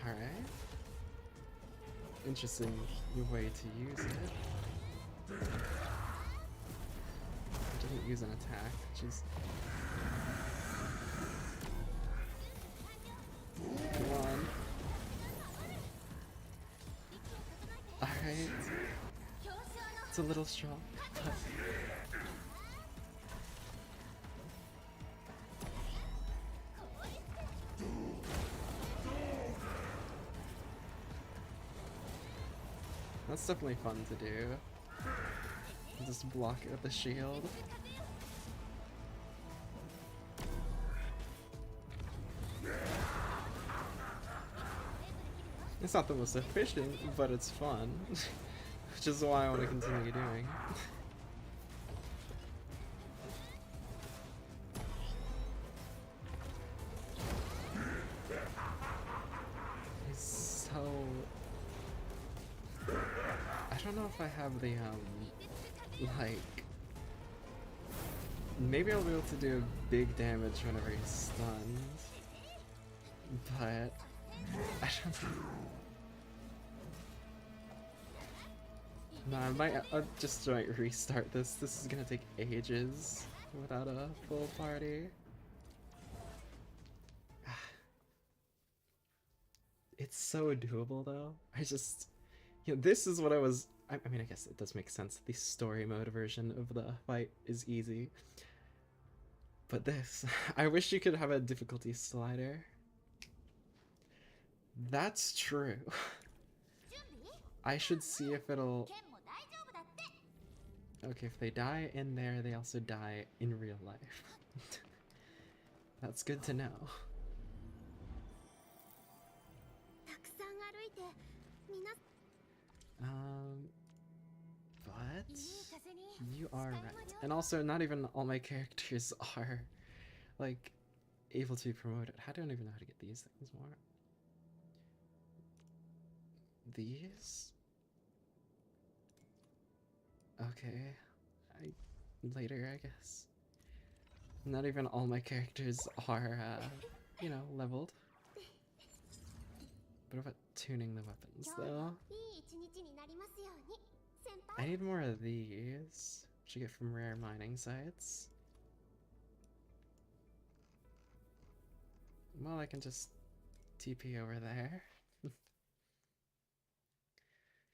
Alright. Interesting way to use it. It doesn't use an attack, which is... Come on. Alright. It's a little strong, but... That's definitely fun to do. Just block it with the shield. It's not the most efficient, but it's fun. Which is why I want to continue doing. He's so... I don't know if I have the, like... Maybe I'll be able to do big damage whenever he's stunned. But... I don't know. No, I'll just restart this. This is gonna take ages without a full party. It's so doable though. This is what I was... I mean, I guess it does make sense. The story mode version of the fight is easy. But this... I wish you could have a difficulty slider. That's true. I should see if it'll... Okay, if they die in there, they also die in real life. That's good to know. But you are right. And also, not even all my characters are, like, able to be promoted. I don't even know how to get these things more. These? Okay. Later, I guess. Not even all my characters are, you know, leveled. What about tuning the weapons, though? I need more of these, which you get from rare mining sites. Well, I can just TP over there.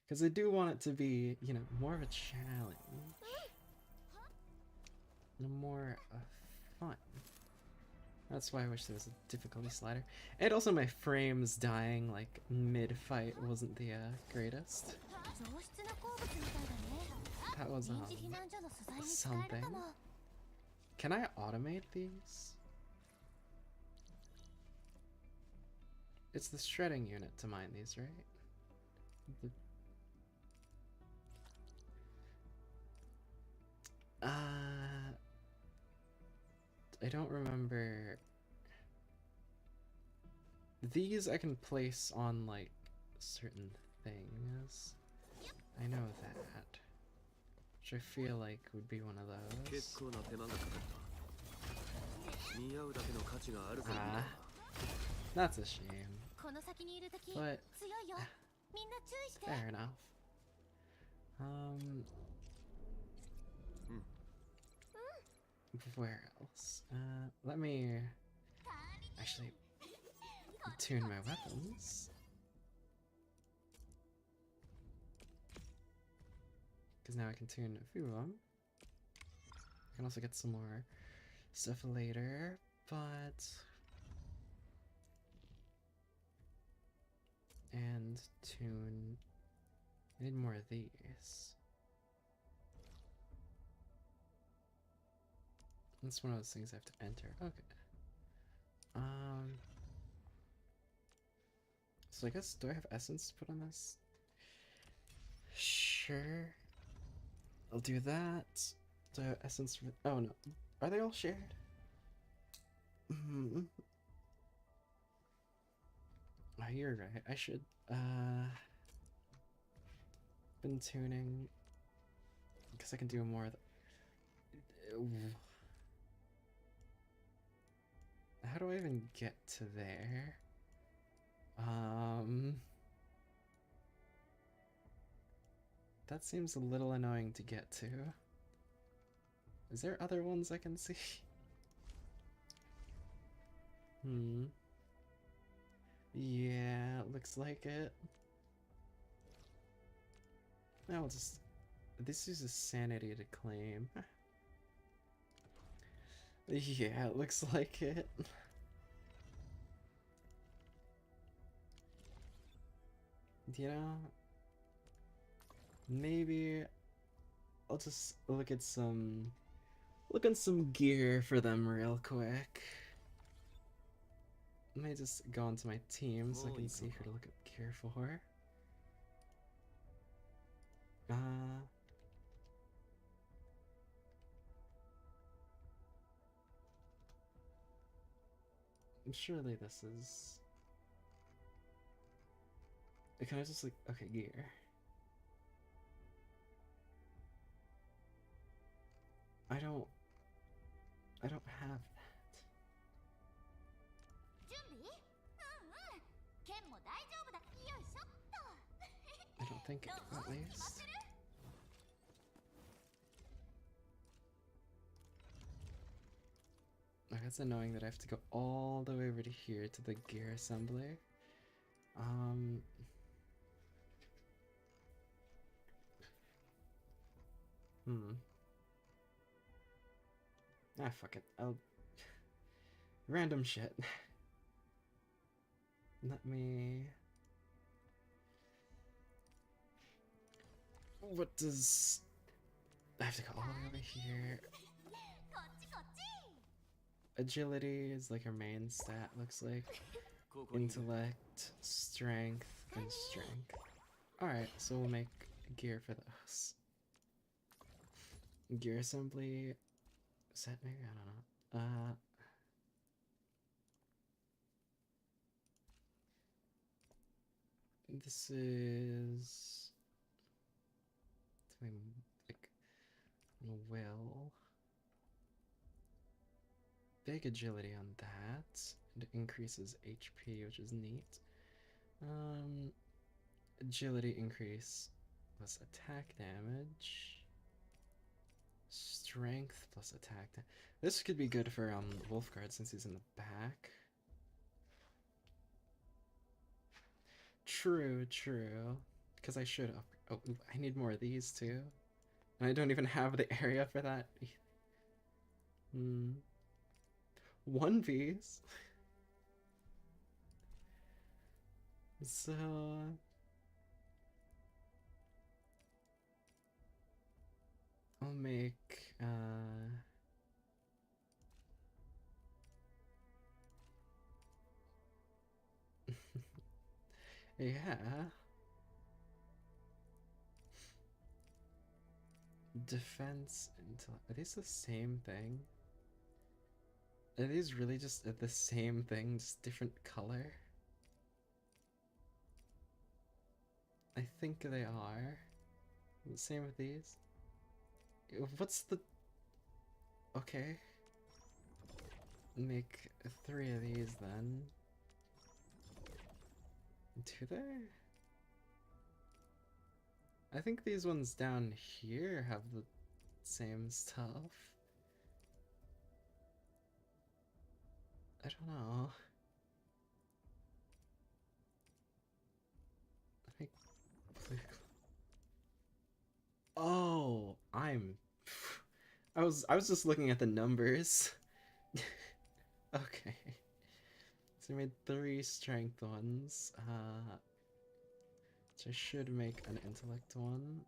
Because I do want it to be, you know, more of a challenge. More fun. That's why I wish there was a difficulty slider. And also my frames dying, like, mid-fight wasn't the greatest. That was, something. Can I automate these? It's the shredding unit to mine these, right? I don't remember. These I can place on, like, certain things. I know that. Which I feel like would be one of those. Ah, that's a shame. But, fair enough. Where else? Let me... Actually, tune my weapons. Because now I can tune a few of them. I can also get some more stuff later, but... And tune... I need more of these. That's one of those things I have to enter. Okay. So I guess, do I have essence to put on this? Sure. I'll do that. Do I have essence for... Oh no. Are they all shared? Hmm. Oh, you're right. I should, been tuning. Because I can do more of the... How do I even get to there? That seems a little annoying to get to. Is there other ones I can see? Yeah, looks like it. Now we'll just... This uses sanity to claim. Yeah, it looks like it. You know, maybe I'll just look at some gear for them real quick. Let me just go onto my team so I can see who to look up gear for. Surely this is... Can I just like... Okay, gear. I don't have that. I don't think it, at least. Like, that's annoying that I have to go all the way over to here to the gear assembly. Ah, fuck it. I'll... Random shit. Let me... What does... I have to go all the way over here. Agility is like her main stat, looks like. Intellect, strength, and strength. Alright, so we'll make gear for those. Gear assembly... Is that maybe? I don't know. This is... something like... Will... Big agility on that. It increases HP, which is neat. Agility increase plus attack damage. Strength plus attack damage. This could be good for Wolfguard since he's in the back. True, true. Because I should up... Oh, I need more of these too. And I don't even have the area for that. One piece. So... I'll make, yeah. Defense until... Are these the same thing? Are these really just the same thing, just different color? I think they are. The same with these. What's the... Okay. Make 3 of these then. Do they? I think these ones down here have the same stuff. I don't know. Like, oh, I was just looking at the numbers. Okay. So I made 3 strength ones. So I should make an intellect one.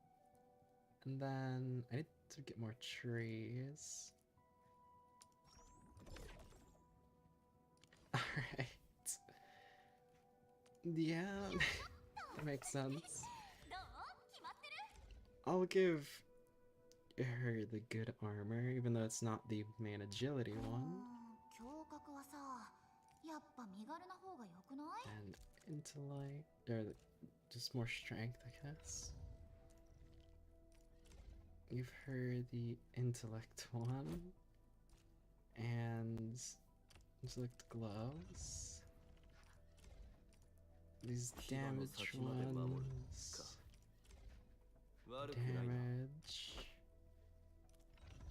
And then I need to get more trees. Alright. Yeah, that makes sense. I'll give her the good armor, even though it's not the main agility one. 胸郭はさ、やっぱ身軽な方が良くない？ And intellect, or just more strength, I guess. Give her the intellect one. And intellect gloves. These damage ones. Damage.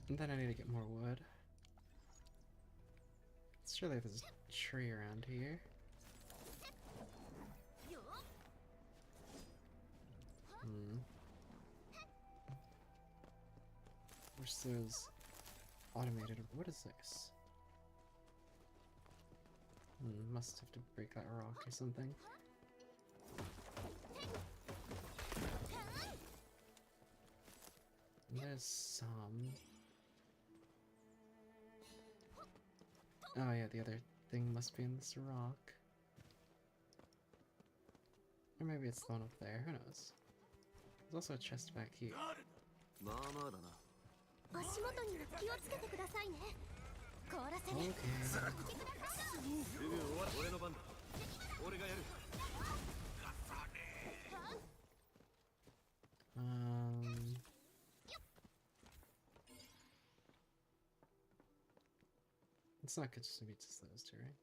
And then I need to get more wood. Surely there's a tree around here. Where's those automated? What is this? Must have to break that rock or something. There's some. Oh yeah, the other thing must be in this rock. Or maybe it's the one up there, who knows? There's also a chest back here. Okay. It's not good just to be just those two, right?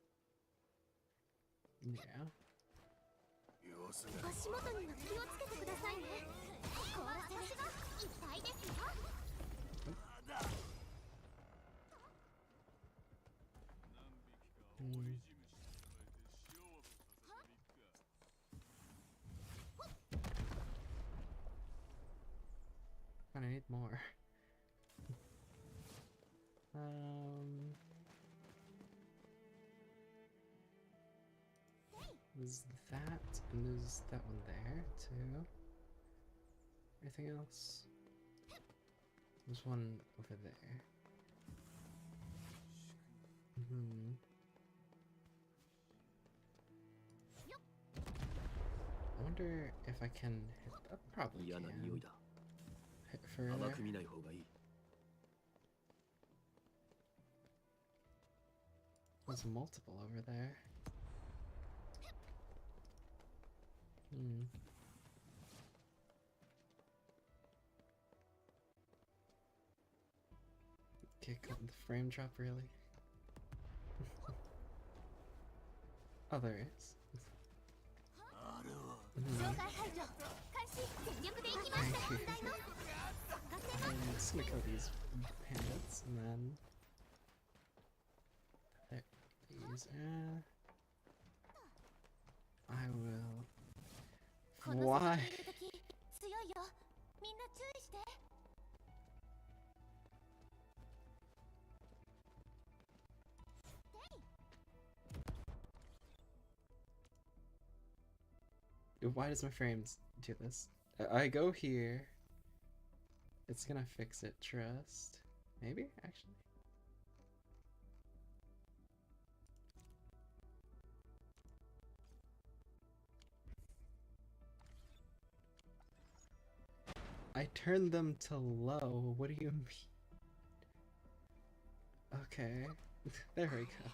Yeah. I need more. There's that, and there's that one there, too. Anything else? There's one over there. I wonder if I can hit that. Probably can. Hit further. There's multiple over there. Okay, got the frame drop, really? Oh, there is. I'm just gonna kill these bandits and then there, these. I will. Why? Why does my frames do this? I go here. It's gonna fix it, trust. Maybe, actually. I turned them to low. What do you mean? Okay. There we go.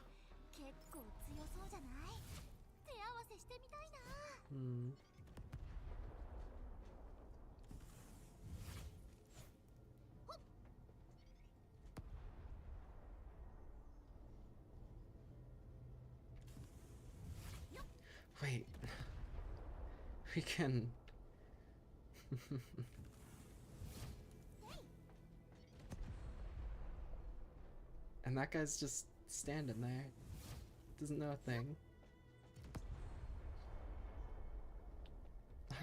Wait. We can... And that guy's just standing there. Doesn't know a thing.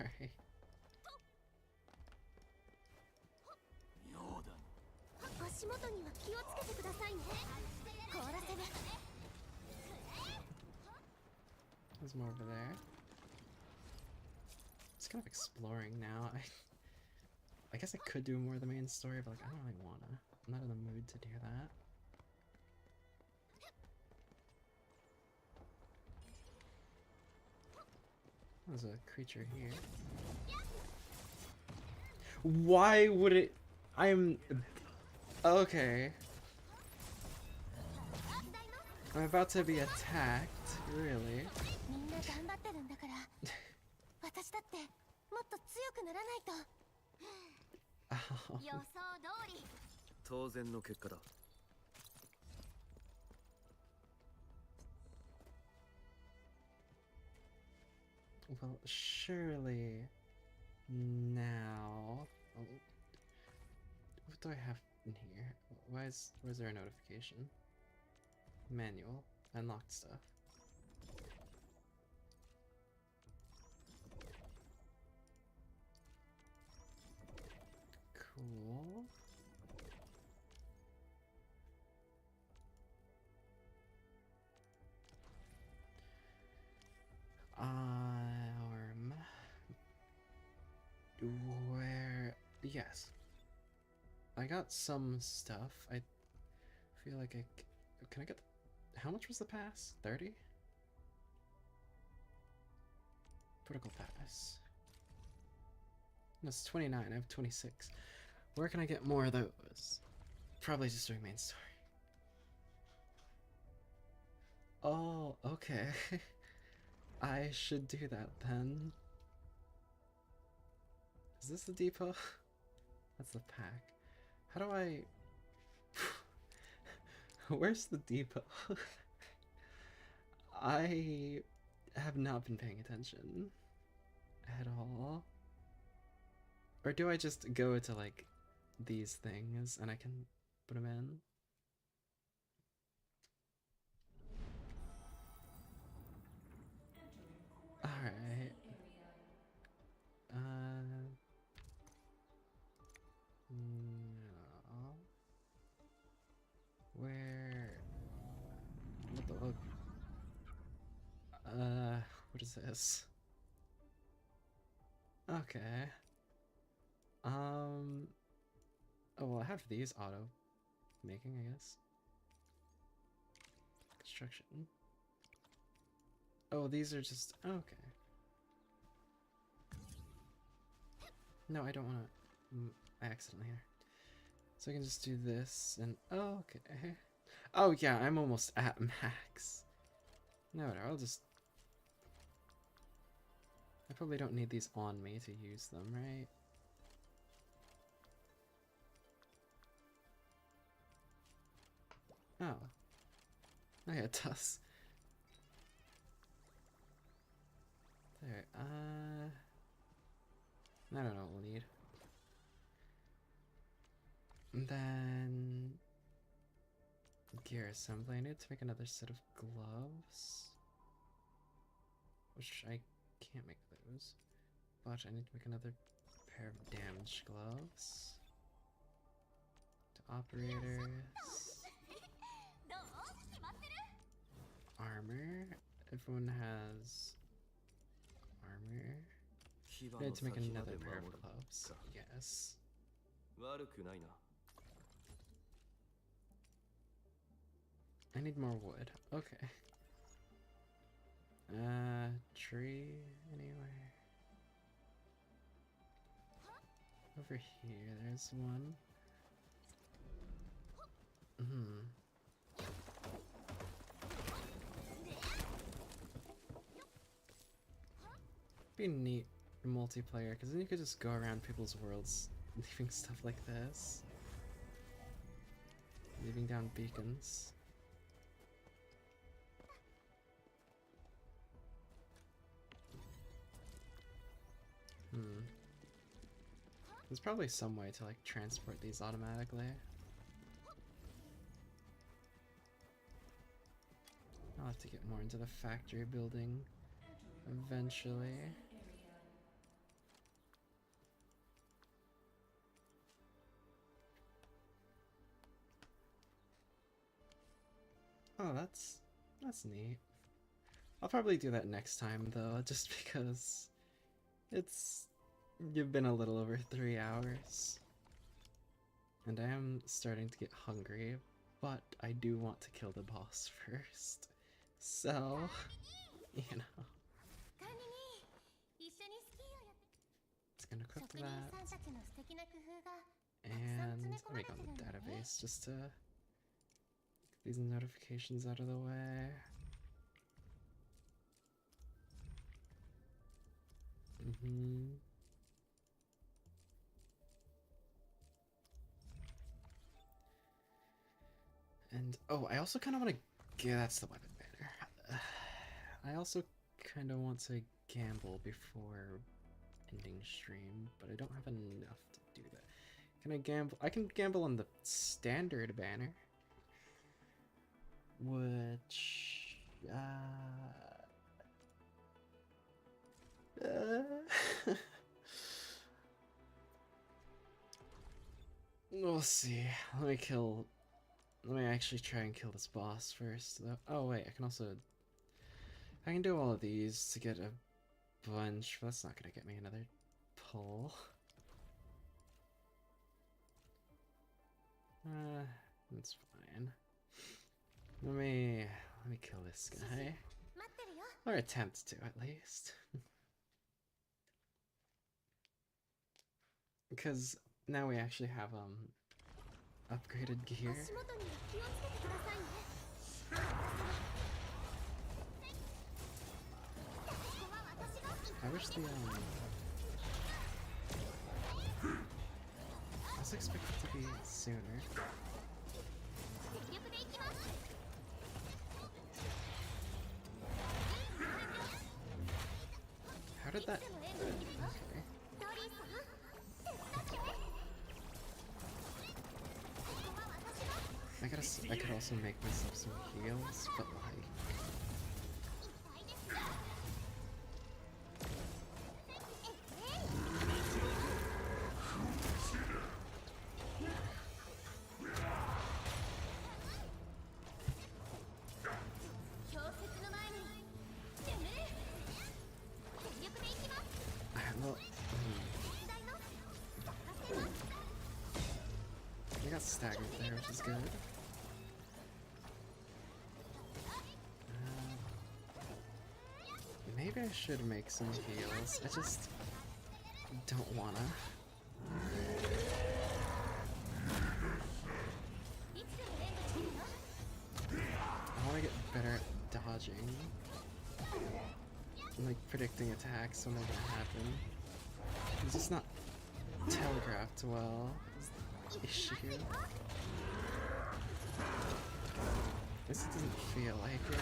Sorry. 妙だ。足元には気をつけてくださいね。凍らせる。 There's more over there. Just kind of exploring now. I guess I could do more of the main story, but like I don't really wanna. I'm not in the mood to do that. There's a creature here. Why would it? I'm okay. I'm about to be attacked. Really? みんな頑張ってるんだから、私だってもっと強くならないと。予想通り。当然の結果だ。Well, surely now. Oh, what do I have in here? Why is there a notification? Manual. Unlocked stuff. Cool. Where? Yes. I got some stuff. I feel like can I get how much was the pass? 30? Protocol pass. No, it's 29. I have 26. Where can I get more of those? Probably just doing main story. Oh, okay. I should do that then. Is this the depot? That's the pack. How do I... Where's the depot? I have not been paying attention at all. Or do I just go to like these things and I can put them in? Alright. No. Where? What the fuck? What is this? Okay. Oh, well, I have these auto making, I guess. Construction. Oh, these are just okay. No, I don't want to. I accidentally here. So I can just do this and okay. Oh yeah, I'm almost at max. No, whatever. I'll just. I probably don't need these on me to use them, right? Oh. Oh yeah, it does. There. I don't know what we'll need. And then gear assembly. I need to make another set of gloves, which I can't make those. But I need to make another pair of damage gloves. To operators. Armor. Everyone has armor. I need to make another pair of gloves. Yes. 悪くないな。 I need more wood. Okay. Tree anywhere. Over here, there's one. Be neat multiplayer, because then you could just go around people's worlds leaving stuff like this. Leaving down beacons. There's probably some way to like transport these automatically. I'll have to get more into the factory building eventually. Oh, that's neat. I'll probably do that next time though, just because you've been a little over 3 hours. And I am starting to get hungry, but I do want to kill the boss first. So, you know. It's gonna cook that. And let me go in the database just to get these notifications out of the way. And oh, I also kind of want to. Yeah, that's the weapon banner. I also kind of want to gamble before ending stream, but I don't have enough to do that. Can I gamble? I can gamble on the standard banner, which we'll see. Let me actually try and kill this boss first, though. Oh wait, I can do all of these to get a bunch, but that's not gonna get me another pull. That's fine. Let me kill this guy. Or attempt to, at least. Because now we actually have, upgraded gear. I wish the, I was expected to be sooner. How did that... Okay. I could also make myself some heals, but like... Well, I got staggered there, which is good. Maybe I should make some heals. I just don't wanna. I wanna get better at dodging. And like predicting attacks when they're gonna happen. It's just not telegraphed well. Is the issue. This doesn't feel like it.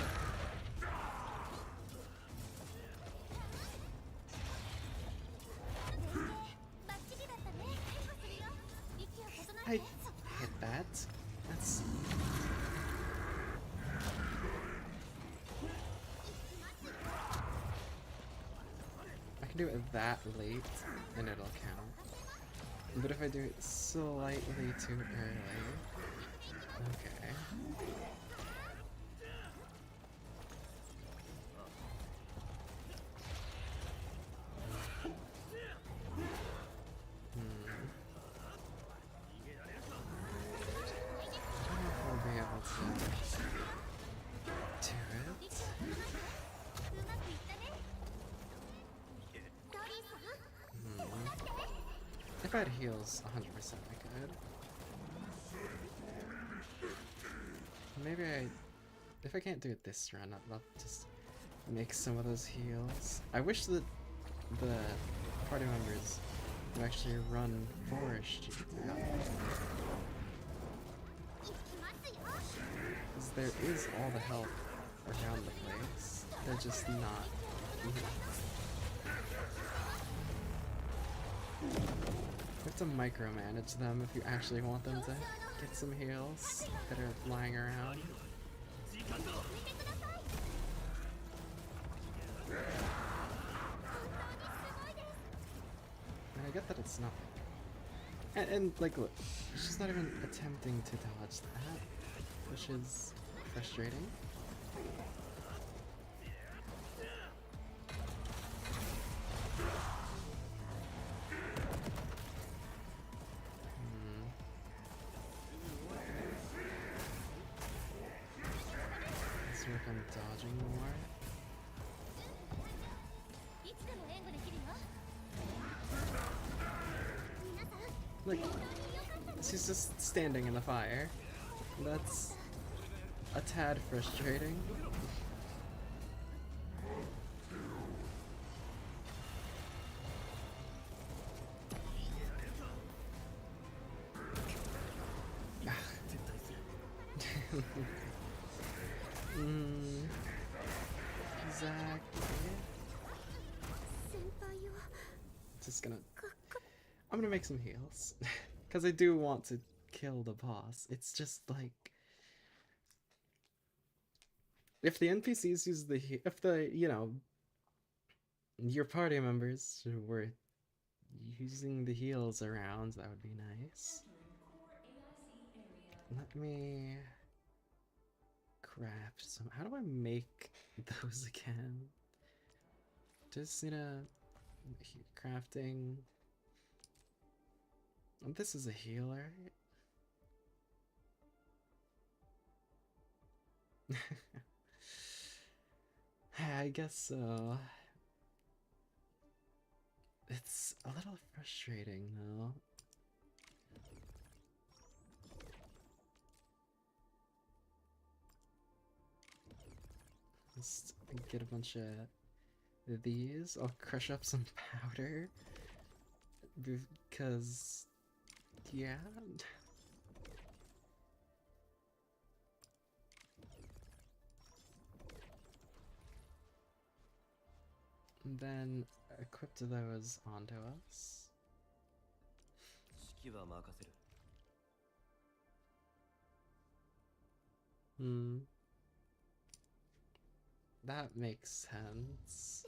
I hit that. That's... I can do it that late, and it'll count. But if I do it slightly too early... Okay. If I had heals, 100% I could. Maybe if I can't do it this run, I'll just make some of those heals. I wish that the party members would actually run forest because there is all the health around the place. They're just not. You have to micromanage them if you actually want them to get some heals that are lying around. And I get that it's not. And like, look, she's not even attempting to dodge that, which is frustrating. Let's work on dodging more. Look, she's just standing in the fire. That's a tad frustrating. Exactly. Just gonna... I'm gonna make some heals. Because I do want to kill the boss. It's just like... If the NPCs use the... If the, you know... Your party members were using the heals around, that would be nice. Let me... craft some... How do I make those again? Just need a... crafting... This is a healer. I guess so. It's a little frustrating though. Just get a bunch of these. I'll crush up some powder. Because... yeah. And then equip those onto us. That makes sense.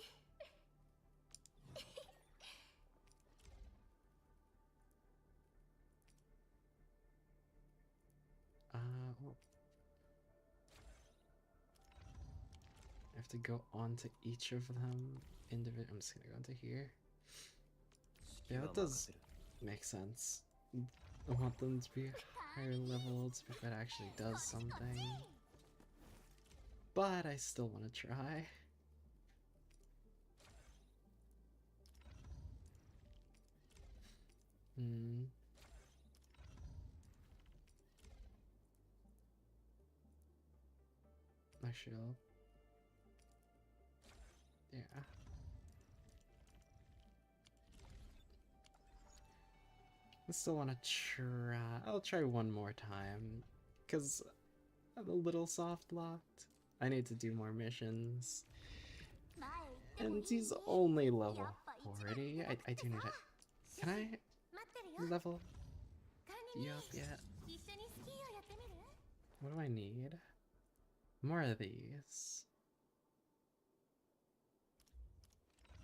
Well, I have to go onto each of them individually. I'm just gonna go into here. Yeah, that does make sense. I want them to be higher leveled if it actually does something. But I still want to try. Actually, yeah. I still want to try. I'll try one more time. Because I'm a little soft locked. I need to do more missions. And he's only level 40. I do need it. Can I level you up yet? What do I need? More of these.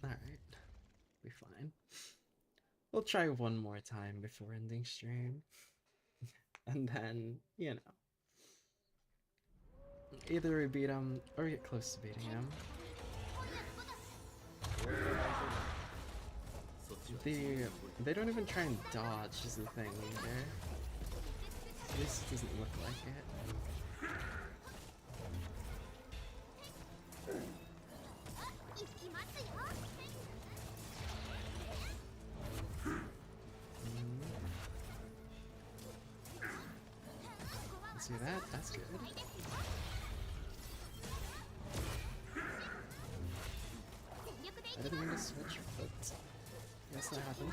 Alright. Be fine. We'll try one more time before ending stream. And then, you know. Either we beat him or get close to beating him. They don't even try and dodge is the thing either. At least it doesn't look like it. See that? That's good. I didn't mean to switch, but yes, that happened.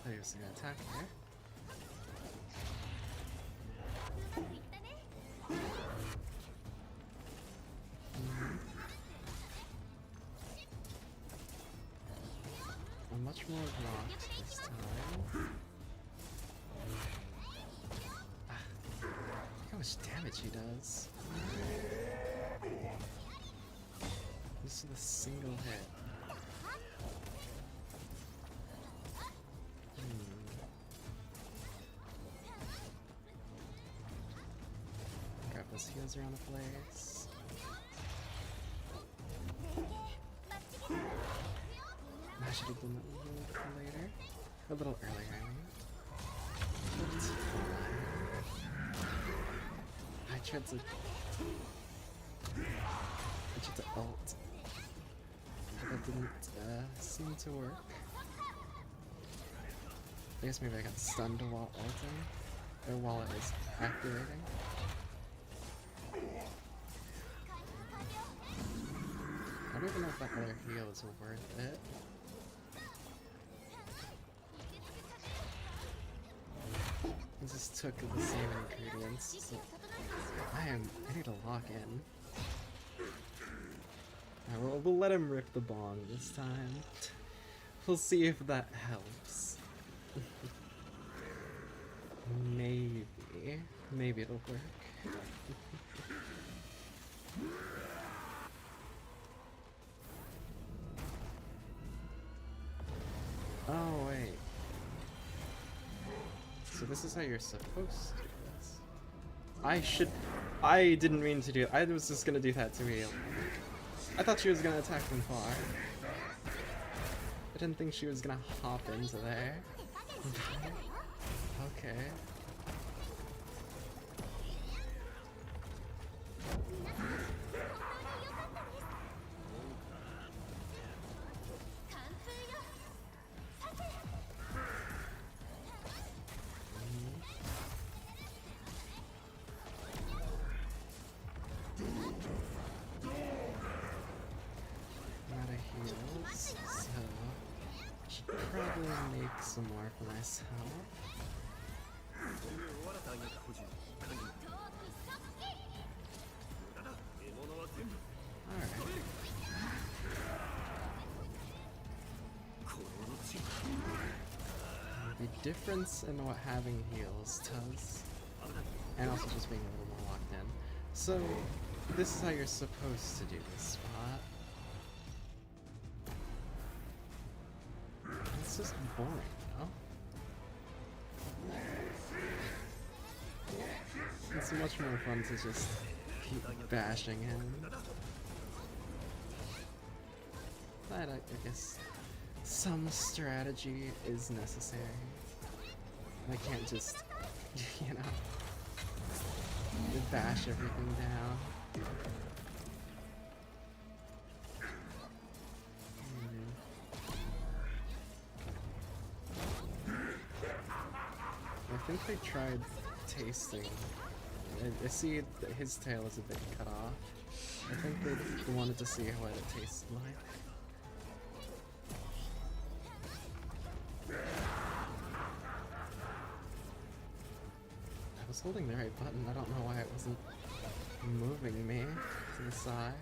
I was gonna attack there. I'm much more blocked this time. Look how much damage he does. This is a single hit. Heals, heals around the place. I should have done that a little bit later. A little earlier, I mean. But it's fine. I tried to ult, but that didn't seem to work. I guess maybe I got stunned while ulting, or while it was activating. I don't even know if that other heal is worth it. I just took the same ingredients, so I need to lock in. We'll let him rip the bong this time. We'll see if that helps. Maybe it'll work. Oh wait. So this is how you're supposed to do this. I didn't mean to do it. I was just gonna do that to heal. I thought she was gonna attack from far. I didn't think she was gonna hop into there. Okay. Probably make some more for myself. Alright. The difference in what having heals does, and also just being a little more locked in. So, this is how you're supposed to do this spot. It's just boring, though. It's much more fun to just keep bashing him. But I guess some strategy is necessary. I can't just, you know, bash everything down. I think they tried tasting. I see that his tail is a bit cut off. I think they wanted to see what it tasted like. I was holding the right button. I don't know why it wasn't moving me to the side.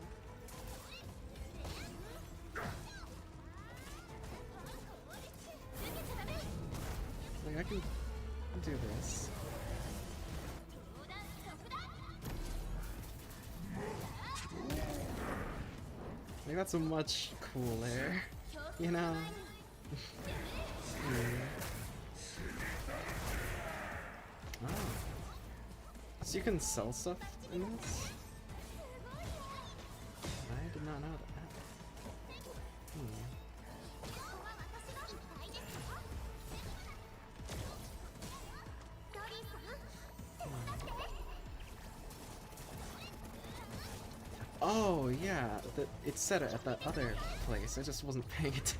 Like, I can do this. Like, that's a much cooler, you know? Oh. So you can sell stuff in this? I did not know that. Oh yeah, it said it at that other place. I just wasn't paying attention.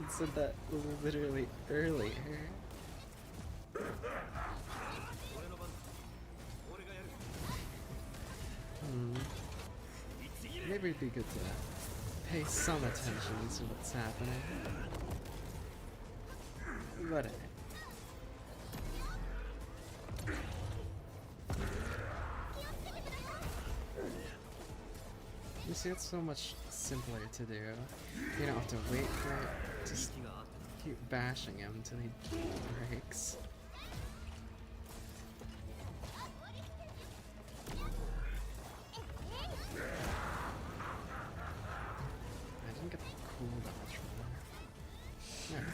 It said that literally earlier. Maybe it'd be good to pay some attention to what's happening. But you see, it's so much simpler to do. You don't have to wait for it. Just keep bashing him until he breaks. I didn't get the cool dodge from there.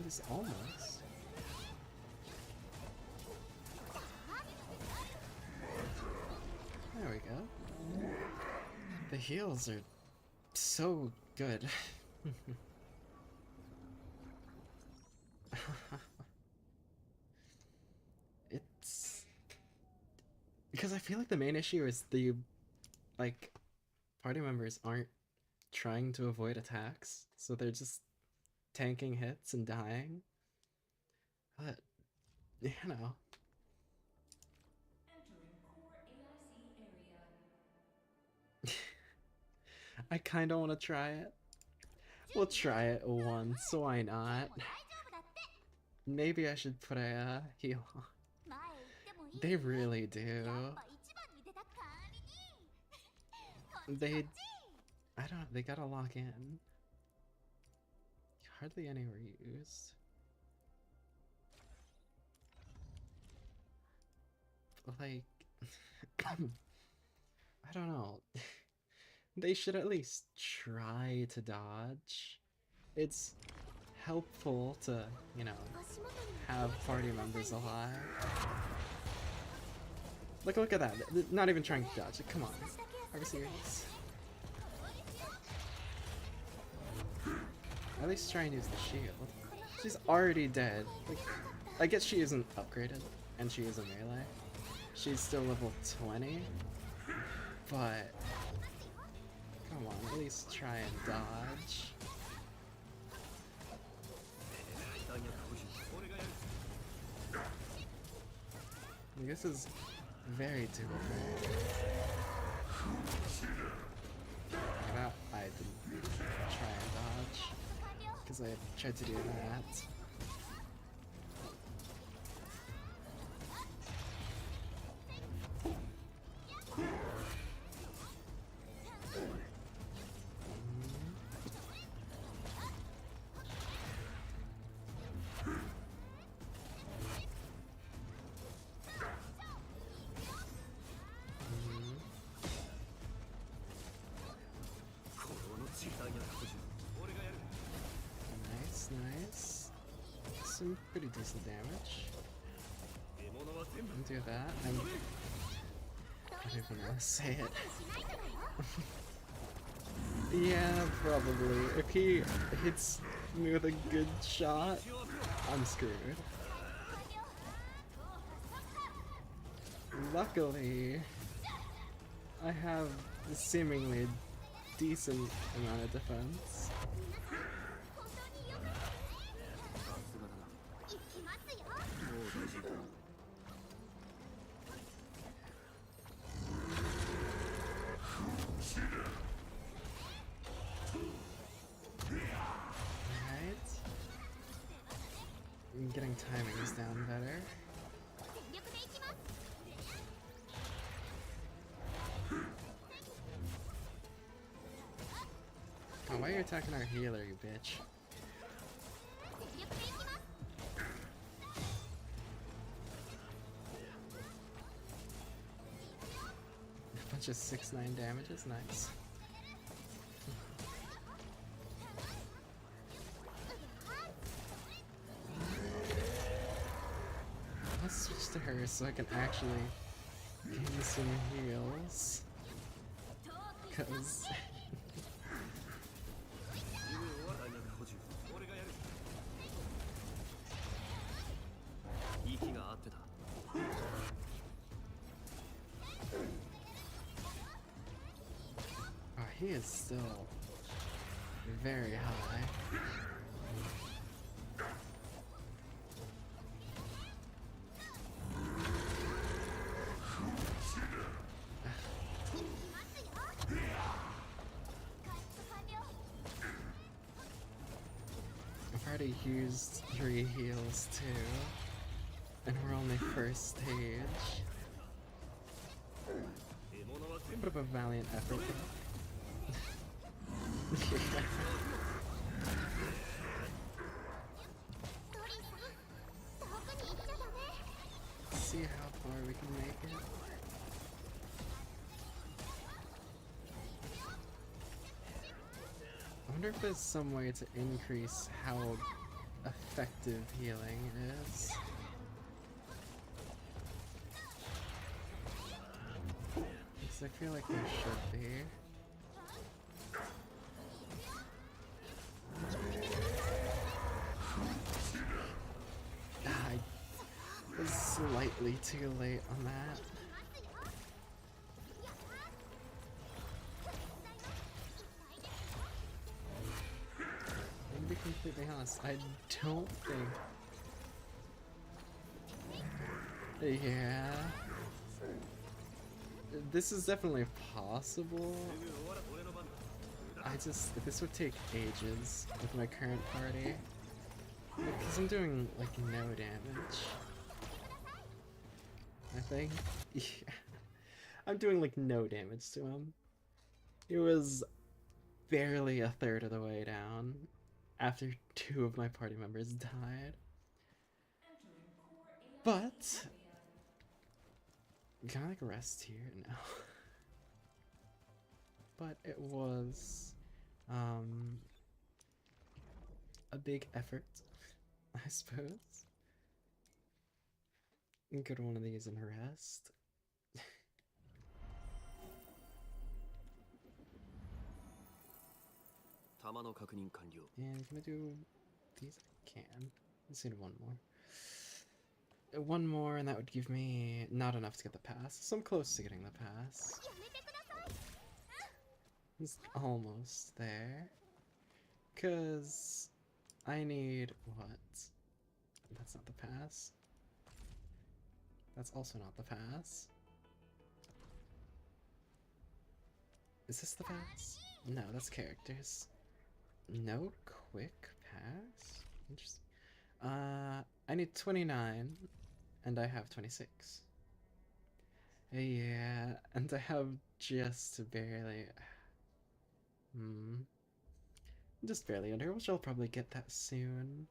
least almost. There we go. The heals are so good. It's because I feel like the main issue is the like party members aren't trying to avoid attacks, so they're just tanking hits and dying. But you know, I kind of want to try it. We'll try it once. Why not? Maybe I should put a heal on. They really do. They, I don't know, they gotta lock in. Hardly any were used. Like, I don't know. They should at least try to dodge. It's helpful to, you know, have party members alive. Look at that. Not even trying to dodge it. Come on. Are we serious? At least try and use the shield. She's already dead. Like, I guess she isn't upgraded, and she is a melee. She's still level 20, but come on, at least try and dodge. This is very doable. That I didn't try and dodge because I tried to do that. Nice. Some pretty decent damage. Don't do that. I don't even want to say it. Yeah, probably. If he hits me with a good shot, I'm screwed. Luckily, I have a seemingly decent amount of defense. I'm getting timings down better. Oh, why are you attacking our healer, you bitch? A bunch of 6-9 damages, nice. Let's switch to her so I can actually gain some heals. Cause oh, he is still very high. I've already used 3 heals too, and we're only first stage. A bit of a valiant effort. See how far we can make it. I wonder if there's some way to increase how effective healing is. Because I feel like there should be. I was slightly too late on that. To be completely honest, I don't think. Yeah. This is definitely possible. This would take ages with my current party. Because I'm doing, like, no damage. I think. Yeah. I'm doing, like, no damage to him. It was barely a third of the way down after 2 of my party members died. But can I, like, rest here? No. But it was a big effort, I suppose. Go to one of these and rest. And can I do these? I can. Let's do one more. One more, and that would give me not enough to get the pass. So I'm close to getting the pass. It's almost there. Because I need what? That's not the pass. That's also not the pass. Is this the pass? No, that's characters. No quick pass? Interesting. I need 29, and I have 26. Yeah, and I have just barely... just barely under, which I'll probably get that soon.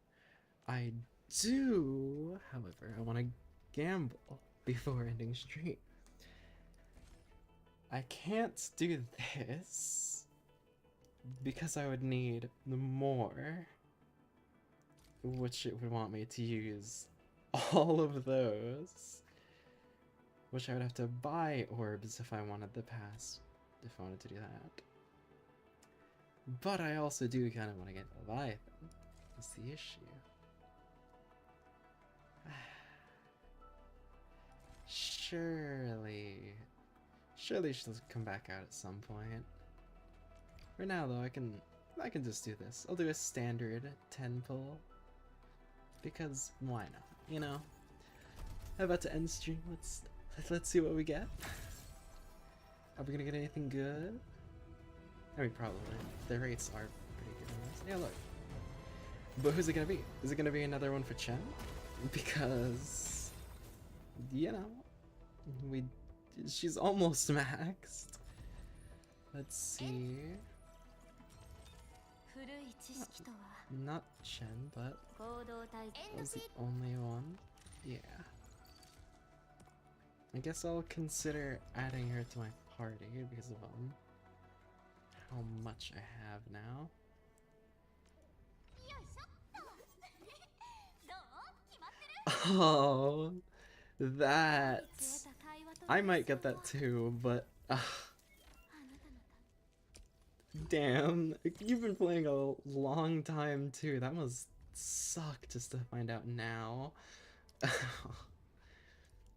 I do, however, I want to gamble before ending stream. I can't do this because I would need more, which it would want me to use all of those, which I would have to buy orbs if I wanted the pass, if I wanted to do that. But I also do kind of want to get Leviathan. That's the issue. Surely she'll come back out at some point. Right now though, I can just do this. I'll do a standard 10 pull. Because why not? You know? I'm about to end stream. Let's see what we get. Are we gonna get anything good? I mean, probably. The rates are pretty good on this. Yeah, look. But who's it gonna be? Is it gonna be another one for Chen? Because, you know, she's almost maxed. Let's see. Not Chen, but that was the only one. Yeah. I guess I'll consider adding her to my party because of how much I have now. Oh, that. I might get that too, but damn, you've been playing a long time too. That must suck just to find out now.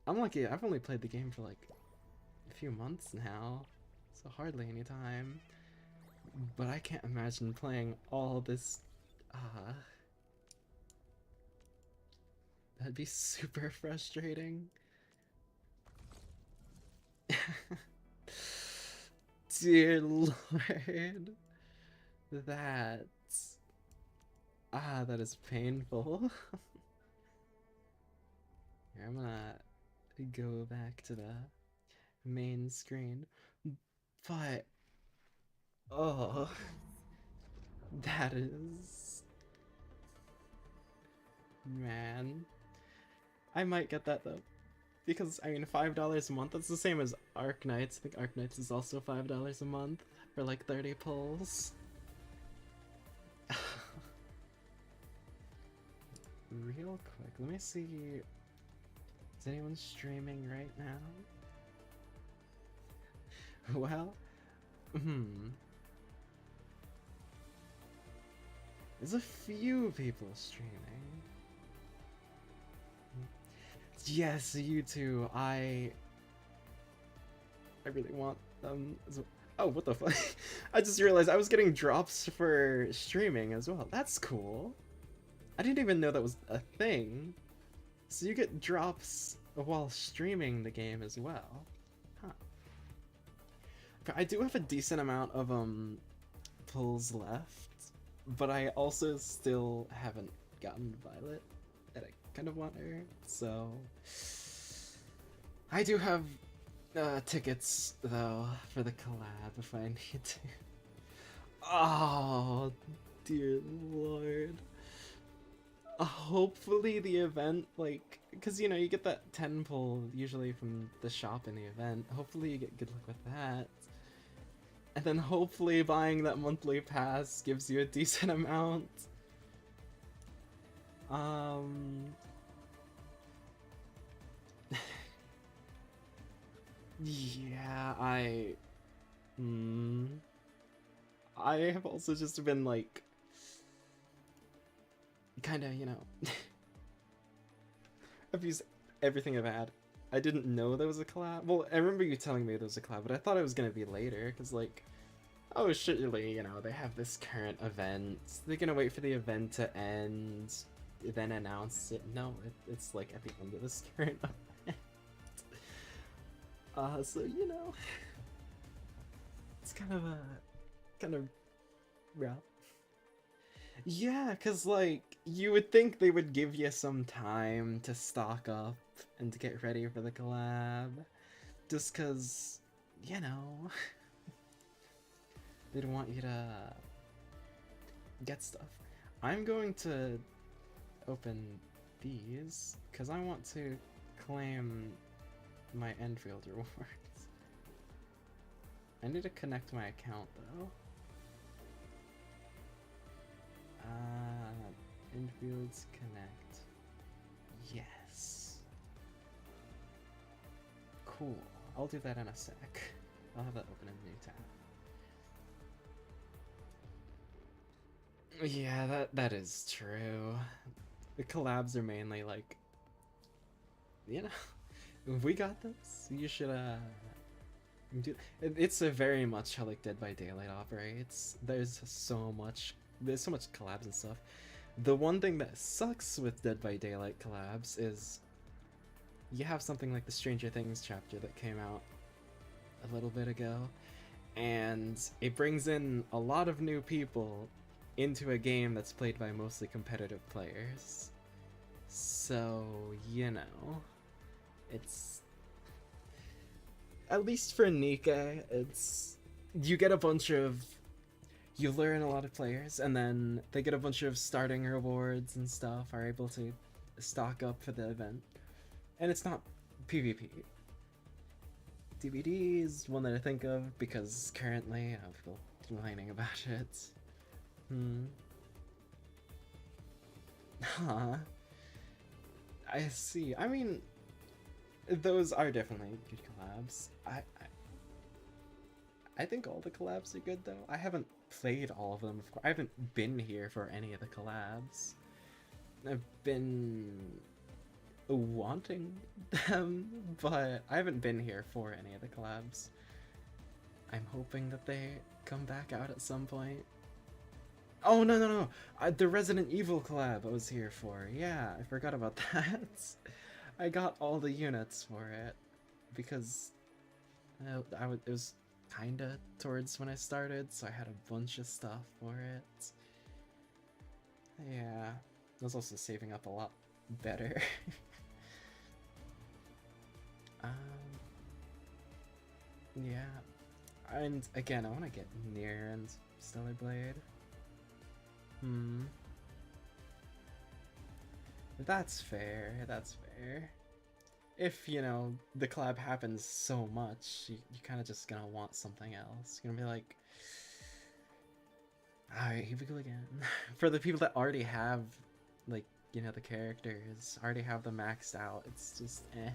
I'm lucky, I've only played the game for like a few months now, so hardly any time. But I can't imagine playing all this. That'd be super frustrating. Dear Lord. That is painful. Here, I'm gonna go back to the main screen. But oh, that is, man. I might get that though, because I mean $5 a month. That's the same as Arknights. I think Arknights is also $5 a month for like 30 pulls. quick. Let me see. Is anyone streaming right now? Well, there's a few people streaming. Yes, you too. I really want them as well. Oh, what the fuck? I just realized I was getting drops for streaming as well. That's cool. I didn't even know that was a thing. So you get drops while streaming the game as well. Huh. I do have a decent amount of pulls left, but I also still haven't gotten Violet, and I kind of want her, so I do have tickets though for the collab if I need to. Oh, dear lord. Hopefully the event, like, because you know you get that 10 pull usually from the shop in the event. Hopefully you get good luck with that. And then hopefully buying that monthly pass gives you a decent amount. Yeah, I have also just been like kind of, you know, I've used everything I've had. I didn't know there was a collab. Well, I remember you telling me there was a collab, but I thought it was gonna be later, because like, oh surely, you know, they have this current event. They're gonna wait for the event to end, then announce it. No, it's like at the end of this current event. So you know, it's kind of rough. Yeah, cause like you would think they would give you some time to stock up and to get ready for the collab, just cause, you know, they'd want you to get stuff. I'm going to open these cause I want to claim my Endfield rewards. I need to connect my account though. Endfields connect. Yes. Cool. I'll do that in a sec. I'll have that open in a new tab. Yeah, that is true. The collabs are mainly like, you know, we got this. You should do. It's a very much how like Dead by Daylight operates. There's so much collabs and stuff. The one thing that sucks with Dead by Daylight collabs is you have something like the Stranger Things chapter that came out a little bit ago, and it brings in a lot of new people into a game that's played by mostly competitive players. So, you know, it's, at least for Nika, it's, you get a bunch of, you learn a lot of players, and then they get a bunch of starting rewards and stuff, are able to stock up for the event. And it's not PvP. DBD is one that I think of because currently I have people complaining about it. Huh. I see. I mean, those are definitely good collabs. I think all the collabs are good though. I haven't played all of them. Of course, I haven't been here for any of the collabs. I've been wanting them, but I haven't been here for any of the collabs. I'm hoping that they come back out at some point. Oh, no. The Resident Evil collab I was here for. Yeah, I forgot about that. I got all the units for it because it was kinda towards when I started, so I had a bunch of stuff for it. Yeah, I was also saving up a lot better. Yeah, and again, I want to get Nier and Stellar Blade. That's fair, that's fair. If, you know, the collab happens so much, you kind of just gonna want something else. You're gonna be like, alright, here we go again. For the people that already have, like, you know, the characters. I already have them maxed out. It's just eh.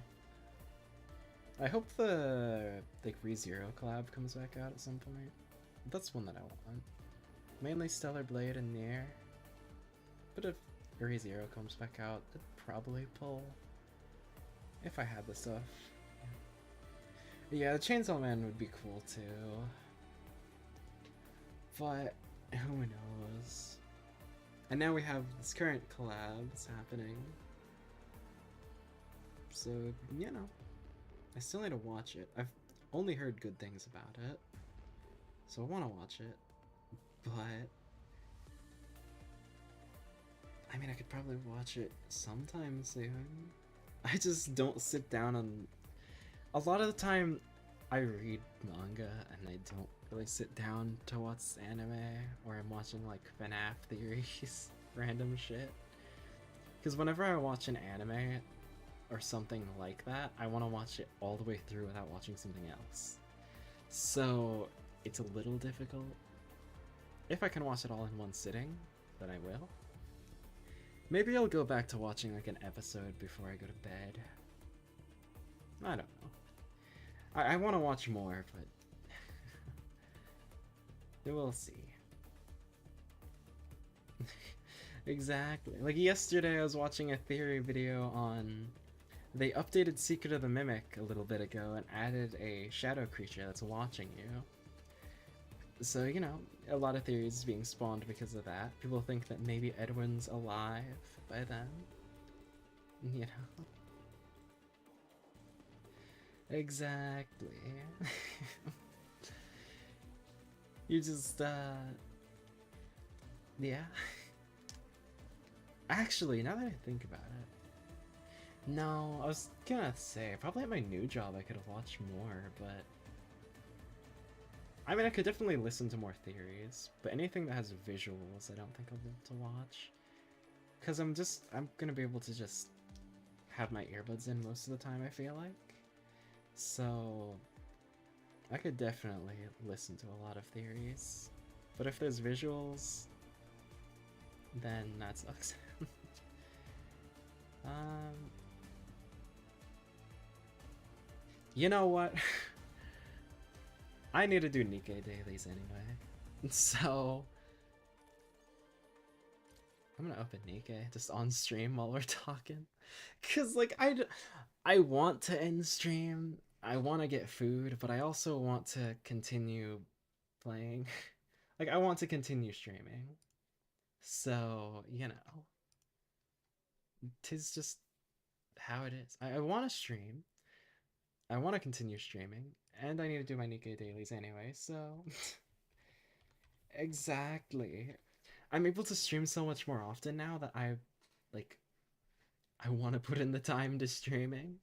I hope the like ReZero collab comes back out at some point. That's one that I want. Mainly Stellar Blade and Nier. But if ReZero comes back out, it'd probably pull. If I had the stuff. Yeah, the Chainsaw Man would be cool too. But who knows? And now we have this current collab that's happening. So, you know. I still need to watch it. I've only heard good things about it. So I want to watch it. But I mean, I could probably watch it sometime soon. I just don't sit down and... A lot of the time, I read manga and I don't really sit down to watch anime, or I'm watching like FNAF theories, random shit. Because whenever I watch an anime or something like that, I want to watch it all the way through without watching something else. So it's a little difficult. If I can watch it all in one sitting, then I will. Maybe I'll go back to watching like an episode before I go to bed. I don't know. I want to watch more, but we'll see. Exactly. Like yesterday I was watching a theory video on... They updated Secret of the Mimic a little bit ago and added a shadow creature that's watching you. So, you know, a lot of theories being spawned because of that. People think that maybe Edwin's alive by then. You know? Exactly. You just, yeah. Actually, now that I think about it, no, I was gonna say, probably at my new job I could have watched more, but... I mean, I could definitely listen to more theories, but anything that has visuals, I don't think I'll be able to watch. Because I'm gonna be able to just have my earbuds in most of the time, I feel like. So, I could definitely listen to a lot of theories. But if there's visuals, then that sucks. You know what? I need to do Nikkei dailies anyway. So, I'm gonna open Nikkei just on stream while we're talking. Cause like, I want to end stream, I want to get food, but I also want to continue playing. Like, I want to continue streaming. So, you know. 'Tis just how it is. I want to stream. I want to continue streaming. And I need to do my Nikkei dailies anyway, so... Exactly. I'm able to stream so much more often now that I want to put in the time to streaming.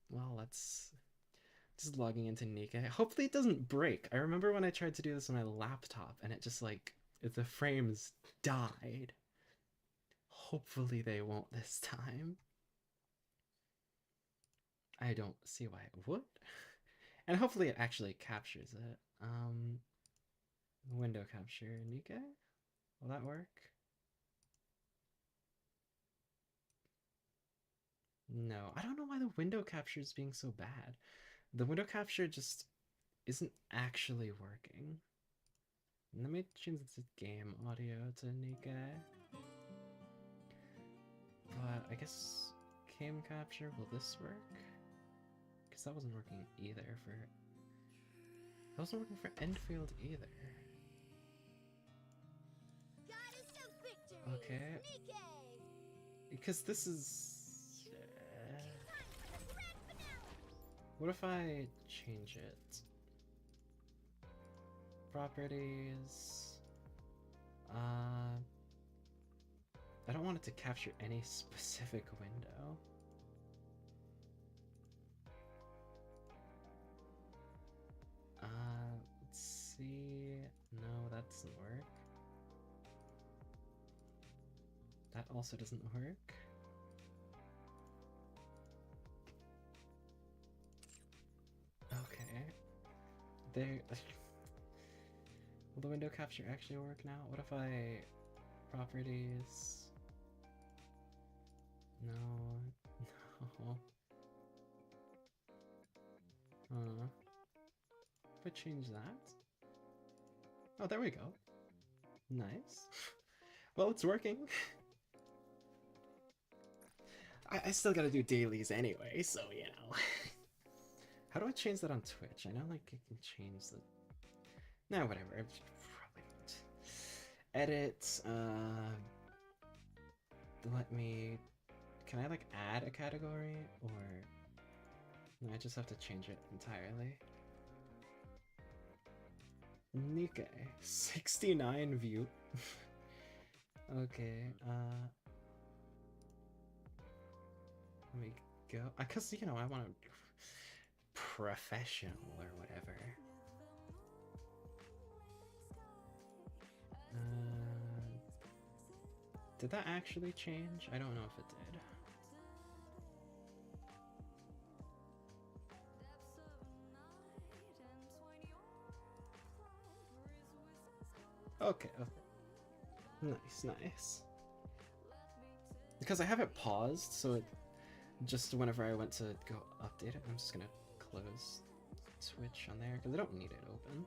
Well, let's... Just logging into Nikkei. Hopefully it doesn't break. I remember when I tried to do this on my laptop and it just like, the frames died. Hopefully they won't this time. I don't see why it would. And hopefully it actually captures it. Window capture Nikkei? Will that work? No, I don't know why the window capture is being so bad. The window capture just isn't actually working. Let me change the game audio to Nikkei. But I guess cam capture, will this work? Because that wasn't working either for... That wasn't working for Endfield either. Okay. Because this is... What if I change it? Properties... I don't want it to capture any specific window. Let's see... No, that doesn't work. That also doesn't work. Okay. There... Will the window capture actually work now? What if I... properties... No. No. If I change that? Oh, there we go. Nice. Well, it's working. I still gotta do dailies anyway, so you know. How do I change that on Twitch? I know like I can change the... No, whatever. I probably won't. Edit, let me... Can I like add a category? Or... No, I just have to change it entirely. Nikkei. 69 view. Okay, let me go. Cause you know, I want to professional or whatever. Did that actually change? I don't know if it did. Okay, okay. Nice, nice. Because I have it paused, so it just whenever I went to go update it, I'm just gonna close Twitch on there because I don't need it open.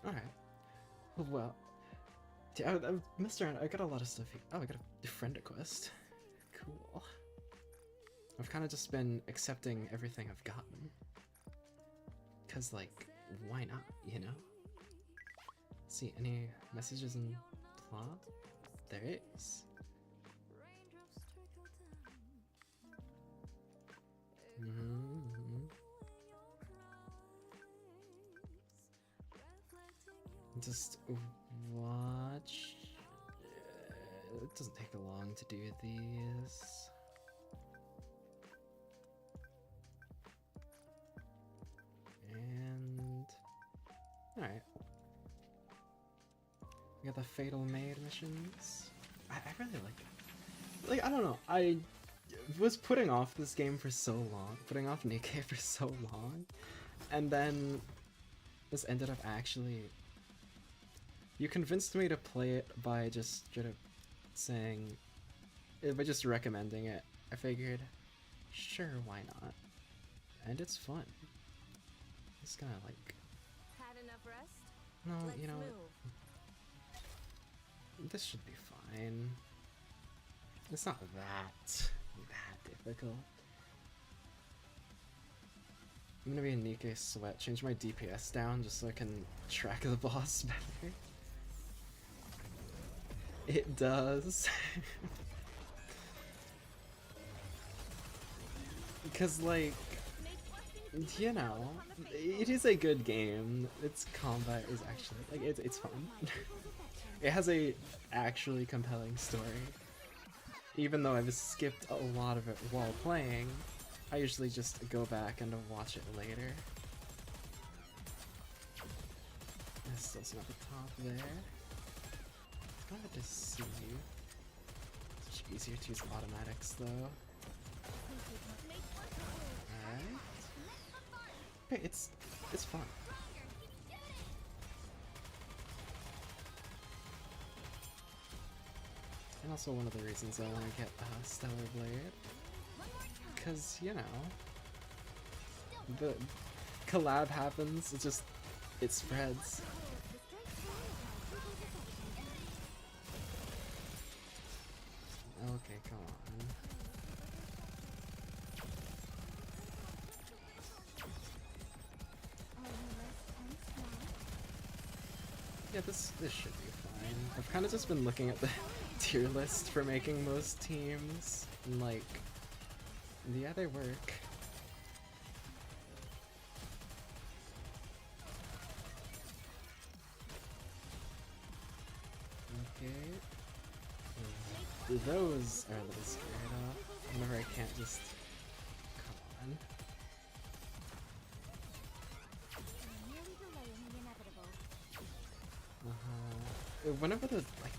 Alright. Well, yeah, I messed around. I got a lot of stuff here. Oh, I got a friend request. Cool. I've kind of just been accepting everything I've gotten. Because, like, why not, you know? Let's see, any messages in plot? There is. Just watch. It doesn't take long to do these. And alright. We got the Fatal Maid missions. I really like it. Like, I don't know, I was putting off this game for so long, putting off Nikkei for so long, and then this ended up actually... You convinced me to play it by just straight up saying... by just recommending it. I figured, sure, why not? And it's fun. It's gonna like... Had enough rest? No, Let's you know, move. this should be fine. It's not that difficult. I'm gonna be in Nikkei Sweat, change my DPS down just so I can track the boss better. It does. Because, like, you know, it is a good game. Its combat is actually, like, it's fun. It has a actually compelling story. Even though I've skipped a lot of it while playing, I usually just go back and watch it later. There's still some at the top there. It's kind of to see. It's much easier to use automatics though. Alright. Okay, it's fun. And also one of the reasons I want to get Stellar Blade. Because, you know, the collab happens, it spreads. Okay, come on. Yeah, this should be fine. I've kind of just been looking at the tier list for making most teams, and like, yeah, they work. Okay. Those are a little scared off. Whenever I can't just... Come on. Whenever the, like,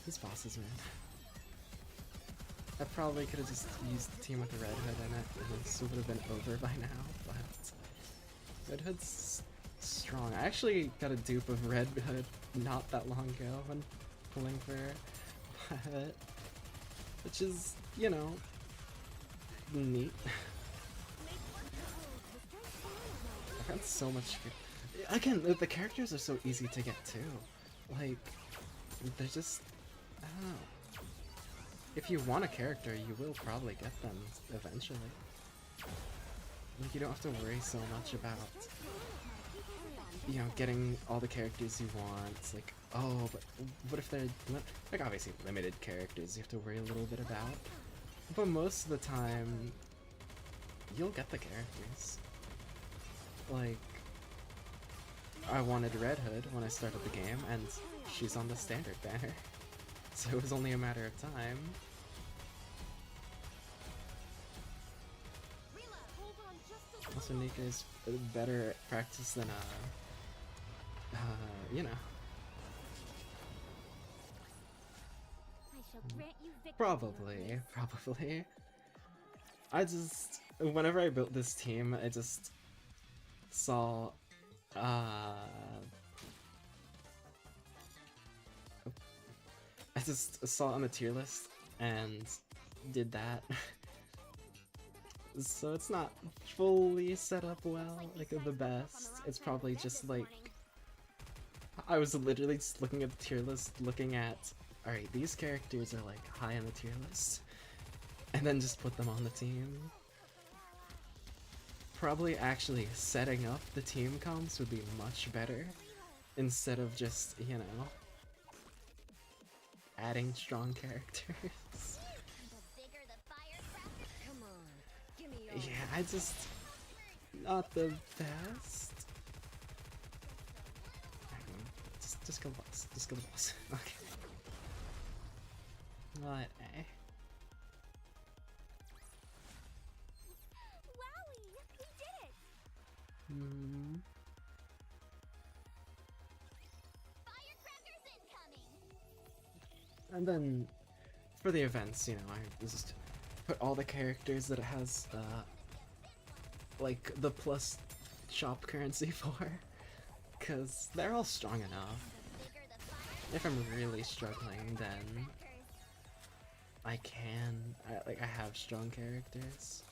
these bosses, man. I probably could have just used the team with the Red Hood in it, and this would have been over by now, but... Red Hood's strong. I actually got a dupe of Red Hood not that long ago when pulling for it, which is, you know, neat. I've had so much. Again, the characters are so easy to get too. Like, they're just, I don't know. If you want a character, you will probably get them eventually. Like, you don't have to worry so much about, you know, getting all the characters you want. It's like, oh, but what if they're, like, obviously limited characters you have to worry a little bit about. But most of the time, you'll get the characters. Like, I wanted Red Hood when I started the game, and she's on the standard banner. So it was only a matter of time. Also, Nika is better at practice than, you know. Probably. I just, whenever I built this team, I just saw, I just saw it on the tier list and did that. So it's not fully set up well, like the best. It's probably just like, I was literally just looking at the tier list, looking at, alright, these characters are like high on the tier list, and then just put them on the team. Probably actually setting up the team comps would be much better, instead of just, you know, adding strong characters. Yeah, I just, not the best. Just go boss. Just go boss. Okay. What? Wowie! We did it! Firecrackers incoming! And then, for the events, you know, I just put all the characters that it has, like, the plus shop currency for, because they're all strong enough. If I'm really struggling, then I can, I have strong characters.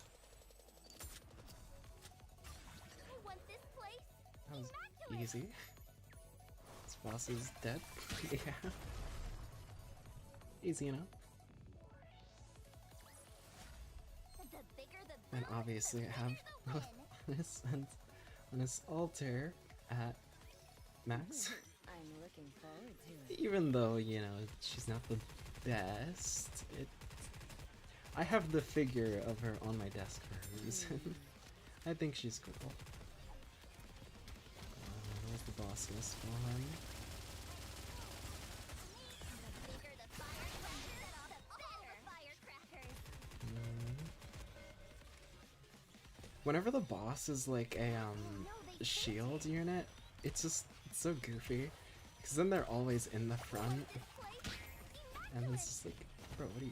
That was easy. This boss is dead. Yeah. Easy enough. And obviously I have this and on this altar at max. I'm looking forward to it. Even though, you know, she's not the best, I have the figure of her on my desk for a reason. I think she's cool. Where's the boss list one? Whenever the boss is like a shield unit, it's so goofy, because then they're always in the front, and it's just like, bro, what are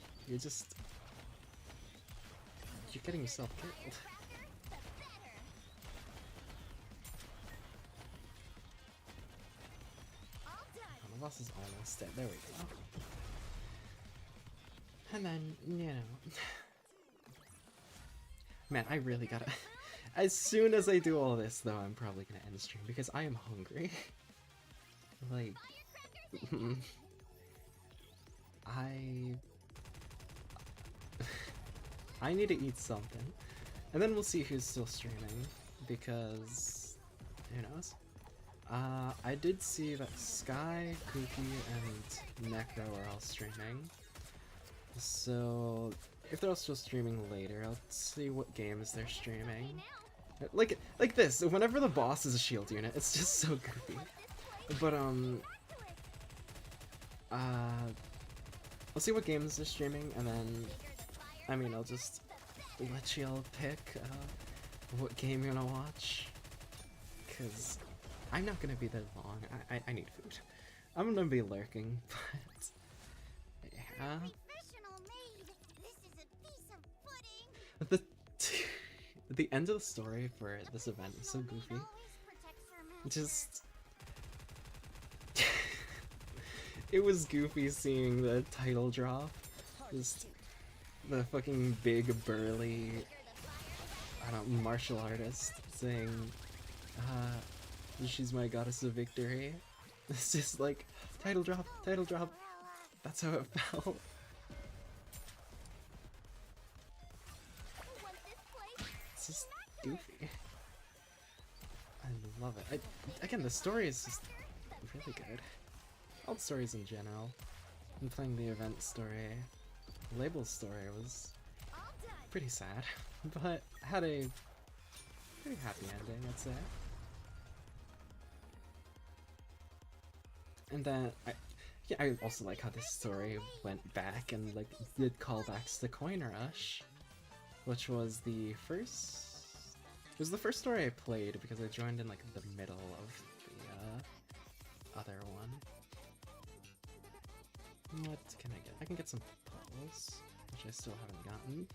you're getting yourself killed. Oh, the boss is almost dead, there we go. And then, you know, man, I really gotta, as soon as I do all this though, I'm probably gonna end the stream because I am hungry. Like, I need to eat something, and then we'll see who's still streaming, because who knows. I did see that Sky, Kuki, and Necro are all streaming, so if they're all still streaming later, I'll see what games they're streaming. Like this, whenever the boss is a shield unit, it's just so goofy. But I'll see what games they're streaming, and then, I mean, I'll just let y'all pick what game you're gonna watch, because I'm not gonna be there long. I need food. I'm gonna be lurking, but yeah. The the end of the story for this event is so goofy. Just it was goofy seeing the title drop. Just the fucking big burly, I don't know, martial artist saying, she's my goddess of victory. It's just like, title drop, title drop. That's how it felt. It's just goofy. I love it. Again, the story is just really good. All the stories in general. I'm playing the event story. Label's story was pretty sad, but had a pretty happy ending, I'd say. And then I also like how this story went back and like did callbacks to Coin Rush, which was the first. It was the first story I played because I joined in like the middle of the other one. What can I get? I can get some pearls, which I still haven't gotten.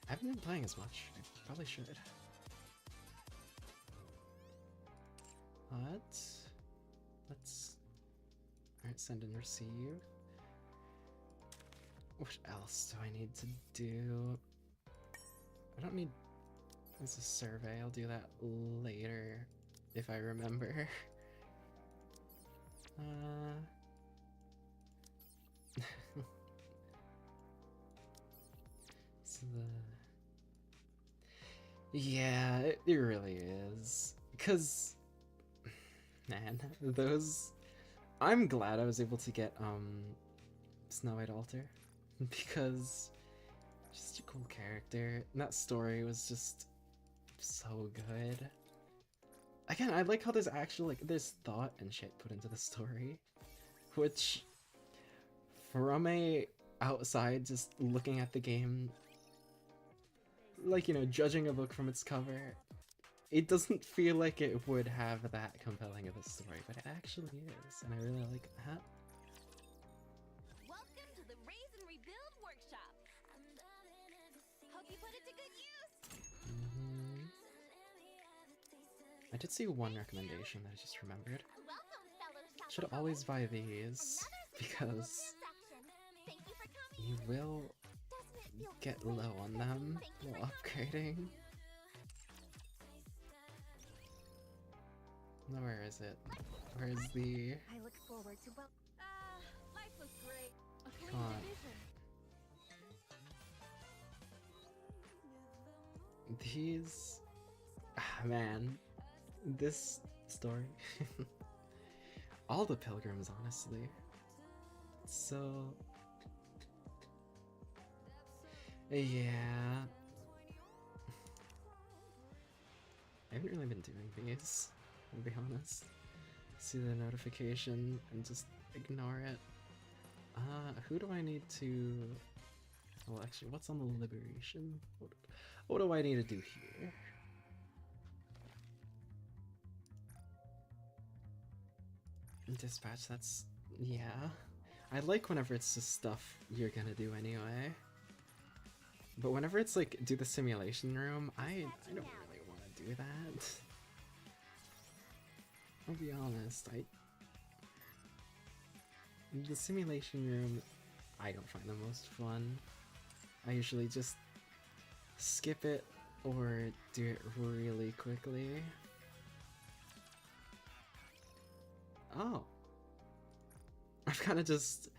I haven't been playing as much. I probably should. But let's send and receive. What else do I need to do? I don't need. It's a survey. I'll do that later if I remember. So yeah, it really is. Because, man, those. I'm glad I was able to get Snow White Altar because just a cool character. And that story was just so good. Again, I like how there's actual there's thought and shit put into the story, which from a outside just looking at the game, like, you know, judging a book from its cover, it doesn't feel like it would have that compelling of a story, but it actually is, and I really like that. Welcome to the Raise and Rebuild workshop. Hope you put it to good use. I did see one recommendation that I just remembered. Welcome, fellow Should always buy these because you will get low on them while upgrading. No, where is it? Where is the... I look forward to Life was great. A clean Come on. division. These... man. This story. All the pilgrims, honestly. So... yeah. I haven't really been doing these, to be honest. See the notification and just ignore it. Who do I need to... well, actually, what's on the liberation? What do I need to do here? Dispatch, that's... yeah. I like whenever it's just stuff you're gonna do anyway. But whenever it's like, do the simulation room, I don't really want to do that. I'll be honest, the simulation room, I don't find the most fun. I usually just skip it or do it really quickly. Oh. I've kind of just...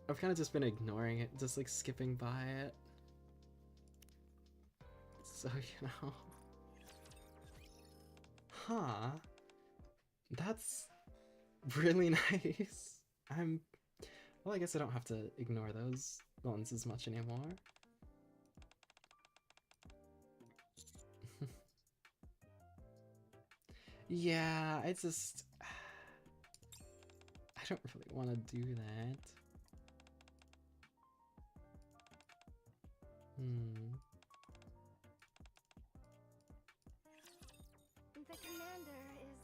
I've kind of just been ignoring it, just like skipping by it. So, you know... huh. That's really nice. Well, I guess I don't have to ignore those ones as much anymore. Yeah, I just... I don't really want to do that. The commander is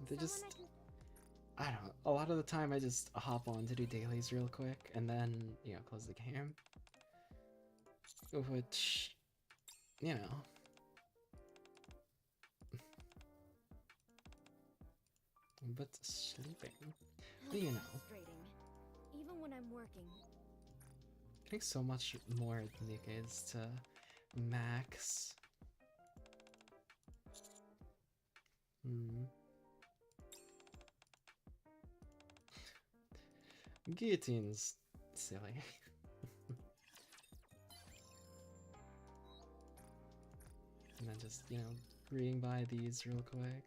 They just... I don't know. A lot of the time I just hop on to do dailies real quick and then, you know, close the game. which, you know. But sleeping, but you know. Frustrating. Even when I'm working. Getting so much more niggas to max. Guillotine's silly. And then just, you know, reading by these real quick.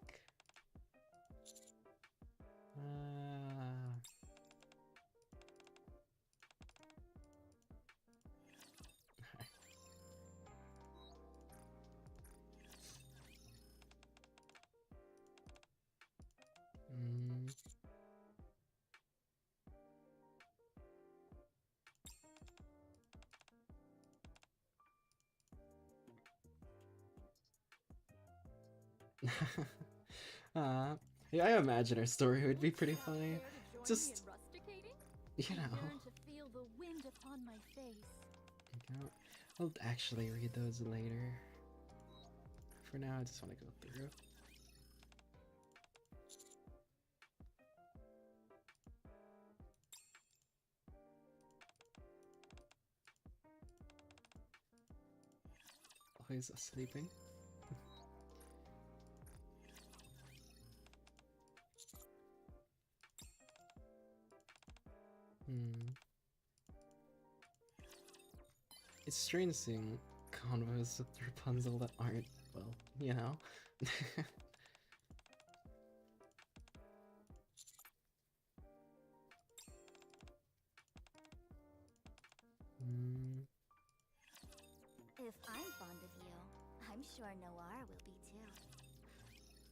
Yeah, I imagine our story would be pretty funny. Just, you know. I'll actually read those later. For now, I just want to go through. Always sleeping. It's strange seeing convos with Rapunzel that aren't, well, you know. If I'm fond of you, I'm sure Noir will be too.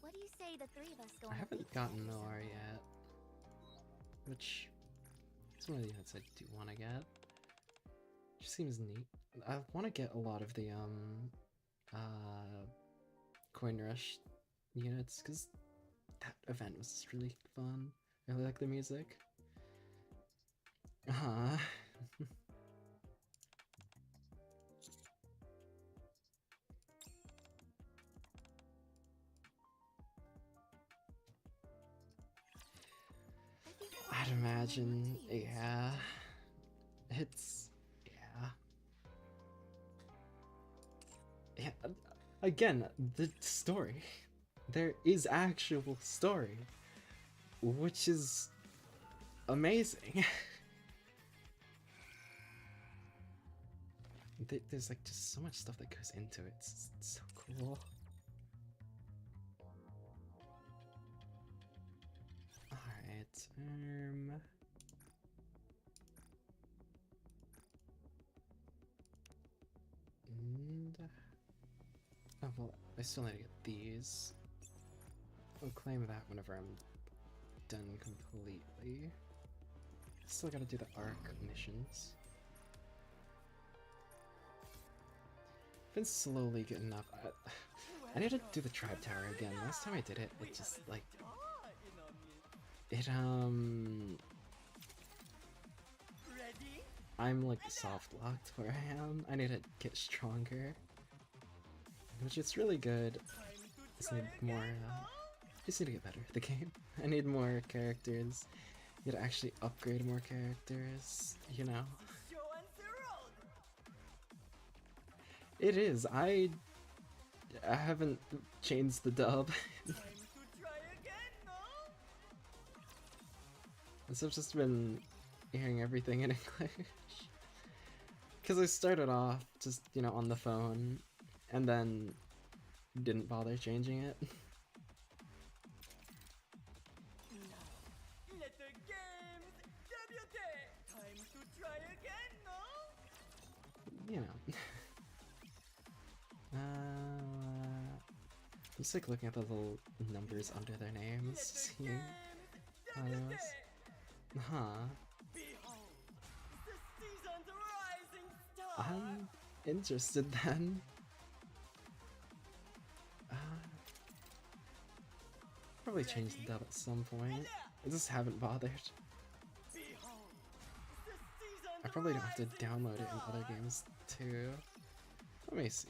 What do you say the three of us go on I a haven't date gotten together Noir sometime? yet, which is one of the units I do want to get. Just seems neat. I want to get a lot of the Coin Rush units because that event was really fun. I really like the music. I'd imagine, yeah. It's, yeah. Yeah, again, the story. There is actual story, which is amazing. There's like just so much stuff that goes into it. It's so cool. Alright, and oh well, I still need to get these. I'll claim that whenever I'm done completely. Still gotta do the Arc missions. Been slowly getting up. I need to do the Tribe Tower again. Last time I did it, it just like it I'm like soft locked where I am. I need to get stronger, which is really good. Just need more. Just need to get better at the game. I need more characters. Need to actually upgrade more characters. You know. It is. I haven't changed the dub. I've just been hearing everything in English. Because I started off just, you know, on the phone, and then didn't bother changing it. You know. I'm just like looking at the little numbers under their names, seeing how those. I'm interested then. Probably change the dub at some point. I just haven't bothered. I probably don't have to download it in other games too. Let me see.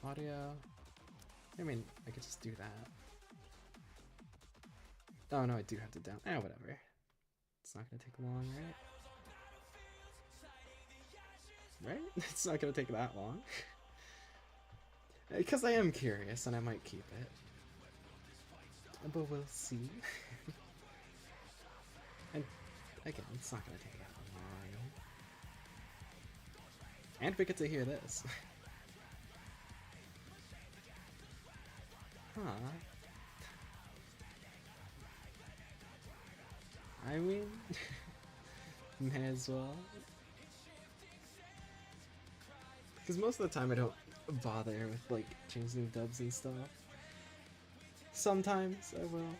Audio. I mean, I could just do that. Oh no, I do have to down. Whatever. It's not gonna take long, right? Right? It's not gonna take that long. Because I am curious and I might keep it. But we'll see. And again, it's not gonna take that long. And we get to hear this. Huh. I mean, may as well. Because most of the time I don't bother with like changing dubs and stuff. Sometimes I will.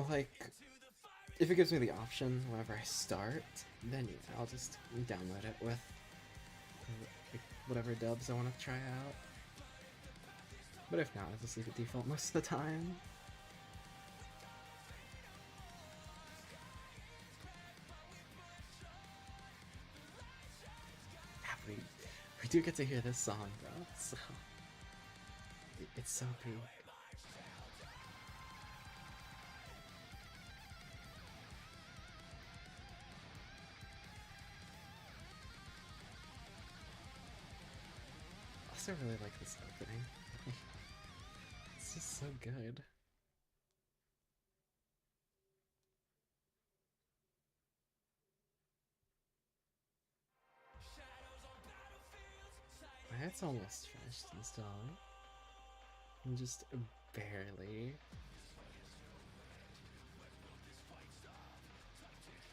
Like, if it gives me the option whenever I start, then yeah, I'll just download it with like, whatever dubs I want to try out. But if not, I'll just leave it default most of the time. We do get to hear this song though, so it's so cool. I also really like this opening. It's just so good. It's almost finished installing. I'm just barely.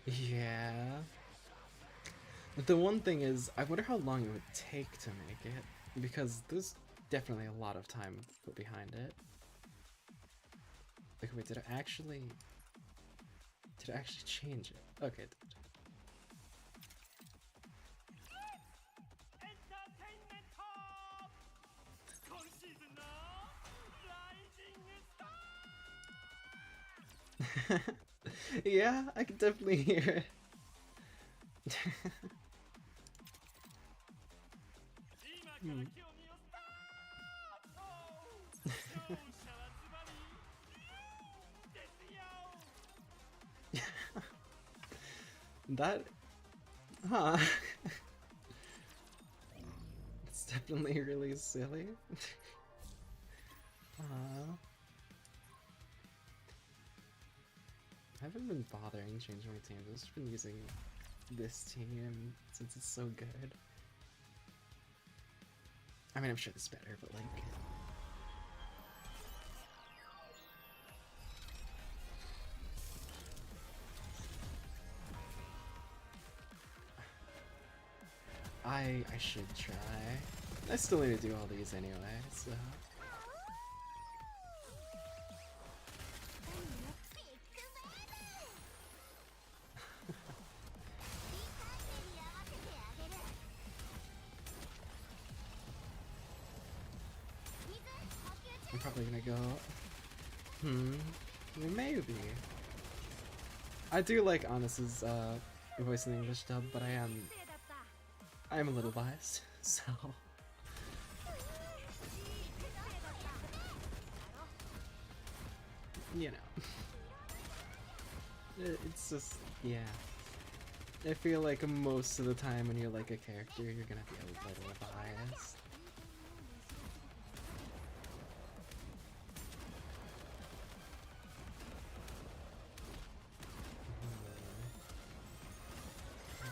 Yeah. But the one thing is, I wonder how long it would take to make it, because there's definitely a lot of time put behind it. Like, wait, did it actually change it? Okay. Yeah, I can definitely hear it. That, huh? It's definitely really silly. I haven't been bothering changing my teams. I've just been using this team since it's so good. I mean, I'm sure this is better, but like... I should try. I still need to do all these anyway, so... I'm probably gonna go... maybe. I do like Honest's voice in the English dub, but I am a little biased, so... You know. It's just, yeah. I feel like most of the time when you're like a character, you're gonna be a little biased.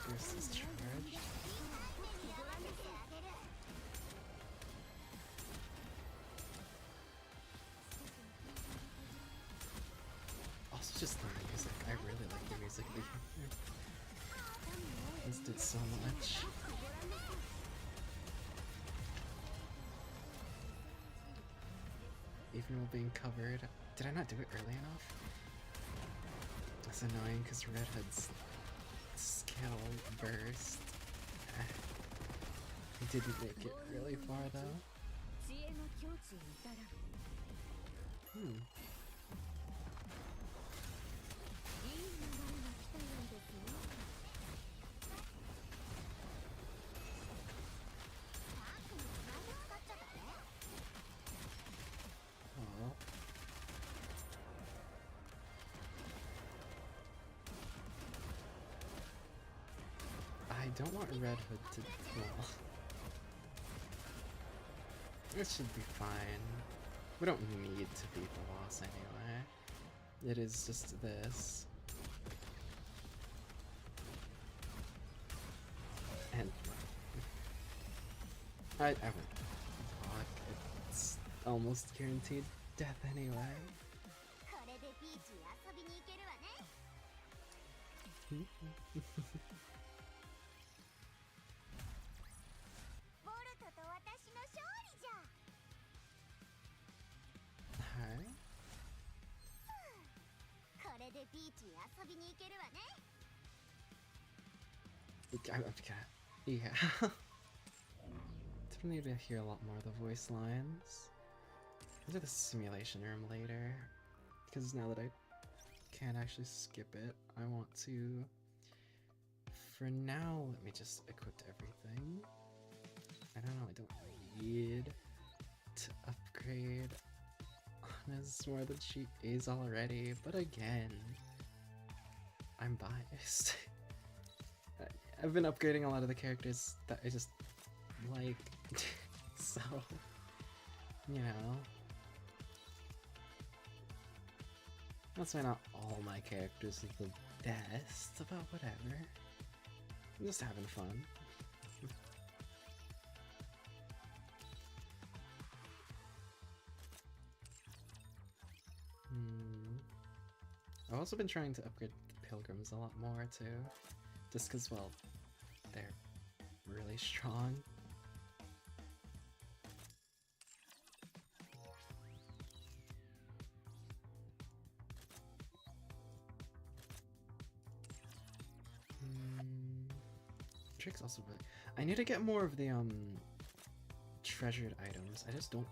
There's this charge. Also just the music. I really like the music of the game. This did so much. Even while being covered. Did I not do it early enough? That's annoying because Red Hood's skill burst. He didn't make it really far though. don't want Red Hood to... well... It should be fine. We don't need to beat the boss anyway. It is just this. And... I wouldn't talk. It's almost guaranteed death anyway. Yeah. Definitely need to hear a lot more of the voice lines. I'll do the simulation room later, because now that I can't actually skip it, I want to... For now, let me just equip everything. I don't know, I don't need to upgrade Anna's more than she is already, but again, I'm biased. I've been upgrading a lot of the characters that I just like, so, you know. That's why not all my characters are the best, but whatever. I'm just having fun. I've also been trying to upgrade the pilgrims a lot more too. Just cause, well, they're really strong. Drake's also really... I need to get more of the, treasured items. I just don't...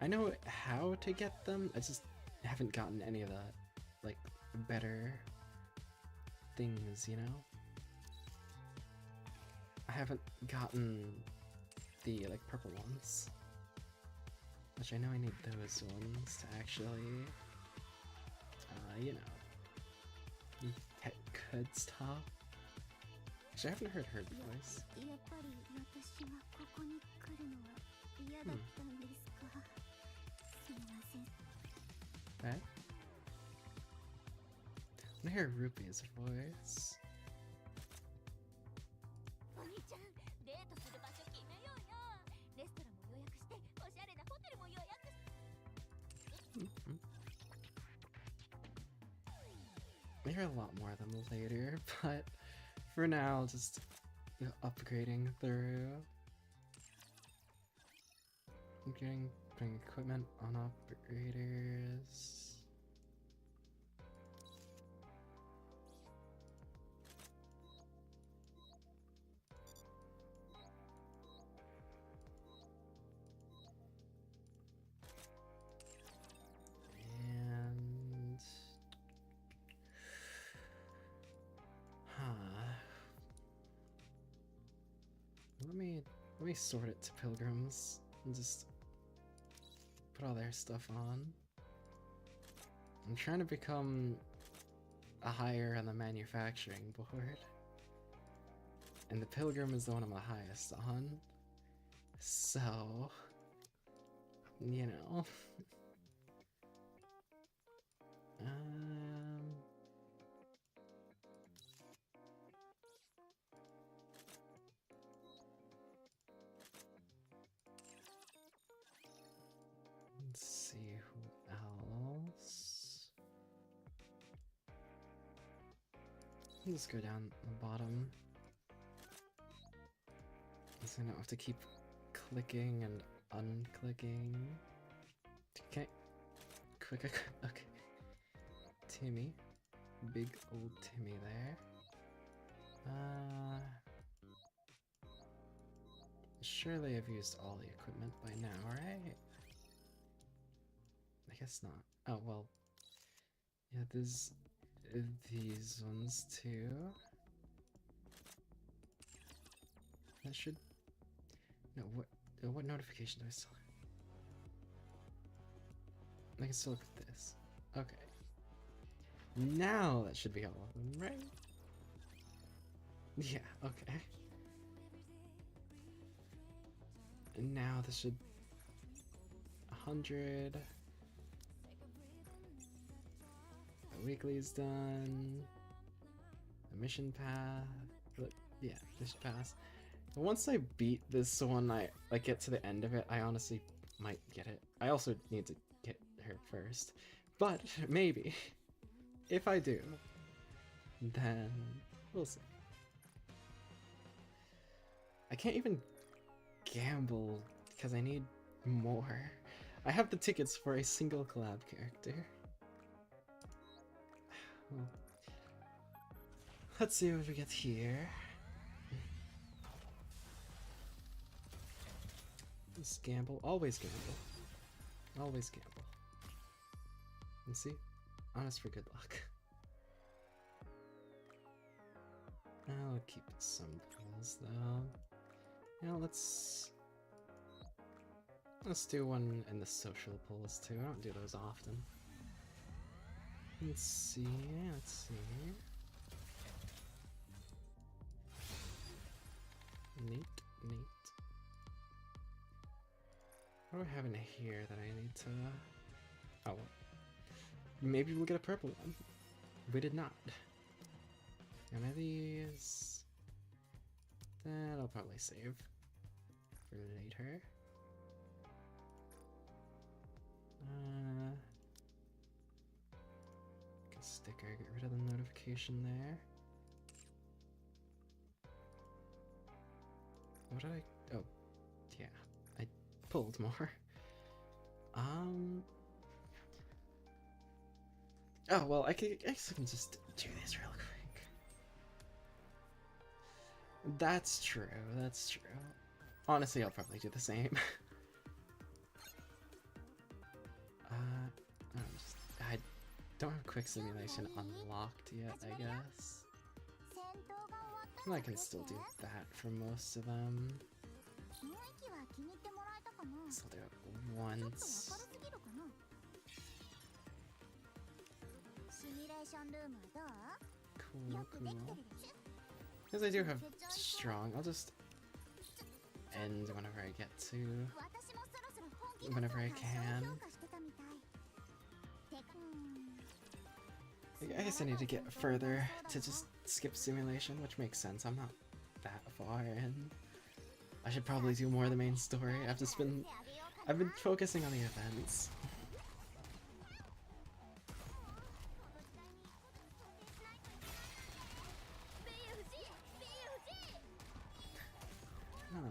I know how to get them, I just haven't gotten any of the, like, better things, you know? I haven't gotten the, like, purple ones. Which I know I need those ones to actually, you know, get good stuff. Actually, I haven't heard her voice. Okay. I hear Rupee's voice. I hear a lot more of them later, but for now, just upgrading through. Putting equipment on operators. Let me sort it to pilgrims and just put all their stuff on. I'm trying to become a higher on the manufacturing board. And the pilgrim is the one I'm the highest on. So, you know. Let's see who else. Let's go down the bottom. So I don't have to keep clicking and unclicking. Okay. Quick, okay. Timmy. Big old Timmy there. Surely I've used all the equipment by now, right? I guess not. Oh, well. Yeah, there's these ones too. That should... No, what notification do I still have? I can still look at this. Okay. Now that should be all of them, right? Yeah, okay. And now this should 100. The weekly's done. The mission path. Yeah, mission pass. But once I beat this one, I like get to the end of it, I honestly might get it. I also need to get her first. But maybe. If I do, then we'll see. I can't even gamble because I need more. I have the tickets for a single collab character. Well, let's see what we get here. Just gamble. Always gamble. Always gamble. And see? Honest for good luck. I'll keep some pulls though. You know, let's do one in the social pulls too. I don't do those often. Let's see. Neat. What do I have in here that I need to... Oh, well. Maybe we'll get a purple one. We did not. One of these... That I'll probably save for later. Like a sticker, get rid of the notification there. What did I... Oh, yeah. I pulled more. Oh, well, I guess I can just do this real quick. That's true, that's true. Honestly, I'll probably do the same. I don't have quick simulation unlocked yet, I guess. I can still do that for most of them. Still do it once. Cool. Because I do have strong, I'll just end whenever I get to. Whenever I can. I guess I need to get further to just skip simulation, which makes sense. I'm not that far in. I should probably do more of the main story. I've been focusing on the events. Huh.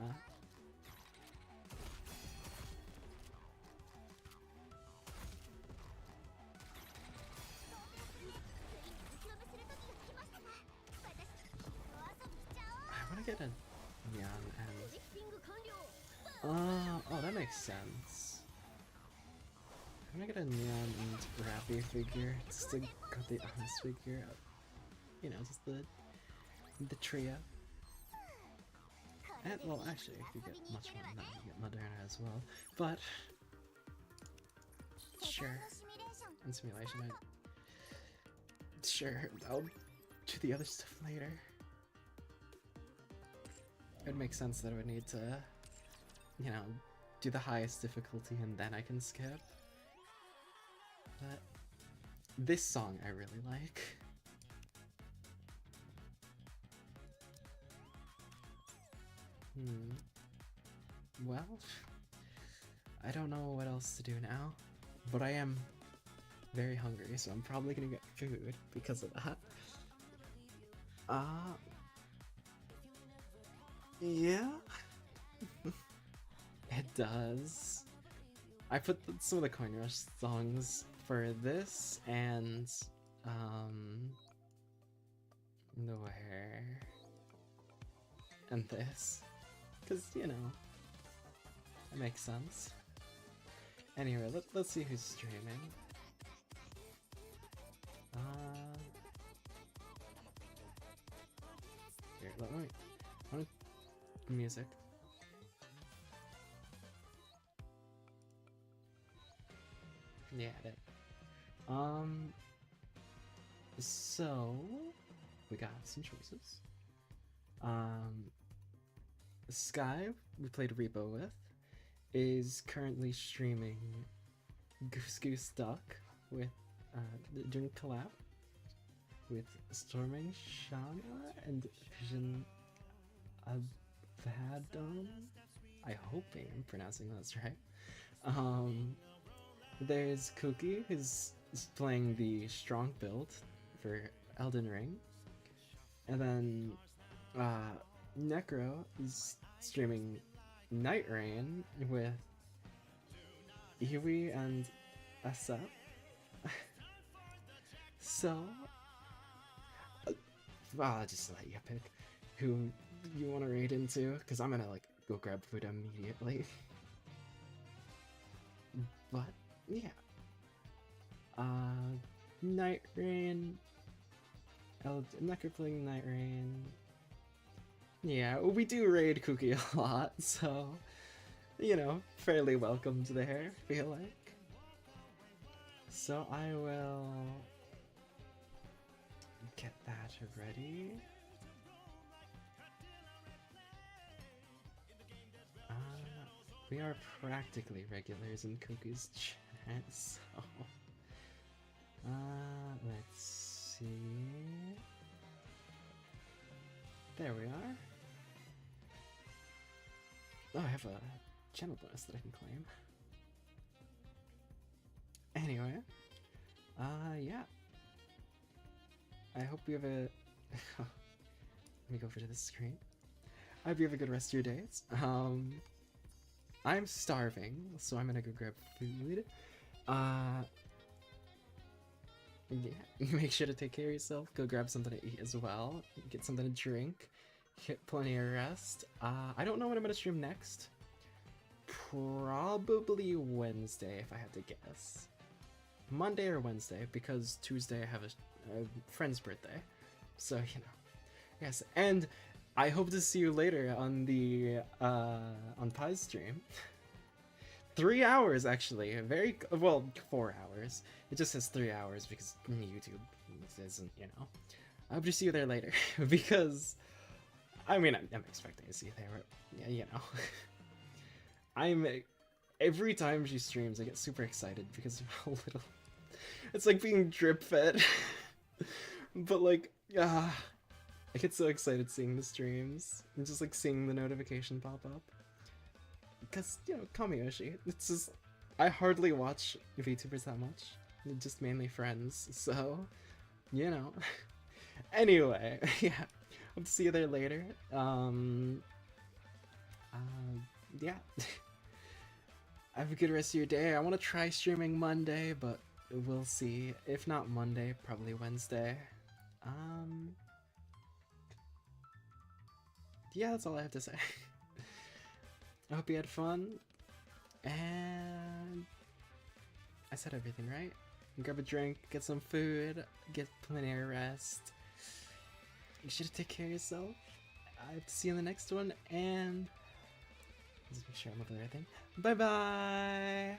I want to get a neon and... Oh, that makes sense. I'm gonna get a neon and Rappy figure just to got the honest figure. You know, just the trio. And, well, actually, if you get much more than that, you get Moderna as well. But, sure. And simulation, sure, I'll do the other stuff later. It would make sense that I would need to, you know, do the highest difficulty and then I can skip. But this song I really like. Well, I don't know what else to do now, but I am very hungry, so I'm probably gonna get food because of that. Yeah. It does. I put some of the Coin Rush songs for this and, Where and this. Because, you know, it makes sense. Anyway, let's see who's streaming. Here, let me music. Yeah, that. So we got some choices. Sky, we played Repo with, is currently streaming Goose Goose Duck with doing collab with Storming Shauna and Vision Avadon. I hope I'm pronouncing that right. There's Cookie, who's playing the strong build for Elden Ring. And then Necro is streaming Night Rain with Iwi and Asa. So, I'll just let you pick who you want to raid into, because I'm gonna like go grab food immediately. But yeah, Night Rain. Necro playing Night Rain. Yeah, we do raid Cookie a lot, so you know, fairly welcomed there, I feel like. So I will get that ready. We are practically regulars in Cookie's chat, so let's see. There we are. Oh, I have a channel bonus that I can claim. Anyway, yeah. I hope you have a. Let me go over to the screen. I hope you have a good rest of your days. I'm starving, so I'm gonna go grab food. Yeah, make sure to take care of yourself. Go grab something to eat as well. Get something to drink. Get plenty of rest. I don't know what I'm gonna stream next. Probably Wednesday, if I had to guess. Monday or Wednesday, because Tuesday I have a friend's birthday. So, you know. Yes, and I hope to see you later on the on Pie's stream. 3 hours actually, very well, 4 hours. It just says 3 hours because YouTube isn't, you know. I hope to see you there later because I mean I'm expecting to see you there. But, yeah, you know. Every time she streams, I get super excited because of how little. It's like being drip fed, but like, I get so excited seeing the streams and just like seeing the notification pop up. Because, you know, Kamiyoshi, it's just, I hardly watch VTubers that much. They're just mainly friends, so, you know. Anyway, yeah, hope to see you there later. Yeah. Have a good rest of your day. I want to try streaming Monday, but we'll see. If not Monday, probably Wednesday. Yeah, that's all I have to say. I hope you had fun, and I said everything right. Grab a drink, get some food, get plenty of rest. You should take care of yourself. I hope to see you in the next one, and let's make sure I'm looking at everything. Bye bye!